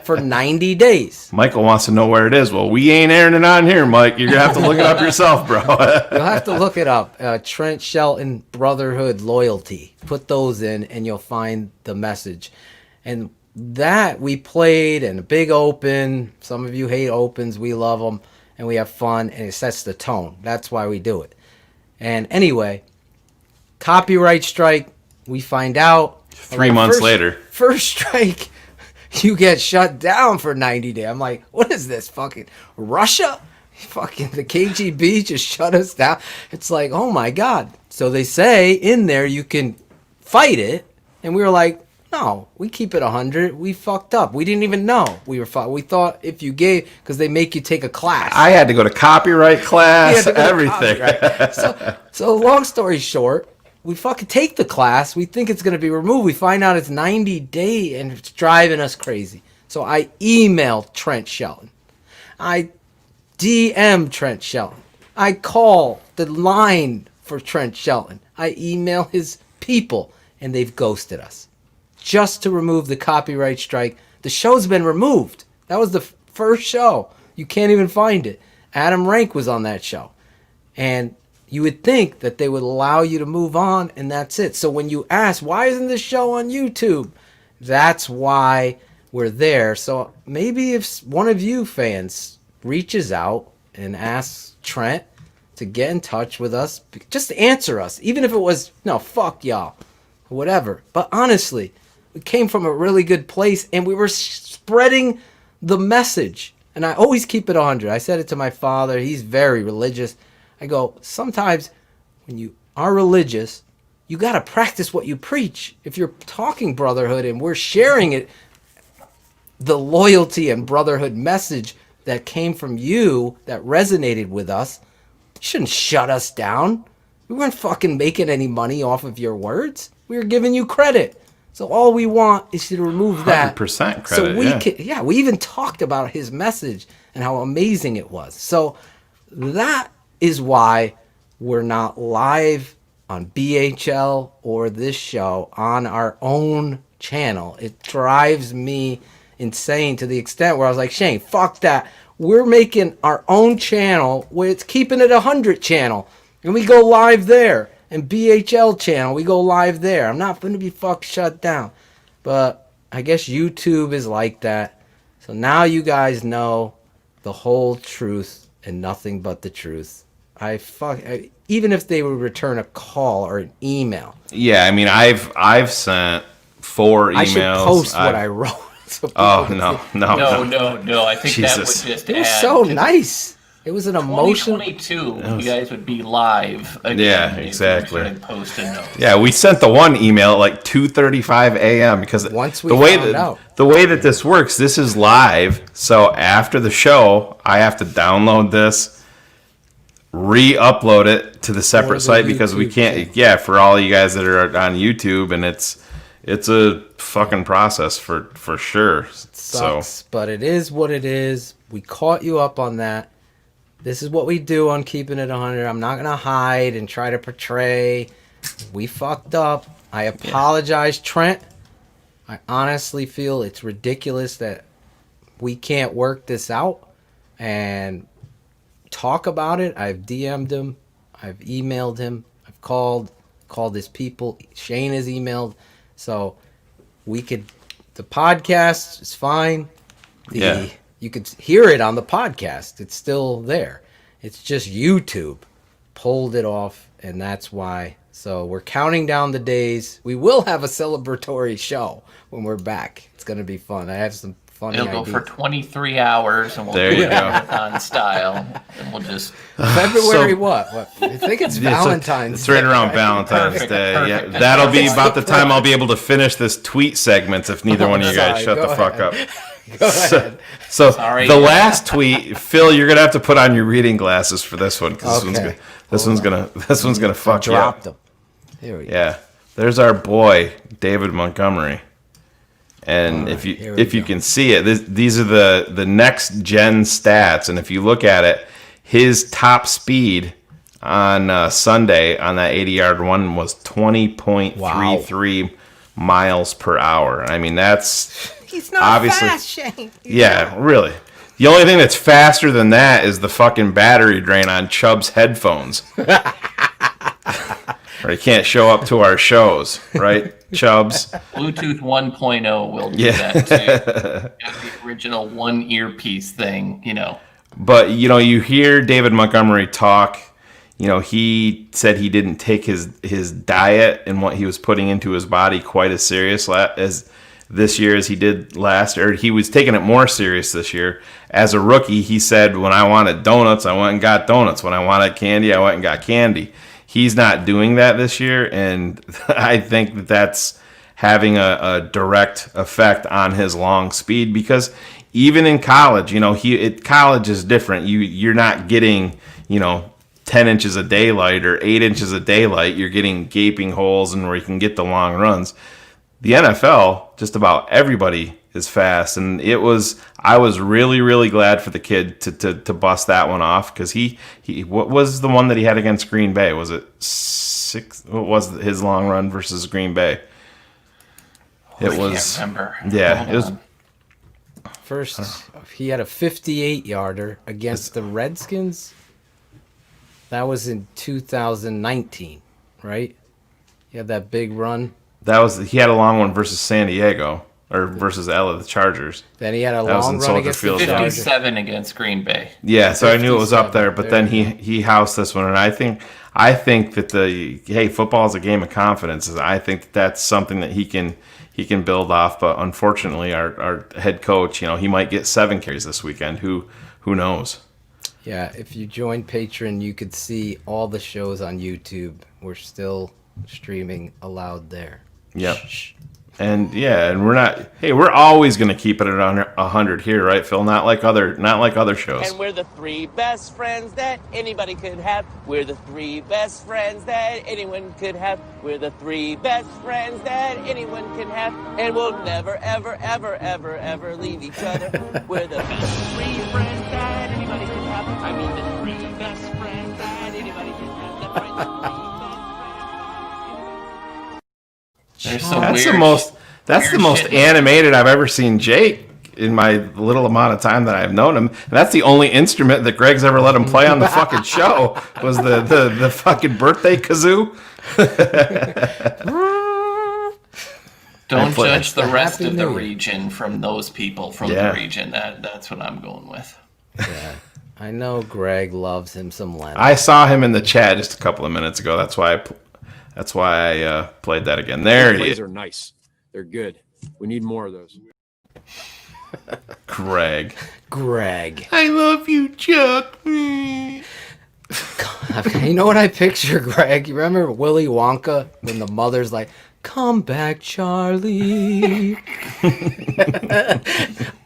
S19: for 90 days.
S4: Michael wants to know where it is. Well, we ain't airing it on here, Mike. You're going to have to look it up yourself, bro.
S19: You'll have to look it up. Trent Shelton, Brotherhood, Loyalty. Put those in and you'll find the message. And that we played in a big open. Some of you hate opens. We love them. And we have fun. And it sets the tone. That's why we do it. And anyway, copyright strike, we find out
S4: 3 months later.
S19: First strike, you get shut down for 90 days. I'm like, what is this, fucking Russia? Fucking the KGB just shut us down. It's like, oh my God. So they say in there you can fight it. And we were like, no, we keep it 100. We fucked up. We didn't even know we were fucked. We thought if you gave, because they make you take a class.
S4: I had to go to copyright class, everything.
S19: So long story short, we fucking take the class. We think it's going to be removed. We find out it's 90 days and it's driving us crazy. So I emailed Trent Shelton. I DM Trent Shelton. I call the line for Trent Shelton. I email his people and they've ghosted us. Just to remove the copyright strike. The show's been removed. That was the first show. You can't even find it. Adam Rank was on that show. And you would think that they would allow you to move on, and that's it. So when you ask, why isn't this show on YouTube? That's why we're there. So maybe if one of you fans reaches out and asks Trent to get in touch with us, just answer us. Even if it was, no, fuck y'all, whatever. But honestly, we came from a really good place, and we were spreading the message. And I always keep it 100. I said it to my father. He's very religious. I go, sometimes when you are religious, you got to practice what you preach. If you're talking brotherhood and we're sharing it, the loyalty and brotherhood message that came from you that resonated with us. You shouldn't shut us down. We weren't fucking making any money off of your words. We were giving you credit. So all we want is you to remove that.
S4: 100% credit,
S19: So we
S4: yeah.
S19: can, we even talked about his message and how amazing it was. So that is why we're not live on BHL or this show on our own channel. It drives me insane to the extent where I was like, Shayne, fuck that. We're making our own channel where it's Keepin It 100 channel. And we go live there. And BHL channel, we go live there. I'm not going to be shut down. But I guess YouTube is like that. So now you guys know the whole truth and nothing but the truth. Even if they would return a call or an email.
S4: Yeah, I mean, I've sent 4 emails.
S19: I should post what I wrote. So
S4: no.
S6: I think that would just
S19: it was
S6: add
S19: so
S6: to the-
S19: nice. It was an emotional.
S6: 2022, you guys would be live again.
S4: Yeah,
S6: if you
S4: exactly.
S6: started posting those.
S4: Yeah, we sent the one email at like 2:35 a.m. because
S19: once we
S4: the way
S19: found
S4: that
S19: out.
S4: the way that this works, this is live. So after the show, I have to download this, re-upload it to the separate site because we can't. Yeah, for all you guys that are on YouTube, and it's a fucking process for sure.
S19: Sucks, but it is what it is. We caught you up on that. This is what we do on Keepin It 100. I'm not going to hide and try to portray. We fucked up. I apologize, Trent. I honestly feel it's ridiculous that we can't work this out and talk about it. I've DM'd him. I've emailed him. I've called his people. Shayne has emailed. So the podcast is fine. You could hear it on the podcast. It's still there. It's just YouTube pulled it off, and that's why. So we're counting down the days. We will have a celebratory show when we're back. It's going to be fun. I have some funny
S6: It'll
S19: ideas.
S6: go for 23 hours, and we'll
S4: There
S6: do
S4: you
S6: it
S4: go.
S6: marathon style, and we'll just...
S19: February what? I think it's Valentine's
S4: It's right around
S19: Day.
S4: Valentine's
S6: Perfect,
S4: Day.
S6: perfect.
S4: Yeah, that'll be about the time I'll be able to finish this tweet segments if neither one of you guys shut the fuck up.
S19: Go ahead.
S4: So
S6: Sorry.
S4: the last tweet, Phil, you're gonna have to put on your reading glasses for this one because this one's gonna fuck you up.
S19: Dropped them. Here we go.
S4: Yeah, there's our boy David Montgomery, and if you can see it, these are the next gen stats, and if you look at it, his top speed on Sunday on that 80-yard one was 20.33 miles per hour. I mean, that's
S19: He's not
S4: obviously
S19: fast, Shayne.
S4: Yeah, really. The only thing that's faster than that is the fucking battery drain on Chubb's headphones. Or he can't show up to our shows, right, Chubbs?
S6: Bluetooth 1.0 will do that too. Got the original one earpiece thing,
S4: But, you hear David Montgomery talk. He said he didn't take his diet and what he was putting into his body quite as serious as this year as he did last, or he was taking it more serious this year. As a rookie, he said, when I wanted donuts, I went and got donuts. When I wanted candy, I went and got candy. He's not doing that this year, and I think that's having a direct effect on his long speed because even in college, college is different. You're not getting, 10 inches of daylight or 8 inches of daylight. You're getting gaping holes and where you can get the long runs. The NFL, just about everybody is fast, and I was really, really glad for the kid to bust that one off because he what was the one that he had against Green Bay? Was it 6? What was his long run versus Green Bay?
S6: I can't remember.
S4: Yeah, it was.
S19: First, he had a 58-yarder against the Redskins. That was in 2019, right? He had that big run.
S4: He had a long one versus San Diego or versus the Chargers.
S19: Then he had a long run against the Chargers.
S6: 57 against Green Bay.
S4: Yeah, so I knew it was up there, but then he housed this one, and I think that football is a game of confidence. I think that's something that he can build off. But unfortunately, our head coach, he might get 7 carries this weekend. Who knows?
S19: Yeah, if you join Patreon, you could see all the shows on YouTube. We're still streaming allowed there.
S4: Yep. And we're not. Hey, we're always going to keep it at 100 here, right, Phil? Not like other shows.
S5: And we're the three best friends that anybody could have. We're the three best friends that anyone could have. We're the three best friends that anyone can have. And we'll never, ever, ever, ever, ever leave each other. We're the best three friends that anybody can have. I mean, the three best friends that anybody can have. That's right.
S4: That's the most animated I've ever seen Jake in my little amount of time that I've known him. And that's the only instrument that Greg's ever let him play on the fucking show was the fucking birthday kazoo.
S6: Don't judge the rest of the region from those people from the region. That's what I'm going with.
S19: Yeah. I know Greg loves him some Lennon.
S4: I saw him in the chat just a couple of minutes ago. That's why I played that again. There he is.
S3: Plays are nice. They're good. We need more of those.
S4: Greg.
S19: I
S4: love you, Chuck.
S19: You know what I picture, Greg? You remember Willy Wonka when the mother's like, "Come back, Charlie."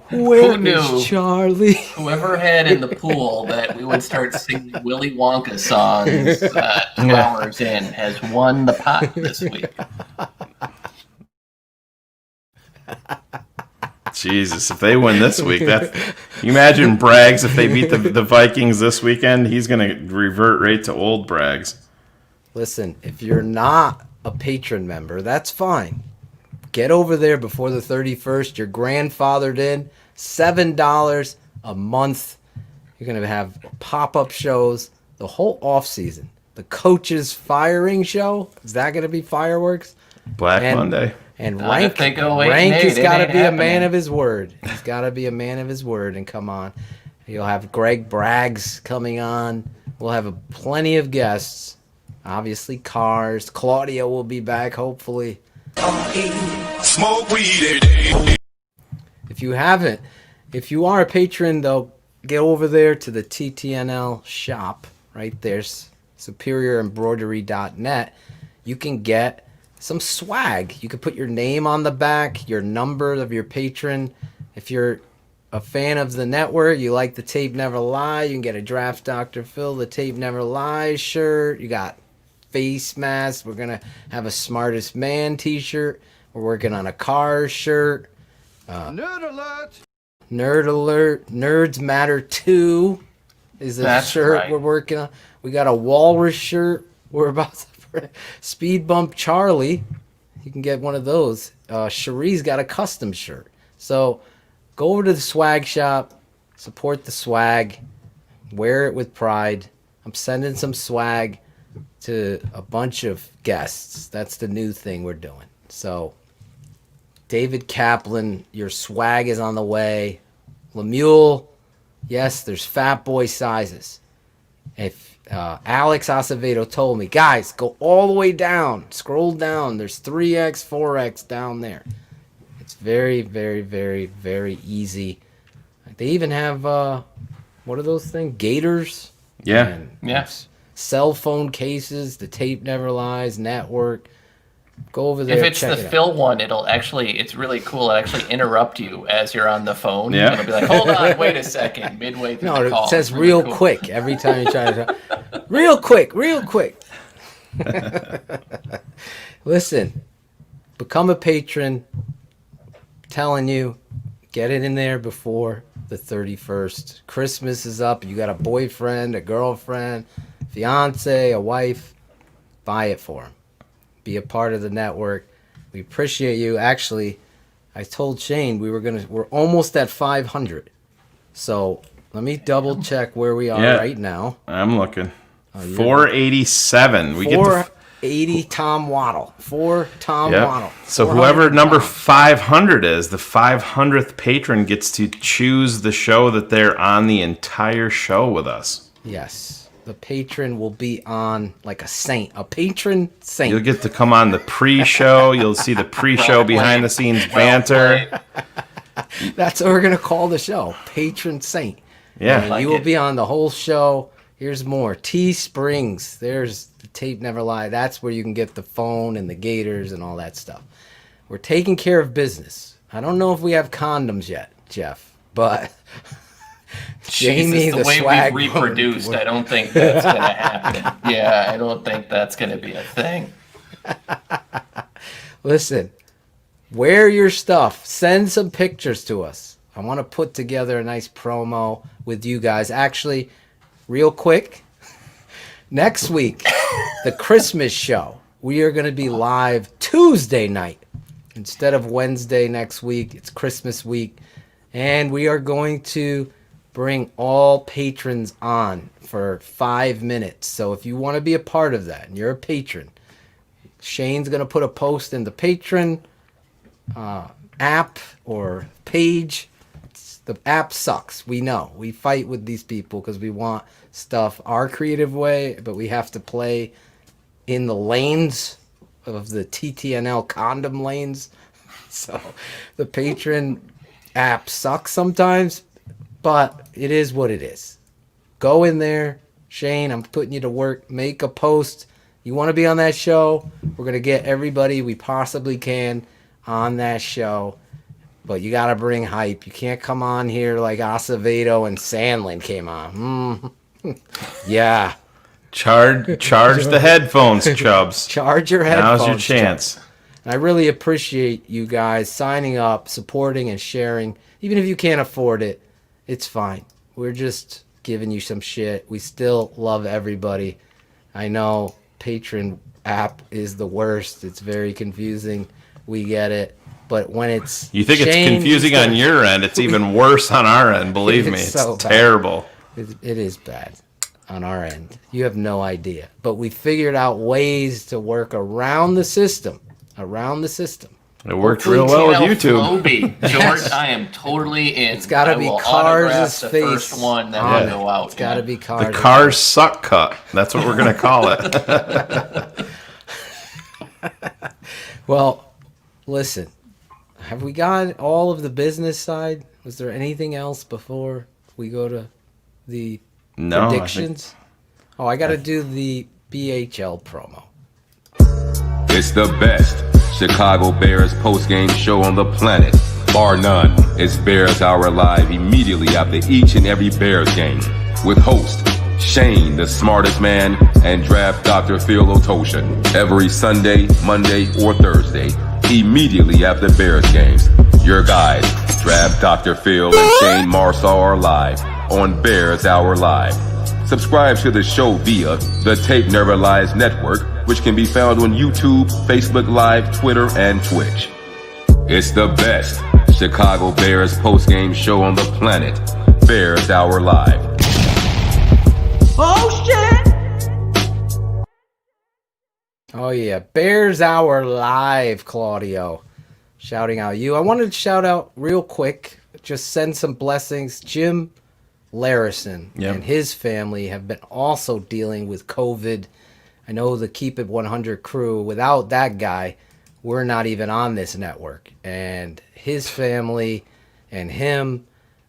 S19: Who knew? Charlie.
S6: Whoever had in the pool that we would start singing Willy Wonka songs 2 hours in has won the pot this week.
S4: Jesus, if they win this week, you imagine Braggs if they beat the Vikings this weekend, he's going to revert right to old Braggs.
S19: Listen, if you're not a patron member, that's fine. Get over there before the 31st. You're grandfathered in. $7 a month. You're going to have pop-up shows the whole off season. The coach's firing show. Is that going to be fireworks?
S4: Black Monday.
S19: And Rank has got to be a man of his word. He's got to be a man of his word and come on. You'll have Greg Braggs coming on. We'll have plenty of guests. Obviously, Cars. Claudia will be back, hopefully.
S21: Smoke weed every day.
S19: If you are a patron, though, get over there to the TTNL shop right there, superiorembroidery.net. You can get some swag. You can put your name on the back, your number of your patron. If you're a fan of the network, you like the Tape Never Lie, you can get a Draft Dr. Phil, the Tape Never Lies shirt. You got face masks. We're going to have a Smartest Man t-shirt. We're working on a Cars shirt.
S1: Nerd alert!
S19: Nerd alert. Nerds Matter 2 is a shirt we're working on. We got a Walrus shirt. We're about to Speed Bump Charlie. You can get one of those. Cherie's got a custom shirt. So go over to the swag shop. Support the swag. Wear it with pride. I'm sending some swag to a bunch of guests. That's the new thing we're doing. So David Kaplan, your swag is on the way. Lemuel, yes, there's fat boy sizes. If Alex Acevedo told me, guys, go all the way down, scroll down. There's 3X, 4X down there. It's very, very, very, very easy. They even have what are those things? Gaiters.
S4: Yeah.
S6: Yes.
S19: Cell phone cases. The Tape Never Lies network. Go over there.
S6: If it's the Phil one, it's really cool. It'll actually interrupt you as you're on the phone.
S4: Yeah.
S6: It'll be like, hold on, wait a second, midway through the call.
S19: It says
S6: really
S19: real
S6: cool.
S19: quick every time you try to talk. Real quick. Listen, become a patron. I'm telling you, get it in there before the 31st. Christmas is up. You got a boyfriend, a girlfriend, fiance, a wife. Buy it for them. Be a part of the network. We appreciate you. Actually, I told Shayne we're almost at 500. So let me double check where we are right now.
S4: I'm looking. 487. We get to
S19: 480 Tom Waddle. Waddle.
S4: So whoever number 500 is, the 500th patron gets to choose the show that they're on the entire show with us.
S19: Yes. The patron will be on like a saint, a patron saint.
S4: You'll get to come on the pre-show. You'll see the pre-show behind-the-scenes banter.
S19: That's what we're going to call the show, Patron Saint.
S4: Yeah.
S19: And you will be on the whole show. Here's more. Teesprings. There's the Tape Never Lie. That's where you can get the phone and the Gators and all that stuff. we're taking care of business. I don't know if we have condoms yet, Jeff, but Jamie,
S6: Jesus, the way
S19: swag
S6: we've reproduced, I don't think that's going to happen. Yeah, I don't think that's going to be a thing.
S19: Listen, wear your stuff. Send some pictures to us. I want to put together a nice promo with you guys. Actually, real quick, next week, the Christmas show. We are going to be live Tuesday night. Instead of Wednesday next week, it's Christmas week. And we are going to bring all patrons on for 5 minutes. So if you want to be a part of that and you're a patron, Shayne's going to put a post in the patron app or page. The app sucks. We know. We fight with these people because we want stuff our creative way, but we have to play in the lanes of the TTNL condom lanes. So the patron app sucks sometimes, but it is what it is. Go in there. Shayne, I'm putting you to work. Make a post. You want to be on that show? We're going to get everybody we possibly can on that show. But you got to bring hype. You can't come on here like Acevedo and Sandlin came on. Yeah.
S4: Charge the headphones, Chubbs.
S19: Charge your headphones.
S4: Now's your chance.
S19: And I really appreciate you guys signing up, supporting, and sharing. Even if you can't afford it, it's fine. We're just giving you some shit. We still love everybody. I know Patreon app is the worst. It's very confusing. We get it. But when it's
S4: You think it's confusing on your end, it's even worse on our end, believe me. It's
S19: so
S4: terrible.
S19: It is bad on our end. You have no idea. But we figured out ways to work around the system.
S4: It worked real well with YouTube.
S6: Floby. George, I am totally in.
S19: It's got to be Cars'
S6: the
S19: face.
S6: First one that will go out.
S19: It's got to be Cars.
S4: The Cars suck cut. That's what we're going to call it.
S19: Well, listen. Have we got all of the business side? Was there anything else before we go to the predictions? I got to do the BHL promo.
S21: It's the best Chicago Bears postgame show on the planet, bar none. It's Bears Hour Live immediately after each and every Bears game with host Shayne, the smartest man, and draft Dr. Phil Otosha every Sunday, Monday, or Thursday, immediately after Bears games. Your guys, Draft Dr. Phil and Shayne Marsaw are live on Bears Hour Live. Subscribe to the show via the Tape Never Lies Network, which can be found on YouTube, Facebook Live, Twitter, and Twitch. It's the best Chicago Bears postgame show on the planet, Bears Hour Live.
S2: Oh, shit!
S19: Oh, yeah. Bears Hour Live, Claudio. Shouting out you. I wanted to shout out real quick, just send some blessings. Jim Larison and his family have been also dealing with COVID. I know the Keep It 100 crew, without that guy, we're not even on this network. And his family and him,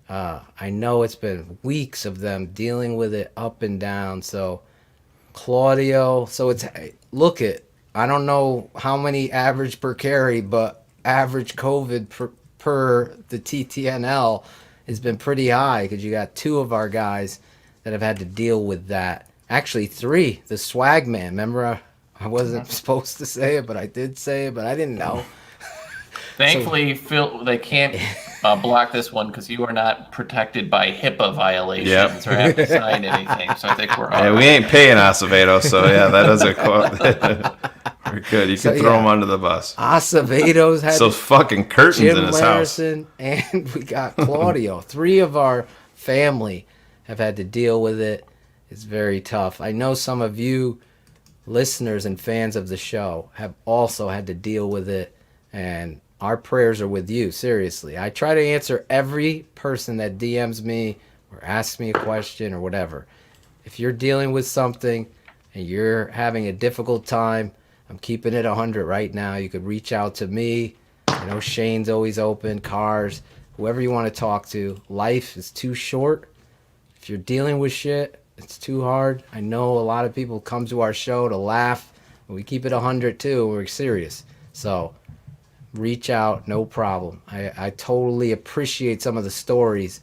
S19: I know it's been weeks of them dealing with it up and down. So, Claudio, I don't know how many average per carry, but average COVID per the TTNL has been pretty high because you got two of our guys that have had to deal with that. Actually, three. The swag man. Remember, I wasn't supposed to say it, but I did say it, but I didn't know.
S6: Thankfully, Phil, they can't block this one because you are not protected by HIPAA violations or have to sign anything. So I think we're all
S4: right. We ain't paying Acevedo, so yeah, that doesn't quote. We're good. You can throw him under the bus.
S19: Acevedo's had
S4: so fucking curtains
S19: Jim
S4: in his
S19: Larison,
S4: house.
S19: And we got Claudio. Three of our family have had to deal with it. It's very tough. I know some of you listeners and fans of the show have also had to deal with it, and our prayers are with you, seriously. I try to answer every person that DMs me or asks me a question or whatever. If you're dealing with something and you're having a difficult time, I'm keeping it 100 right now. You could reach out to me. I know Shayne's always open, Cars, whoever you want to talk to. Life is too short. If you're dealing with shit, it's too hard. I know a lot of people come to our show to laugh. We keep it 100 too. We're serious. So reach out, no problem. I totally appreciate some of the stories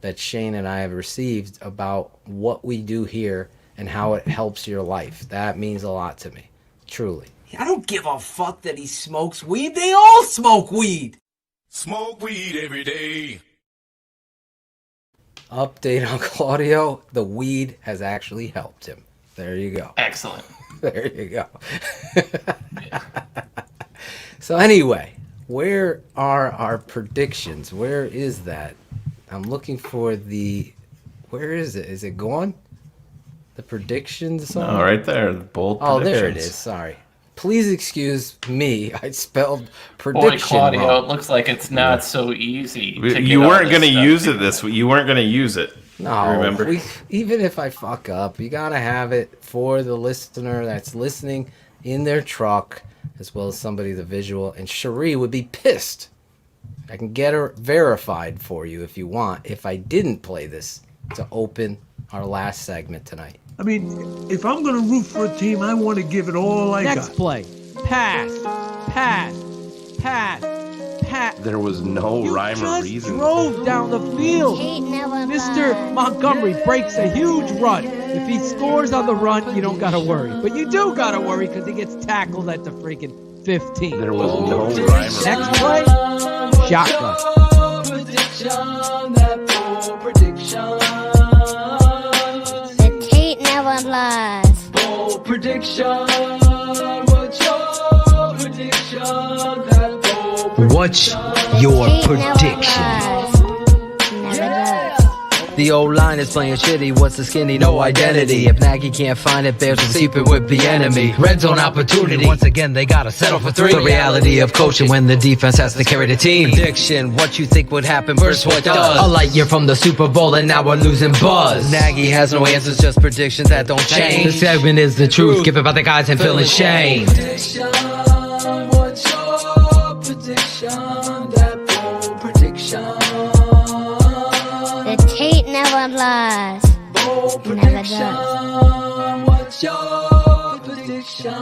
S19: that Shayne and I have received about what we do here and how it helps your life. That means a lot to me, truly.
S7: I don't give a fuck that he smokes weed. They all smoke weed.
S21: Smoke weed every day.
S19: Update on Claudio. The weed has actually helped him. There you go.
S6: Excellent.
S19: There you go. So anyway, where are our predictions? Where is that? I'm looking for where is it? Is it gone? The predictions?
S4: Oh, right there. The bold predictions.
S19: Oh, there it is. Sorry. Please excuse me. I spelled prediction
S6: Boy, Claudio,
S19: wrong.
S6: it looks like it's not so easy.
S4: You weren't going to use it this week. You weren't going to use it.
S19: No,
S4: remember?
S19: Even if I fuck up, you gotta have it for the listener that's listening in their truck, as well as somebody the visual. And Cherie would be pissed. I can get her verified for you if you want. If I didn't play this to open our last segment tonight.
S7: I mean, if I'm going to root for a team, I want to give it all I got.
S10: Next play. Pass. Pass. Pass. Pass.
S12: There was no rhyme or reason.
S10: Drove down the field. Mr. Montgomery breaks a huge run. If he scores on the run, you don't got to worry. But you do got to worry because he gets tackled at the freaking 15.
S12: There was no rhyme or
S10: Next
S12: reason.
S10: play. Shotgun.
S2: The tape never lies.
S1: Bold prediction. What's your prediction?
S7: What's your
S2: Tape
S7: prediction?
S2: never lies. Never does.
S10: The old line is playing shitty. What's the skinny? No identity. If Nagy can't find it, Bears will keep it with the enemy. Red zone opportunity. Once again, they gotta settle for three. The reality of coaching when the defense has to carry the team. Prediction. What you think would happen versus what does. A light year from the Super Bowl and now we're losing buzz. Nagy has no answers, just predictions that don't change. The segment is the truth. Give it about the guys and feeling shame.
S1: Prediction. What's your prediction? That bold prediction.
S2: The tape never lies.
S1: Bold
S2: Never
S1: prediction.
S2: does.
S1: What's your prediction?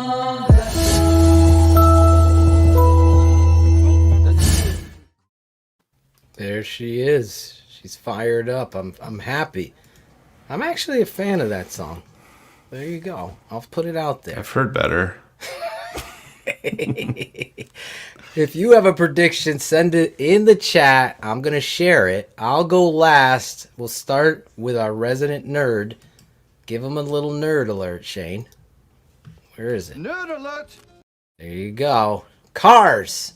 S19: There she is. She's fired up. I'm happy. I'm actually a fan of that song. There you go. I'll put it out there.
S4: I've heard better.
S19: If you have a prediction, send it in the chat. I'm going to share it. I'll go last. We'll start with our resident nerd. Give him a little nerd alert, Shayne. Where is it?
S1: Nerd alert.
S19: There you go. Cars.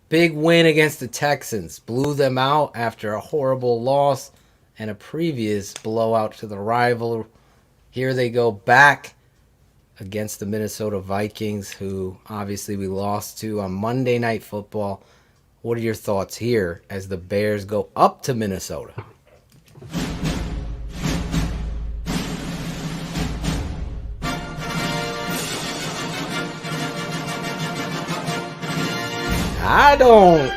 S19: Big win against the Texans. Blew them out after a horrible loss and a previous blowout to the rival. Here they go back against the Minnesota Vikings, who obviously we lost to on Monday Night Football. What are your thoughts here as the Bears go up to Minnesota? I don't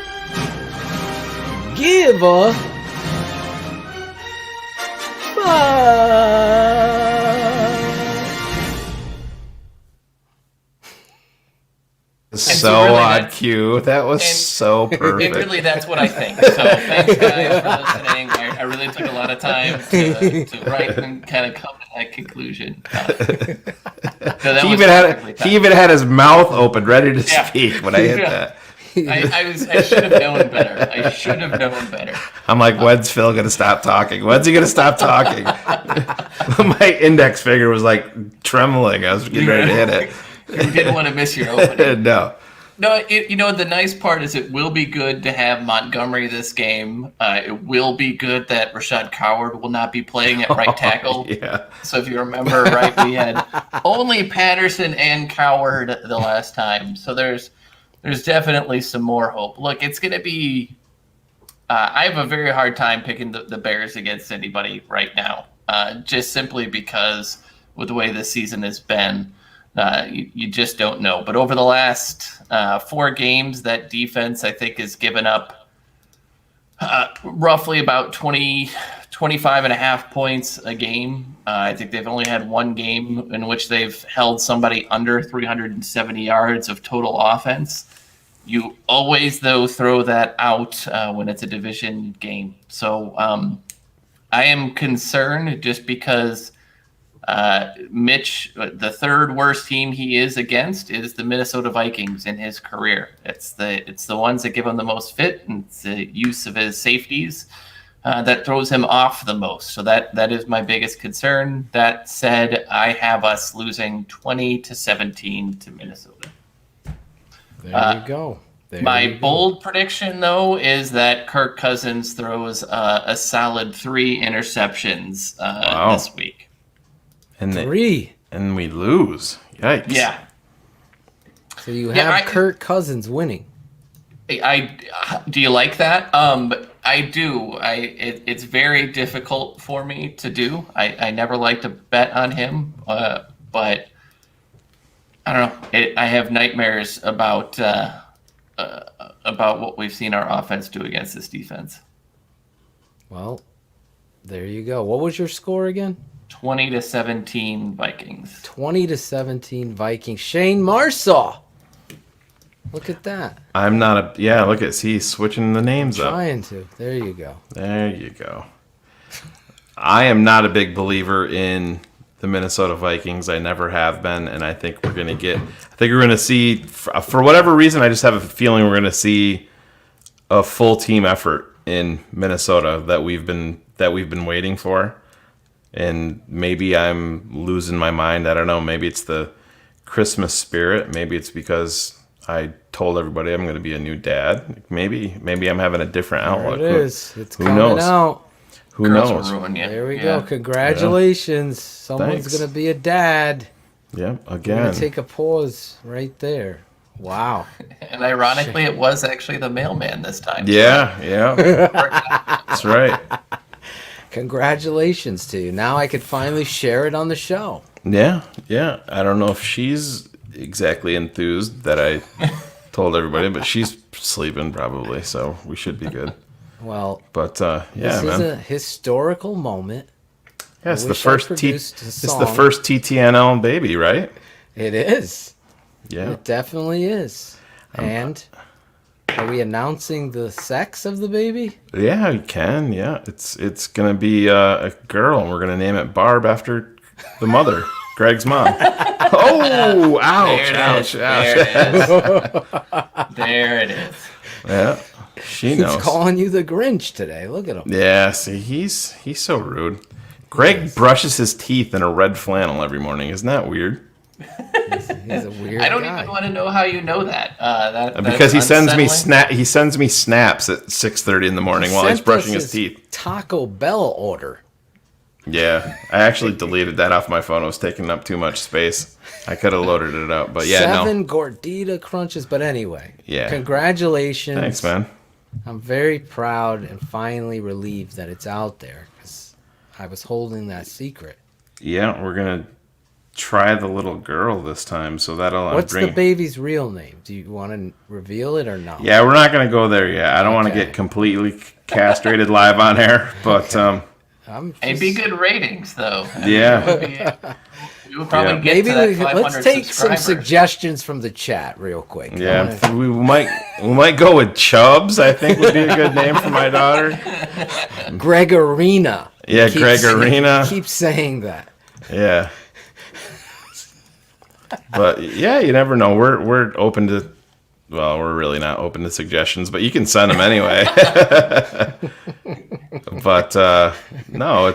S19: give a fuck.
S4: So
S6: really
S4: odd cue. That was so perfect.
S6: And really, that's what I think. So thanks, guys, for listening. I really took a lot of time to write and kind of come to that conclusion.
S4: He even had his mouth open, ready to speak when I hit that.
S6: I should have known better. I should have known better.
S4: I'm like, when's Phil gonna stop talking? When's he gonna stop talking? My index finger was like trembling. I was getting ready to hit it.
S6: You didn't want to miss your opening.
S4: No.
S6: No, the nice part is it will be good to have Montgomery this game. It will be good that Rashad Coward will not be playing at right tackle.
S4: Yeah.
S6: So if you remember, right, we had only Patterson and Coward the last time. So there's definitely some more hope. Look, it's going to be I have a very hard time picking the Bears against anybody right now, just simply because with the way this season has been. You just don't know. But over the last 4 games, that defense, I think, has given up roughly about 25 and a half points a game. I think they've only had one game in which they've held somebody under 370 yards of total offense. You always, though, throw that out when it's a division game. So I am concerned just because Mitch, the third worst team he is against is the Minnesota Vikings in his career. It's the ones that give him the most fit, and it's the use of his safeties that throws him off the most. So that is my biggest concern. That said, I have us losing 20-17 to Minnesota.
S19: There you go.
S6: My bold prediction, though, is that Kirk Cousins throws a solid 3 interceptions this week.
S4: And
S19: 3.
S4: And we lose. Yikes.
S6: Yeah.
S19: So you have Kirk Cousins winning.
S6: Do you like that? I do. It's very difficult for me to do. I never like to bet on him, but I don't know. I have nightmares about what we've seen our offense do against this defense.
S19: Well, there you go. What was your score again?
S6: 20-17 Vikings.
S19: 20-17 Vikings. Shayne Marsaw. Look at that.
S4: I'm not look at he's switching the names up.
S19: Trying to. There you go.
S4: There you go. I am not a big believer in the Minnesota Vikings. I never have been, and I think we're going to see, for whatever reason, I just have a feeling we're going to see a full team effort in Minnesota that we've been waiting for. And maybe I'm losing my mind. I don't know. Maybe it's the Christmas spirit. Maybe it's because I told everybody I'm going to be a new dad. Maybe I'm having a different outlook.
S19: There it is. It's
S4: Who
S19: coming
S4: knows?
S19: out.
S4: Who knows?
S19: There we go. Congratulations. Someone's going to be a dad.
S4: Yeah,
S19: We're
S4: again.
S19: going to take a pause right there. Wow.
S6: And ironically, it was actually the mailman this time.
S4: Yeah. That's right.
S19: Congratulations to you. Now I could finally share it on the show.
S4: Yeah. I don't know if she's exactly enthused that I told everybody, but she's sleeping probably, so we should be good.
S19: Well,
S4: but
S19: this is a historical moment.
S4: Yeah, it's the first TTNL baby, right?
S19: It is.
S4: Yeah,
S19: it definitely is. And are we announcing the sex of the baby?
S4: Yeah, you can. Yeah, it's gonna be a girl, and we're gonna name it Barb after the mother, Greg's mom. Oh, ouch!
S6: There it is.
S4: Yeah, she knows.
S19: He's calling you the Grinch today. Look at him.
S4: Yeah, see, he's so rude. Greg brushes his teeth in a red flannel every morning. Isn't that weird?
S19: He's a weird
S6: I don't
S19: guy.
S6: even want to know how you know that.
S4: Because he sends me
S6: unsettling.
S4: he sends me snaps at 6:30 in the morning while he's brushing his teeth.
S19: Taco Bell order.
S4: Yeah, I actually deleted that off my phone. It was taking up too much space. I could have loaded it up, but yeah,
S19: 7 gordita crunches. But anyway,
S4: Yeah.
S19: congratulations.
S4: Thanks, man.
S19: I'm very proud and finally relieved that it's out there because I was holding that secret.
S4: Yeah, we're gonna try the little girl this time, so that'll
S19: What's
S4: bring.
S19: the baby's real name? Do you want to reveal it or no?
S4: Yeah, we're not gonna go there yet. I don't want to
S19: Okay.
S4: get completely castrated live on air, but
S6: It'd be good ratings, though.
S4: Yeah.
S6: You would probably
S4: Yeah.
S6: get
S19: Maybe
S6: to that
S19: we
S6: 500
S19: let's take some
S6: subscribers.
S19: suggestions from the chat real quick.
S4: yeah, we might go with Chubbs. I think would be a good name for my daughter.
S19: Gregorina.
S4: Yeah,
S19: Keep
S4: Gregorina.
S19: Keep saying that.
S4: Yeah. But yeah, you never know. We're open to. Well, we're really not open to suggestions, but you can send them anyway. But no,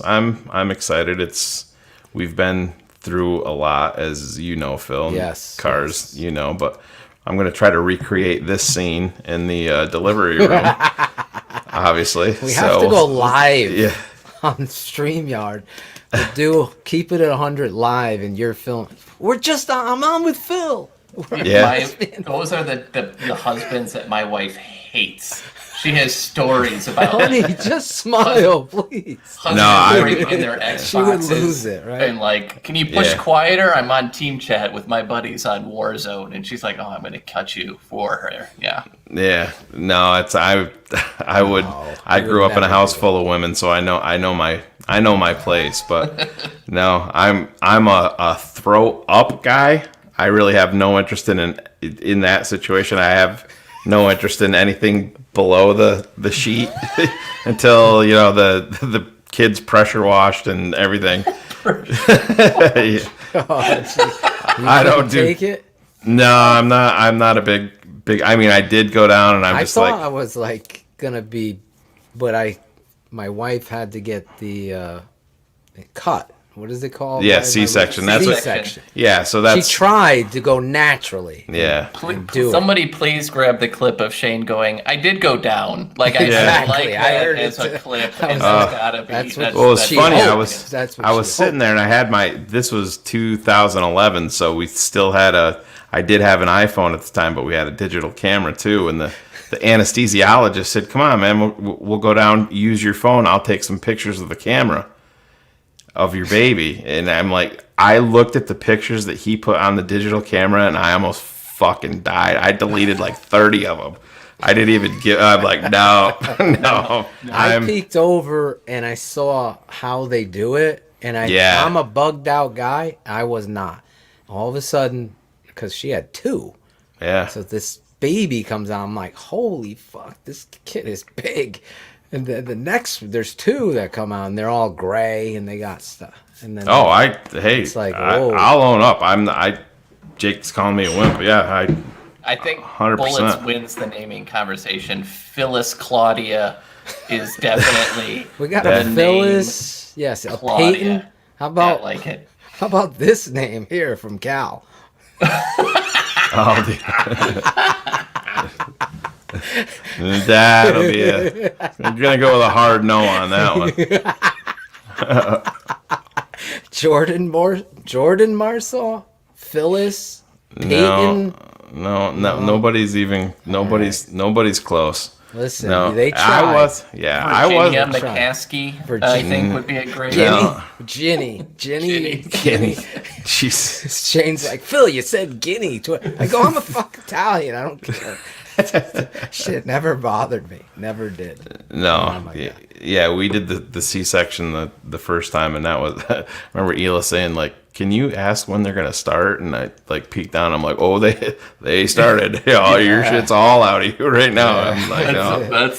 S4: I'm excited. We've been through a lot, as you know, Phil. and
S19: Yes,
S4: Cars, you know. But I'm gonna try to recreate this scene in the delivery room. Obviously,
S19: We have to go live
S4: Yeah.
S19: on StreamYard. We'll do Keep It at 100 live in your film. I'm on with Phil.
S4: Yeah.
S6: Those are the husbands that my wife hates. She has stories about
S19: Honey, just smile, please.
S6: husbands breaking their Xboxes.
S19: She would lose it, right?
S6: And like, can you push
S4: Yeah.
S6: quieter? I'm on team chat with my buddies on Warzone, and she's like, "Oh, I'm gonna cut you for her." Yeah.
S4: Yeah, no, I grew up in a house full of women, so I know my place. But no, I'm a throw up guy. I really have no interest in that situation. I have no interest in anything below the sheet until the kids pressure washed and everything. I don't
S19: take it.
S4: No, I'm not a big. I mean, I did go down, and
S19: I thought I was like gonna be, but my wife had to get the cut. What is it called?
S4: Yeah, C-section. That's
S19: C-section.
S4: Yeah, so that's.
S19: She tried to go naturally.
S4: Yeah.
S6: Somebody please grab the clip of Shayne going, I did go down. Like, I like that
S19: I heard
S6: as
S19: it.
S6: a clip. And that's gotta be.
S4: Well, it's funny. I was
S19: hoped.
S4: sitting there, and I had this was 2011, so we still had I did have an iPhone at the time, but we had a digital camera too, and the anesthesiologist said, come on, man, we'll go down, use your phone, I'll take some pictures of the camera of your baby. And I'm like, I looked at the pictures that he put on the digital camera, and I almost fucking died. I deleted like 30 of them. I didn't even get. I'm like, no.
S19: I peeked over and I saw how they do it, and I'm a bugged out guy. I was not. All of a sudden, because she had two.
S4: Yeah.
S19: So this baby comes out. I'm like, holy fuck, this kid is big. And the next, there's two that come out, and they're all gray, and they got stuff. And then
S4: it's like, I'll own up. Jake's calling me a wimp. Yeah,
S6: I think
S4: 100%.
S6: Bullets wins the naming conversation. Phyllis Claudia is definitely.
S19: We got a Phyllis. Yes, a Peyton. How about
S6: like it?
S19: How about this name here from Cal?
S4: That'll be it. I'm gonna go with a hard no on that one.
S19: Jordan Marsaw, Phyllis, Peyton.
S4: No, nobody's close.
S19: Listen, they tried.
S6: Virginia McCaskey, I think would be a great
S19: Ginny.
S4: She's
S19: Shayne's like, Phil, you said Guinea. I go, I'm a fucking Italian. I don't care. Shit never bothered me. Never did.
S4: No. Yeah, we did the C-section the first time, and that was. I remember Ela saying like, "Can you ask when they're gonna start?" And I like peeked down. I'm like, "Oh, they started. Your shit's all out of you right now." I'm like,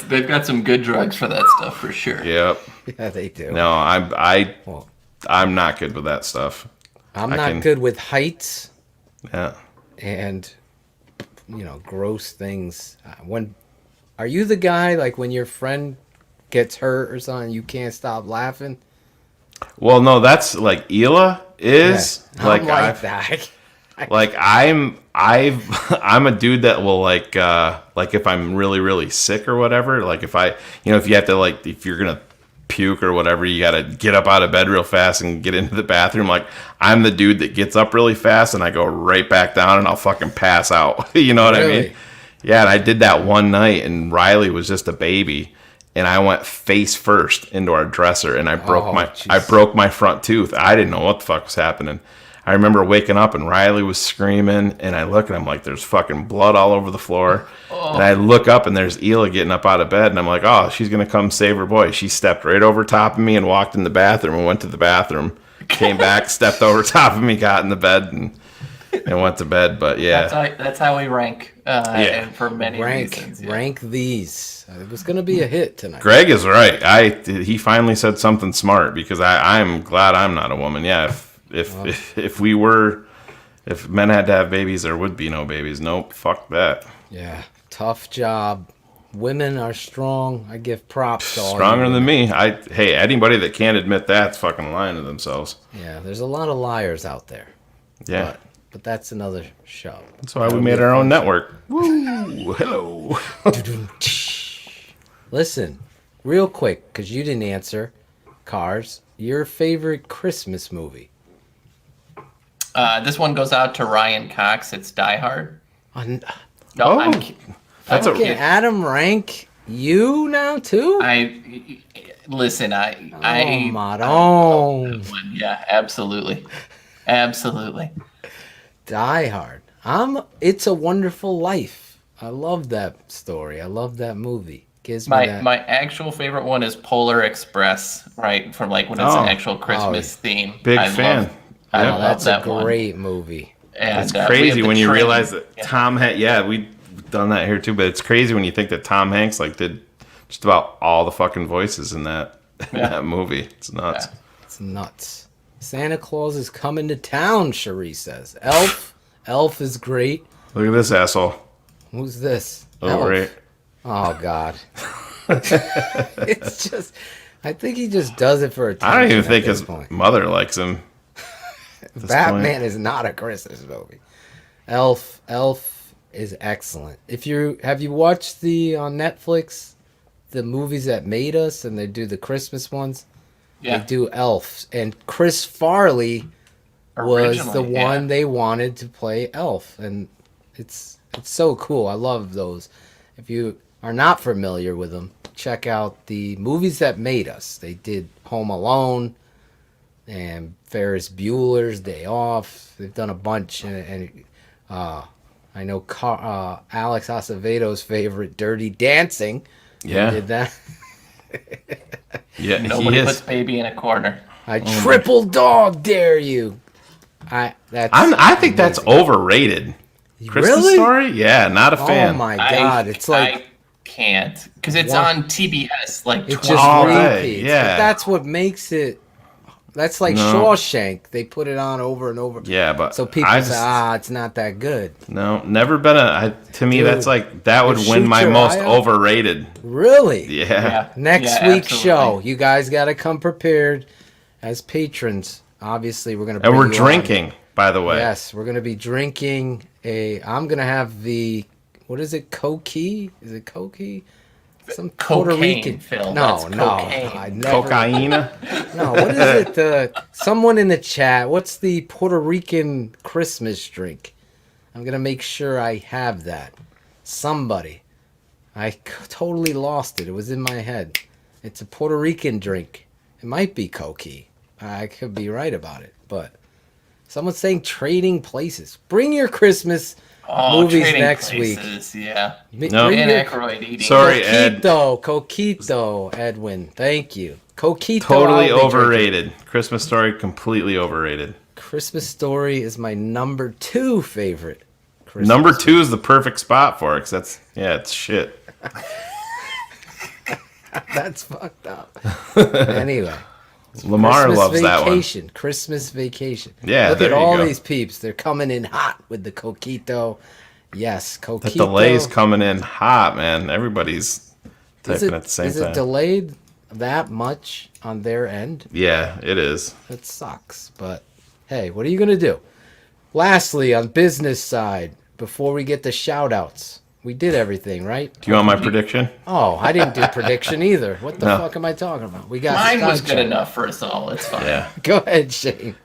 S6: they've got some good drugs for that stuff for sure.
S4: Yep.
S19: Yeah, they do.
S4: No, I'm not good with that stuff.
S19: I'm not good with heights.
S4: Yeah.
S19: And gross things. Are you the guy like when your friend gets hurt or something, you can't stop laughing?
S4: Well, no, that's like Ela is like
S19: that.
S4: Like I'm a dude that will like if I'm really really sick or whatever, like if you have to like if you're gonna puke or whatever, you gotta get up out of bed real fast and get into the bathroom. Like I'm the dude that gets up really fast and I go right back down and I'll fucking pass out. You know what I mean? Yeah, and I did that one night and Riley was just a baby and I went face first into our dresser and I broke my front tooth. I didn't know what the fuck was happening. I remember waking up and Riley was screaming and I look and I'm like, there's fucking blood all over the floor. And I look up and there's Ela getting up out of bed and I'm like, oh, she's going to come save her boy. She stepped right over top of me and walked in the bathroom and went to the bathroom, came back, stepped over top of me, got in the bed and went to bed. But yeah.
S6: That's how we rank and for many reasons.
S19: Yeah. Rank these. It was going to be a hit tonight.
S4: Greg is right. He finally said something smart because I'm glad I'm not a woman. Yeah. If men had to have babies, there would be no babies. Nope, fuck that.
S19: Yeah, tough job. Women are strong. I give props to all.
S4: Stronger than me. Hey, anybody that can't admit that's fucking lying to themselves.
S19: Yeah, there's a lot of liars out there.
S4: Yeah,
S19: but that's another show.
S4: That's why we made our own network. Woo! Hello.
S19: Listen, real quick, because you didn't answer. Cars, your favorite Christmas movie?
S6: This one goes out to Ryan Cox. It's Die Hard.
S19: That's okay. Adam rank you now too?
S6: Listen. Yeah, absolutely.
S19: Die Hard. It's a Wonderful Life. I love that story. I love that movie. Gives me that.
S6: My actual favorite one is Polar Express. Right, from like when it's an actual Christmas theme.
S4: Big fan.
S19: That's a great movie.
S6: And
S4: It's
S6: we have
S4: crazy
S6: the
S4: when you
S6: train.
S4: realize that Tom Hanks. Yeah, we've done that here too. But it's crazy when you think that Tom Hanks did just about all the fucking voices in that movie. It's nuts.
S19: Yeah. It's nuts. Santa Claus is coming to town, Cherie says. Elf is great.
S4: Look at this asshole.
S19: Who's this?
S4: Oh, right.
S19: Oh, God. It's just, I think he just does it for attention.
S4: I don't even think his
S19: point.
S4: mother likes him.
S19: Batman is not a Christmas movie. Elf is excellent. Have you watched on Netflix the movies that made us, and they do the Christmas ones?
S6: Yeah.
S19: They do Elf, and Chris Farley was the one they wanted to play Elf, and it's so cool. I love those. If you are not familiar with them, check out the movies that made us. They did Home Alone and Ferris Bueller's Day Off. They've done a bunch, and I know Alex Acevedo's favorite, Dirty Dancing.
S4: Yeah,
S19: did that.
S4: Yeah,
S6: Nobody puts baby in a corner.
S19: I triple dog dare you. I
S4: think that's overrated. Christmas
S19: Really?
S4: Story? Yeah, not a fan.
S19: Oh my God! It's like
S6: I can't because it's on TBS like
S19: it
S6: 12
S19: just
S4: all
S19: repeats.
S4: day, yeah.
S19: But that's what makes it. That's like
S4: No.
S19: Shawshank. They put it on over and over.
S4: Yeah, but
S19: so people
S4: I
S19: say,
S4: just-
S19: it's not that good.
S4: No, never been to me,
S19: Dude,
S4: that's that would
S19: you
S4: win
S19: shoot
S4: my
S19: your
S4: most
S19: eye out?
S4: overrated.
S19: Really?
S4: Yeah.
S19: Next
S6: Yeah,
S19: week's
S6: absolutely.
S19: show, you guys got to come prepared as patrons. Obviously, we're gonna.
S4: And we're
S19: bring you on.
S4: drinking, by the way.
S19: Yes, we're gonna be drinking I'm gonna have what is it? Coqui? Is it Coqui? Some Puerto
S6: Cocaine,
S19: Rican.
S6: Phil.
S19: No,
S6: That's
S19: no.
S6: cocaine.
S19: I never,
S4: Cocaina?
S19: No, what is it? Someone in the chat. What's the Puerto Rican Christmas drink? I'm gonna make sure I have that. Somebody. I totally lost it. It was in my head. It's a Puerto Rican drink. It might be Coqui. I could be right about it, but someone's saying Trading Places. Bring your Christmas movies
S6: Trading
S19: next
S6: Places,
S19: week.
S6: Yeah.
S4: No.
S6: Dan
S19: Bring your-
S6: Aykroyd eating.
S4: Sorry, Ed.
S19: Coquito, Edwin. Thank you. Coquito.
S4: Totally
S19: I'll be drinking.
S4: overrated. Christmas Story, completely overrated.
S19: Christmas Story is my number 2 favorite. Christmas
S4: Number 2 is the perfect spot for it, because it's shit.
S19: That's fucked up. Anyway.
S4: Lamar
S19: Christmas
S4: loves that one.
S19: Vacation. Christmas Vacation.
S4: Yeah,
S19: Look
S4: there
S19: at
S4: you
S19: all
S4: go.
S19: these peeps. They're coming in hot with the Coquito. Yes, Coquito.
S4: The delay's coming in hot, man. Everybody's typing at the same
S19: is
S4: time.
S19: it delayed that much on their end?
S4: Yeah, it is.
S19: That sucks. But hey, what are you going to do? Lastly, on business side, before we get the shout outs, we did everything, right?
S4: Do you want my prediction?
S19: Oh, I didn't do prediction either. What the
S4: No.
S19: fuck am I talking about? We got
S6: Mine was
S19: Skype
S6: good
S19: chat.
S6: enough for us all. It's fine.
S4: Yeah.
S19: Go ahead, Shane.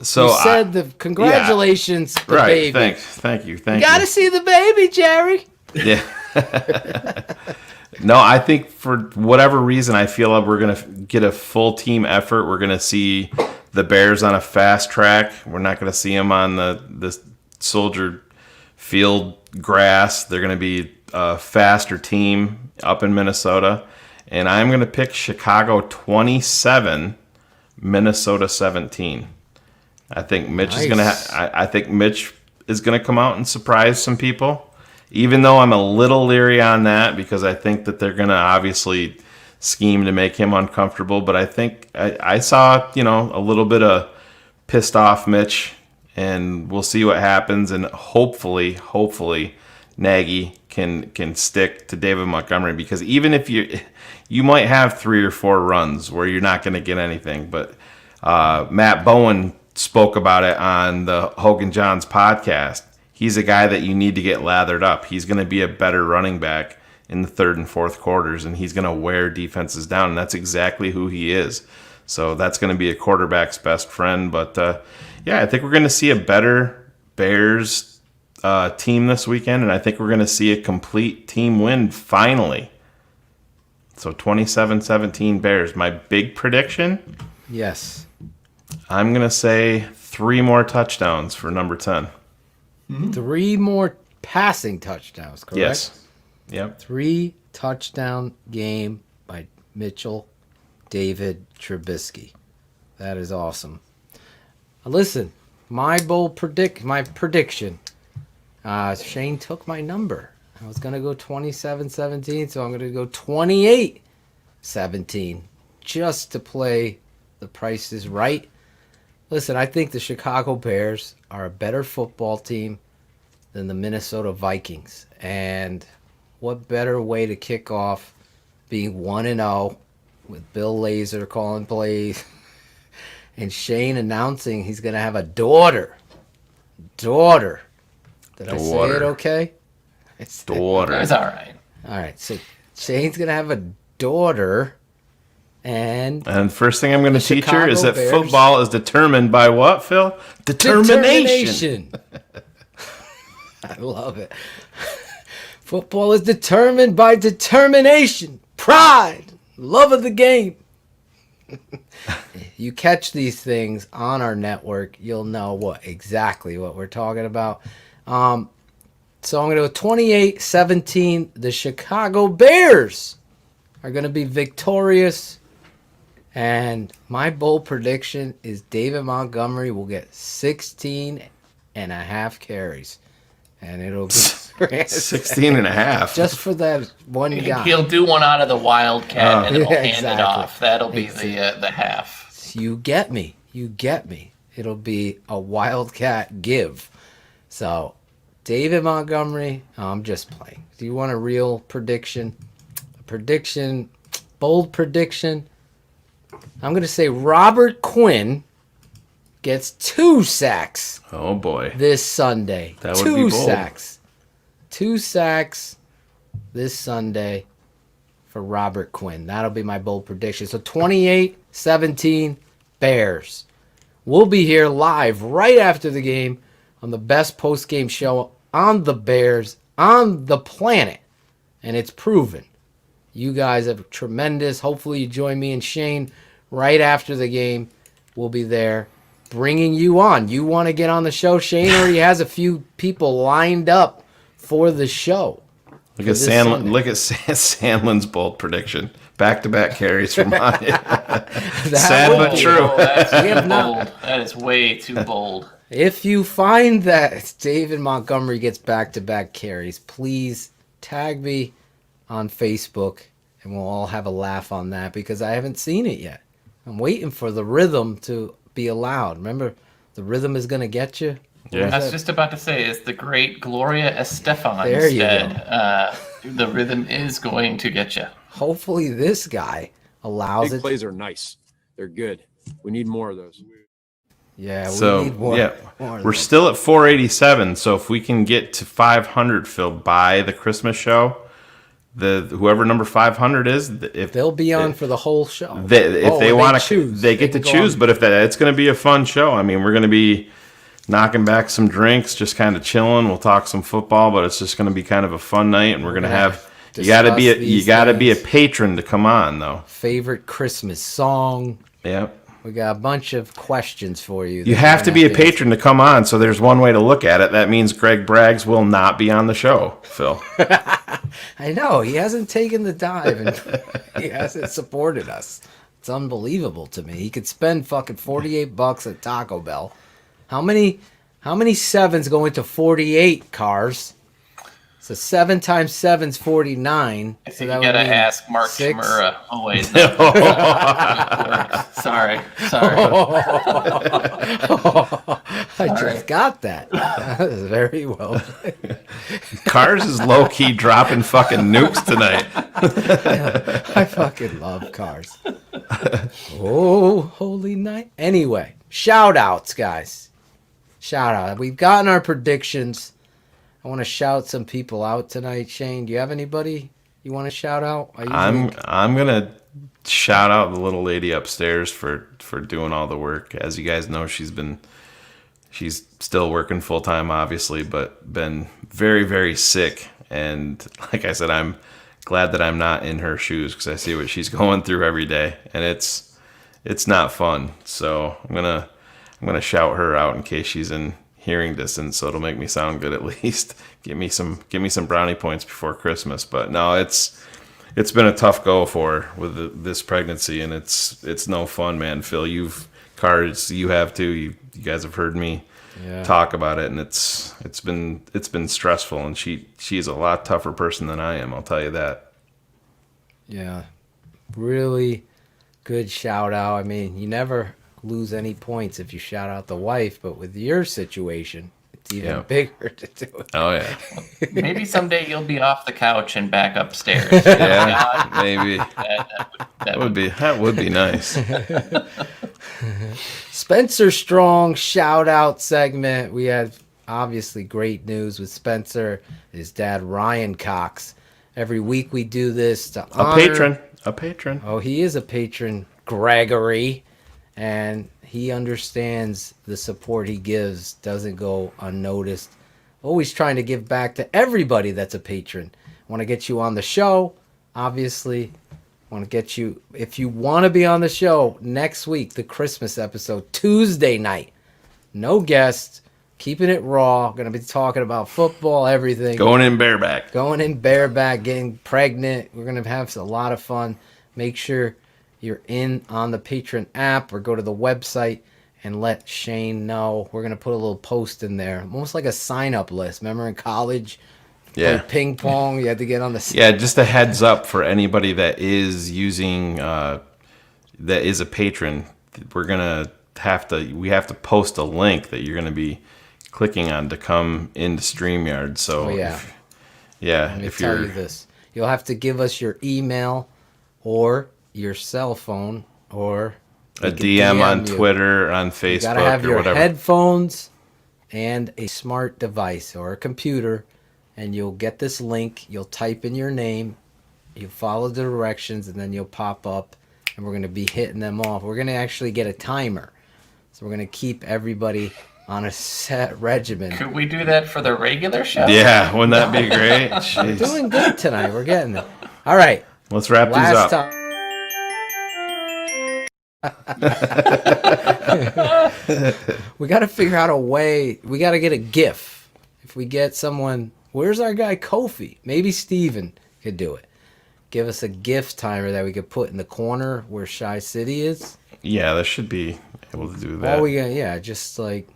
S4: So
S19: you said congratulations, the
S4: right.
S19: baby.
S4: Thank you.
S19: You gotta see the baby, Jerry.
S4: Yeah. No, I think for whatever reason, I feel like we're going to get a full team effort. We're going to see the Bears on a fast track. We're not going to see them on the Soldier Field grass. They're going to be a faster team up in Minnesota. And I'm going to pick Chicago 27, Minnesota 17. I think Mitch is going to. I think Mitch is going to come out and surprise some people. Even though I'm a little leery on that because I think that they're going to obviously scheme to make him uncomfortable. But I think I saw a little bit of pissed off Mitch, and we'll see what happens. And hopefully Nagy can stick to David Montgomery, because even if you might have 3 or 4 runs where you're not going to get anything, but Matt Bowen spoke about it on the Hogan Johns podcast. He's a guy that you need to get lathered up. He's going to be a better running back in the 3rd and 4th quarters, and he's going to wear defenses down, and that's exactly who he is. So that's going to be a quarterback's best friend. But, I think we're going to see a better Bears team this weekend, and I think we're going to see a complete team win finally. So 27-17 Bears. My big prediction?
S19: Yes.
S4: I'm going to say 3 more touchdowns for number 10.
S19: 3 more passing touchdowns, correct?
S4: Yes. Yep.
S19: 3 touchdown game by Mitchell David Trubisky. That is awesome. Listen, my prediction. Shayne took my number. I was gonna go 27-17, so I'm gonna go 28-17, just to play the Price is Right. Listen, I think the Chicago Bears are a better football team than the Minnesota Vikings, and what better way to kick off being 1-0 with Bill Lazor calling plays and Shayne announcing he's gonna have a daughter. Did I say it okay?
S4: Daughter.
S6: That's all right.
S19: All right, so Shayne's going to have a daughter, and
S4: first thing I'm going to teach her is that
S19: Bears.
S4: football is determined by what, Phil? Determination.
S19: I love it. Football is determined by determination, pride, love of the game. You catch these things on our network, you'll know exactly what we're talking about. So I'm going to go 28-17. The Chicago Bears are going to be victorious. And my bold prediction is David Montgomery will get 16.5 carries. And it'll be
S4: 16.5.
S19: Just for that one guy.
S6: He'll do one out of the Wildcat and he'll hand it off. That'll be the half.
S19: You get me. It'll be a Wildcat give. So, David Montgomery, I'm just playing. Do you want a real prediction? Bold prediction. I'm going to say Robert Quinn gets 2 sacks.
S4: Oh, boy.
S19: This Sunday.
S4: That would be bold.
S19: 2 sacks this Sunday for Robert Quinn. That'll be my bold prediction. So 28-17 Bears. We'll be here live right after the game on the best post-game show on the Bears on the planet. And it's proven. You guys have tremendous. Hopefully you join me and Shayne right after the game. We'll be there bringing you on. You want to get on the show? Shayne already has a few people lined up for the show.
S4: Look at Sandlin's bold prediction. Back-to-back carries for mine. Sad but true.
S6: That's too bold. That is way too bold.
S19: If you find that David Montgomery gets back-to-back carries, please tag me on Facebook, and we'll all have a laugh on that because I haven't seen it yet. I'm waiting for the rhythm to be allowed. Remember, the rhythm is going to get you?
S6: Yeah. I was just about to say, it's the great Gloria Estefan
S19: There you
S6: said, the rhythm is going to get you.
S19: Hopefully this guy allows
S3: Big
S19: it.
S3: plays are nice. They're good. We need more of those.
S19: Yeah, we
S4: So,
S19: need more.
S4: yeah,
S19: more of
S4: we're
S19: them.
S4: still at 487. So if we can get to 500, Phil, by the Christmas show, whoever number 500 is, if
S19: They'll be on for the whole show.
S4: if they want to
S19: choose,
S4: they get to
S19: can go
S4: choose.
S19: on.
S4: But if it's going to be a fun show, I mean, we're going to be knocking back some drinks, just kind of chilling. We'll talk some football, but it's just going to be kind of a fun night, and we're going to have. You got to be a patron to come on, though.
S19: Favorite Christmas song.
S4: Yep.
S19: We got a bunch of questions for you.
S4: You have to be a patron to come on, so there's one way to look at it. That means Greg Braggs will not be on the show, Phil.
S19: I know. He hasn't taken the dive, and he hasn't supported us. It's unbelievable to me. He could spend fucking $48 at Taco Bell. How many sevens go into 48 cars? So 7 times 7's 49.
S6: I think you gotta ask Mark
S19: 6.
S6: Shimura. Oh wait, no. Sorry.
S19: I just got that. That was very well.
S4: Cars is low key dropping fucking nukes tonight.
S19: I fucking love Cars. Oh, holy night. Anyway, shout outs, guys. Shout out. We've gotten our predictions. I want to shout some people out tonight. Shayne, do you have anybody you want to shout out?
S4: I'm gonna shout out the little lady upstairs for doing all the work. As you guys know, she's still working full time, obviously, but been very, very sick. And like I said, I'm glad that I'm not in her shoes because I see what she's going through every day, and it's not fun. So I'm gonna shout her out in case she's in hearing distance, so it'll make me sound good at least. Give me some brownie points before Christmas. But no, it's been a tough go for her with this pregnancy, and it's no fun, man. Phil, you have too. You guys have heard me talk about it, and it's been stressful, and she's a lot tougher person than I am, I'll tell you that.
S19: Yeah, really good shout out. I mean, you never lose any points if you shout out the wife, but with your situation, it's even bigger to do it.
S4: Oh yeah.
S6: Maybe someday you'll be off the couch and back upstairs.
S4: Yeah, maybe. That would be nice.
S19: Spencer Strong shout out segment. We had obviously great news with Spencer, his dad Ryan Cox. Every week we do this to honor
S4: a patron.
S19: Oh, he is a patron, Gregory, and he understands the support he gives doesn't go unnoticed. Always trying to give back to everybody that's a patron. Want to get you on the show, obviously. Want to get you, if you want to be on the show next week, the Christmas episode, Tuesday night. No guests, keeping it raw. Going to be talking about football, everything.
S4: Going in bareback,
S19: getting pregnant. We're going to have a lot of fun. Make sure you're in on the Patreon app or go to the website and let Shayne know. We're going to put a little post in there, almost like a sign-up list. Remember in college?
S4: Yeah.
S19: Like ping pong, you had to get on the...
S4: Yeah, just a heads up for anybody that is using, that is a patron. We have to post a link that you're going to be clicking on to come into StreamYard. So,
S19: Let me tell you this. You'll have to give us your email or your cell phone or
S4: a DM on Twitter, on Facebook,
S19: you gotta have your
S4: whatever.
S19: Headphones and a smart device or a computer, and you'll get this link. You'll type in your name, you'll follow the directions, and then you'll pop up, and we're going to be hitting them off. We're going to actually get a timer, so we're going to keep everybody on a set regimen.
S6: Could we do that for the regular show?
S4: Yeah, wouldn't that be great?
S19: We're doing good tonight. We're getting there. All right.
S4: Let's wrap these up.
S19: We got to figure out a way. We got to get a GIF. If we get someone, where's our guy Kofi? Maybe Steven could do it. Give us a GIF timer that we could put in the corner where Shy City is.
S4: Yeah, they should be able to do that.
S19: Just like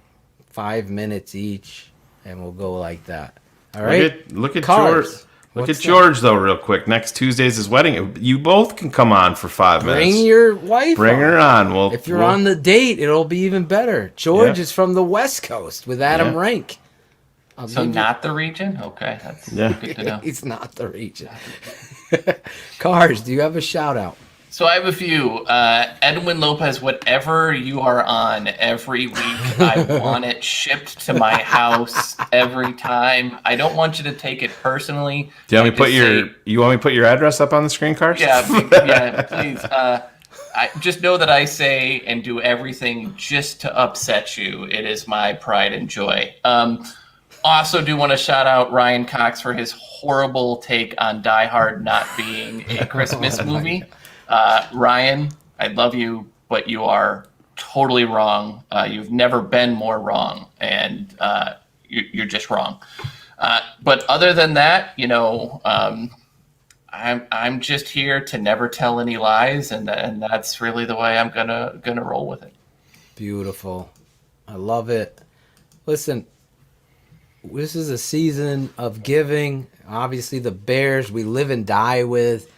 S19: 5 minutes each, and we'll go like that. All right.
S4: Look at George. Look at George, though, real quick. Next Tuesday's his wedding. You both can come on for 5 minutes.
S19: Bring your wife.
S4: Bring her on.
S19: If you're on the date, it'll be even better. George is from the West Coast with Adam Rank.
S6: So not the region? Okay, that's good to know.
S19: He's not the region. Cars, do you have a shout out?
S6: So I have a few. Edwin Lopez, whatever you are on every week, I want it shipped to my house every time. I don't want you to take it personally.
S4: Do you want me to put your address up on the screen, Cars?
S6: Yeah, please. I just know that I say and do everything just to upset you. It is my pride and joy. Also do want to shout out Ryan Cox for his horrible take on Die Hard not being a Christmas movie. Ryan, I love you, but you are totally wrong. You've never been more wrong, and you're just wrong. But other than that, I'm just here to never tell any lies, and that's really the way I'm gonna roll with it.
S19: Beautiful, I love it. Listen, this is a season of giving. Obviously, the Bears we live and die with.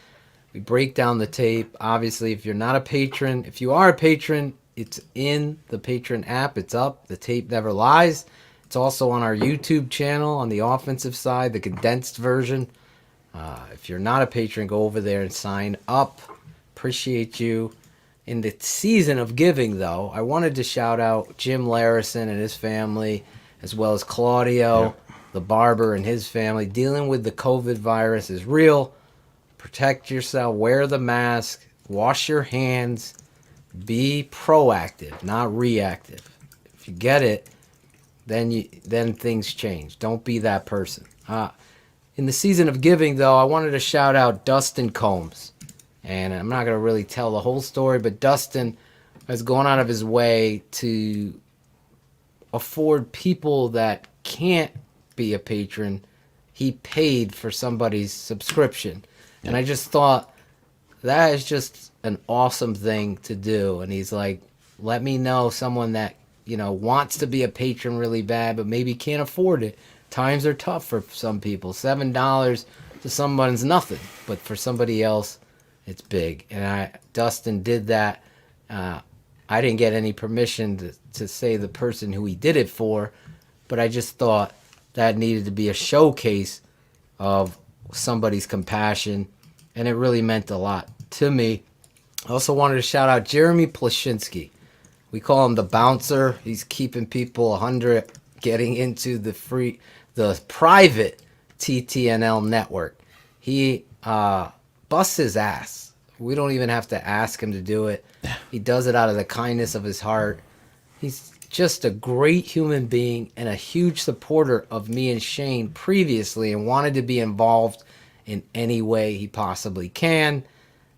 S19: We break down the tape. Obviously, if you're not a patron, if you are a patron, it's in the Patreon app. It's up. The tape never lies. It's also on our YouTube channel on the offensive side, the condensed version. If you're not a patron, go over there and sign up. Appreciate you. In the season of giving, though, I wanted to shout out Jim Larison and his family, as well as Claudio, the barber, and his family. Dealing with the COVID virus is real. Protect yourself, wear the mask, wash your hands, be proactive, not reactive. If you get it, then things change. Don't be that person. In the season of giving, though, I wanted to shout out Dustin Combs. And I'm not going to really tell the whole story, but Dustin has gone out of his way to afford people that can't be a patron. He paid for somebody's subscription. And I just thought that is just an awesome thing to do. And he's like, let me know someone that, wants to be a patron really bad, but maybe can't afford it. Times are tough for some people. $7 to someone's nothing, but for somebody else, it's big. And Dustin did that. I didn't get any permission to say the person who he did it for, but I just thought that needed to be a showcase of somebody's compassion, and it really meant a lot to me. I also wanted to shout out Jeremy Plashinsky. We call him the bouncer. He's keeping people 100 getting into the private TTNL network. He busts his ass. We don't even have to ask him to do it. He does it out of the kindness of his heart. He's just a great human being and a huge supporter of me and Shayne previously, and wanted to be involved in any way he possibly can.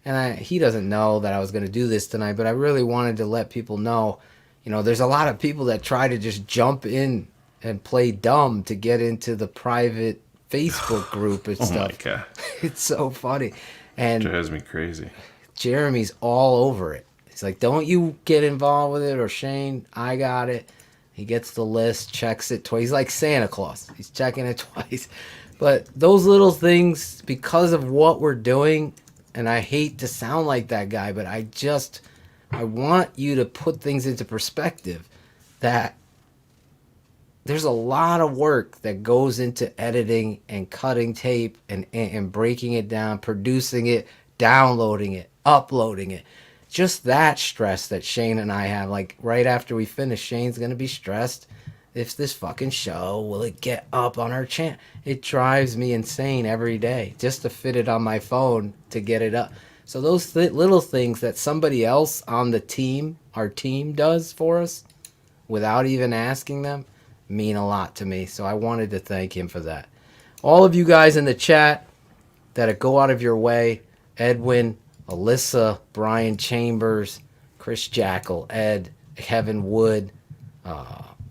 S19: And he doesn't know that I was going to do this tonight, but I really wanted to let people know, there's a lot of people that try to just jump in and play dumb to get into the private Facebook group and stuff.
S4: Oh my God.
S19: It's so funny. And
S4: it drives me crazy.
S19: Jeremy's all over it. He's like, don't you get involved with it, or Shayne, I got it. He gets the list, checks it twice. He's like Santa Claus. He's checking it twice. But those little things, because of what we're doing, and I hate to sound like that guy, but I want you to put things into perspective, that there's a lot of work that goes into editing and cutting tape and breaking it down, producing it, downloading it, uploading it. Just that stress that Shayne and I have. Like, right after we finish, Shayne's going to be stressed. If this fucking show, will it get up on our channel? It drives me insane every day just to fit it on my phone to get it up. So those little things that somebody else on the team, our team, does for us without even asking them, mean a lot to me. So I wanted to thank him for that. All of you guys in the chat that go out of your way, Edwin, Alyssa, Brian Chambers, Chris Jackal, Ed, Kevin Wood,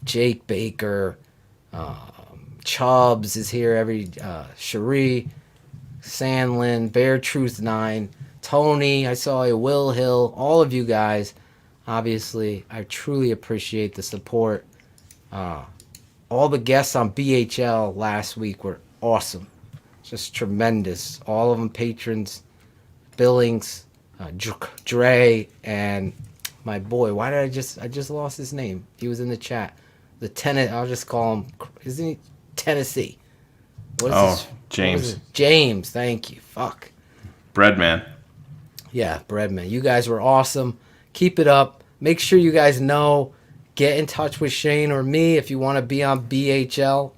S19: Jake Baker, Chubbs is here Cherie, Sandlin, Bear Truth 9, Tony, I saw you, Will Hill, all of you guys. Obviously, I truly appreciate the support. All the guests on BHL last week were awesome. Just tremendous. All of them patrons. Billings, Dre, and my boy. Why did I just lost his name? He was in the chat. I'll just call him, isn't he Tennessee?
S4: James.
S19: James, thank you. Fuck.
S4: Breadman.
S19: Yeah, Breadman. You guys were awesome. Keep it up. Make sure you guys know, get in touch with Shayne or me if you want to be on BHL,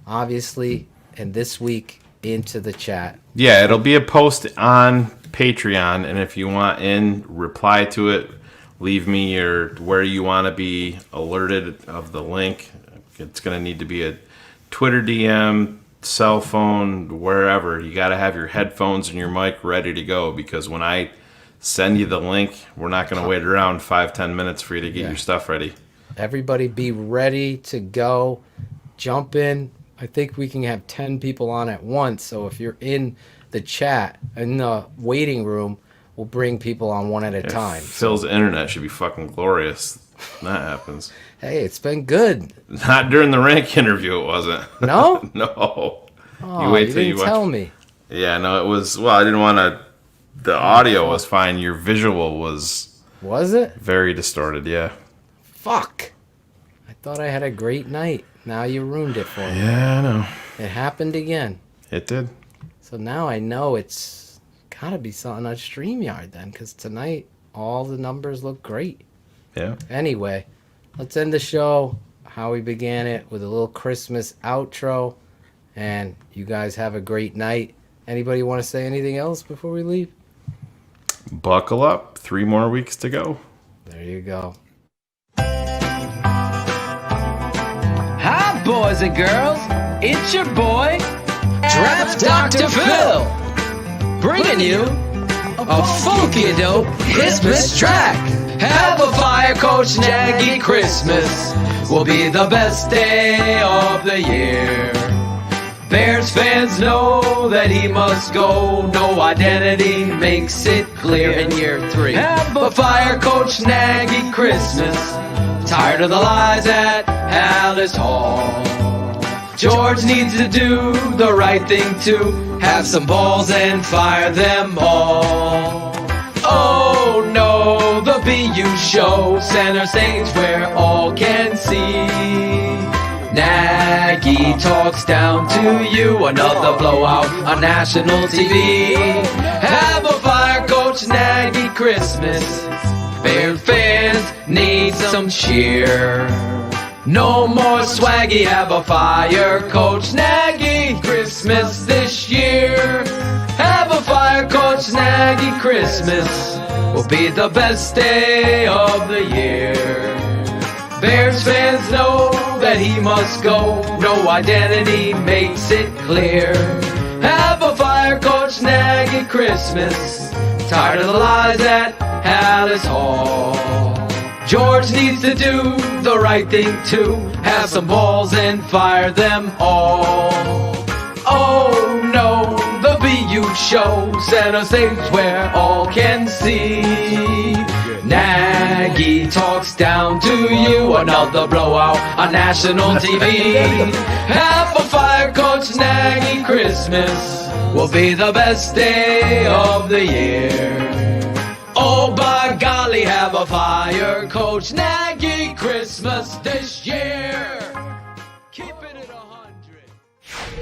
S19: obviously, and this week into the chat.
S4: Yeah, it'll be a post on Patreon, and if you want in, reply to it. Leave me where you want to be alerted of the link. It's going to need to be a Twitter DM, cell phone, wherever. You got to have your headphones and your mic ready to go, because when I send you the link, we're not going to wait around 5-10 minutes for you to get your stuff ready.
S19: Everybody be ready to go. Jump in. I think we can have 10 people on at once. So if you're in the chat, in the waiting room, we'll bring people on one at a time.
S4: Phil's internet should be fucking glorious. That happens.
S19: Hey, it's been good.
S4: Not during the rank interview, it wasn't.
S19: No?
S4: No.
S19: Oh, you didn't tell me.
S4: Yeah, no, it was, well, I didn't want to, the audio was fine. Your visual was...
S19: Was it?
S4: Very distorted, yeah.
S19: Fuck. I thought I had a great night. Now you ruined it for me.
S4: Yeah, I know.
S19: It happened again.
S4: It did.
S19: So now I know it's got to be something on StreamYard then, because tonight all the numbers look great.
S4: Yeah.
S19: Anyway, let's end the show how we began it, with a little Christmas outro. And you guys have a great night. Anybody want to say anything else before we leave?
S4: Buckle up. 3 more weeks to go.
S19: There you go.
S1: Hi, boys and girls. It's your boy, Draft Dr. Phil, bringing you a funky dope Christmas track. Have a fire, Coach Nagy Christmas will be the best day of the year. Bears fans know that he must go. No identity makes it clear. In year 3, have a fire, Coach Nagy Christmas. Tired of the lies at Hallis Hall. George needs to do the right thing too. Have some balls and fire them all. Oh no, the BU show, center stage where all can see. Nagy talks down to you, another blowout on national TV. Have a fire, Coach Nagy Christmas. Bear fans need some cheer. No more swaggy, have a fire, Coach Nagy Christmas this year. Have a fire, Coach Nagy Christmas will be the best day of the year. Bears fans know that he must go, no identity makes it clear. Have a fire, Coach Nagy Christmas, tired of the lies at Hallis Hall. George needs to do the right thing too, have some balls and fire them all. Oh no, the BU show, center stage where all can see. Nagy talks down to you, another blowout on national TV. Have a fire, Coach Nagy Christmas will be the best day of the year. Oh, by golly, have a fire, Coach Nagy Christmas this year.